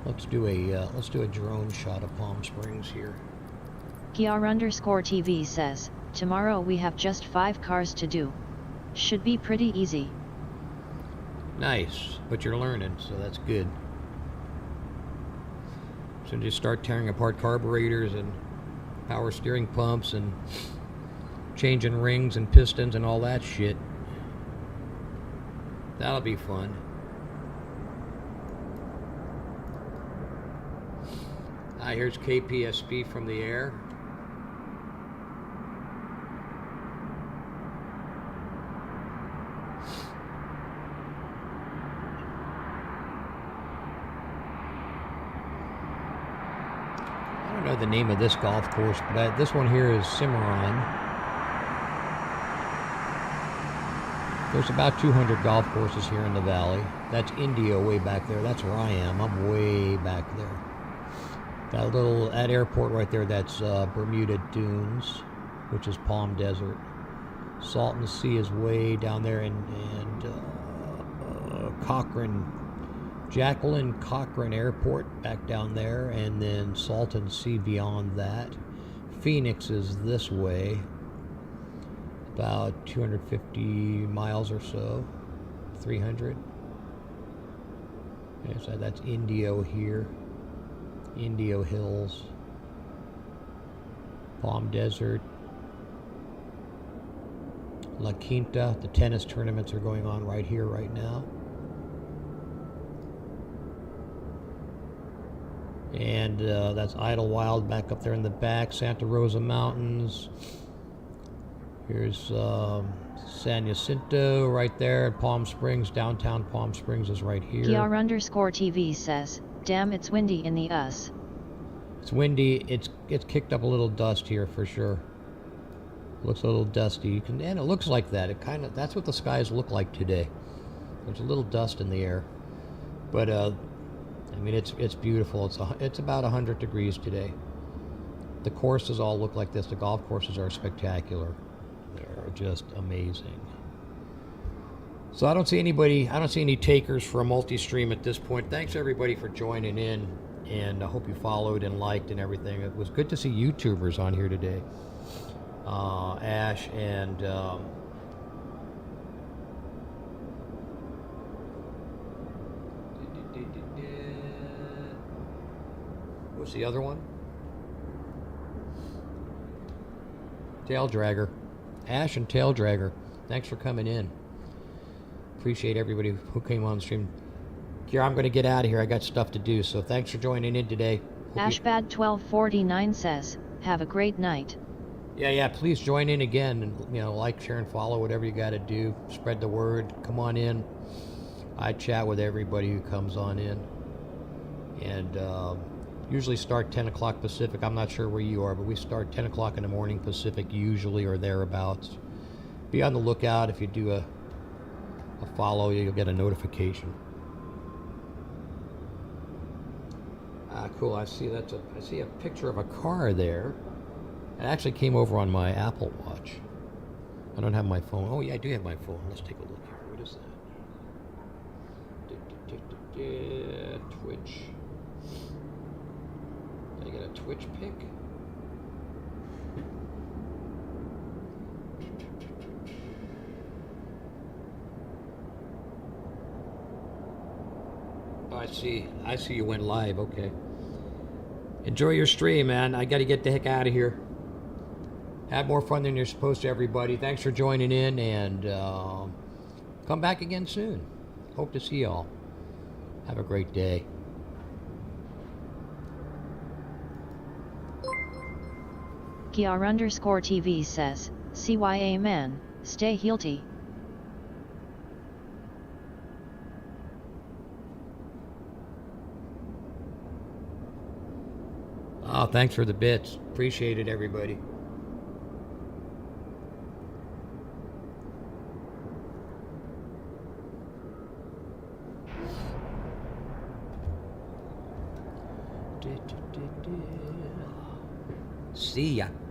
Let's do a drone shot of Palm Springs here. Kiar_TV says, tomorrow we have just 5 cars to do. Should be pretty easy. Nice, but you're learning, so that's good. So just start tearing apart carburetors and power steering pumps and changing rings and pistons and all that shit. That'll be fun. Here's KPSP from the air. I don't know the name of this golf course, but this one here is Cimarron. There's about 200 golf courses here in the valley. That's Indio way back there. That's where I am. I'm way back there. That airport right there, that's Bermuda Dunes, which is Palm Desert. Salton Sea is way down there, and Cochrane, Jacqueline Cochrane Airport back down there, and then Salton Sea beyond that. Phoenix is this way, about 250 miles or so, 300. Okay, so that's Indio here. Indio Hills, Palm Desert, La Quinta. The tennis tournaments are going on right here, right now. And that's Idlewild back up there in the back, Santa Rosa Mountains. Here's San Jacinto right there, Palm Springs, downtown Palm Springs is right here. Kiar_TV says, damn, it's windy in the US. It's windy. It's kicked up a little dust here for sure. Looks a little dusty. And it looks like that. That's what the skies look like today. There's a little dust in the air, but I mean it's beautiful. It's about 100 degrees today. The courses all look like this. The golf courses are spectacular. They're just amazing. So I don't see any takers for a multi-stream at this point. Thanks everybody for joining in, and I hope you followed and liked and everything. It was good to see YouTubers on here today. Ash and what's the other one? Tail Dragger. Ash and Tail Dragger. Thanks for coming in. Appreciate everybody who came on the stream. Kira, I'm going to get out of here. I got stuff to do, so thanks for joining in today. Ashbad1249 says, have a great night. Yeah, please join in again, and like, share, and follow, whatever you got to do. Spread the word. Come on in. I chat with everybody who comes on in, and usually start 10 o'clock Pacific. I'm not sure where you are, but we start 10 o'clock in the morning Pacific usually, or thereabouts. Be on the lookout. If you do a follow, you'll get a notification. Cool. I see a picture of a car there. It actually came over on my Apple Watch. I don't have my phone. Oh yeah, I do have my phone. Let's take a look here. What is that? Twitch. Did I get a Twitch pic? Oh, I see you went live. Okay. Enjoy your stream, man. I got to get the heck out of here. Have more fun than you're supposed to, everybody. Thanks for joining in, and come back again soon. Hope to see y'all. Have a great day. Kiar_TV says, CYA man, stay healthy. Oh, thanks for the bits. Appreciate it, everybody. See ya.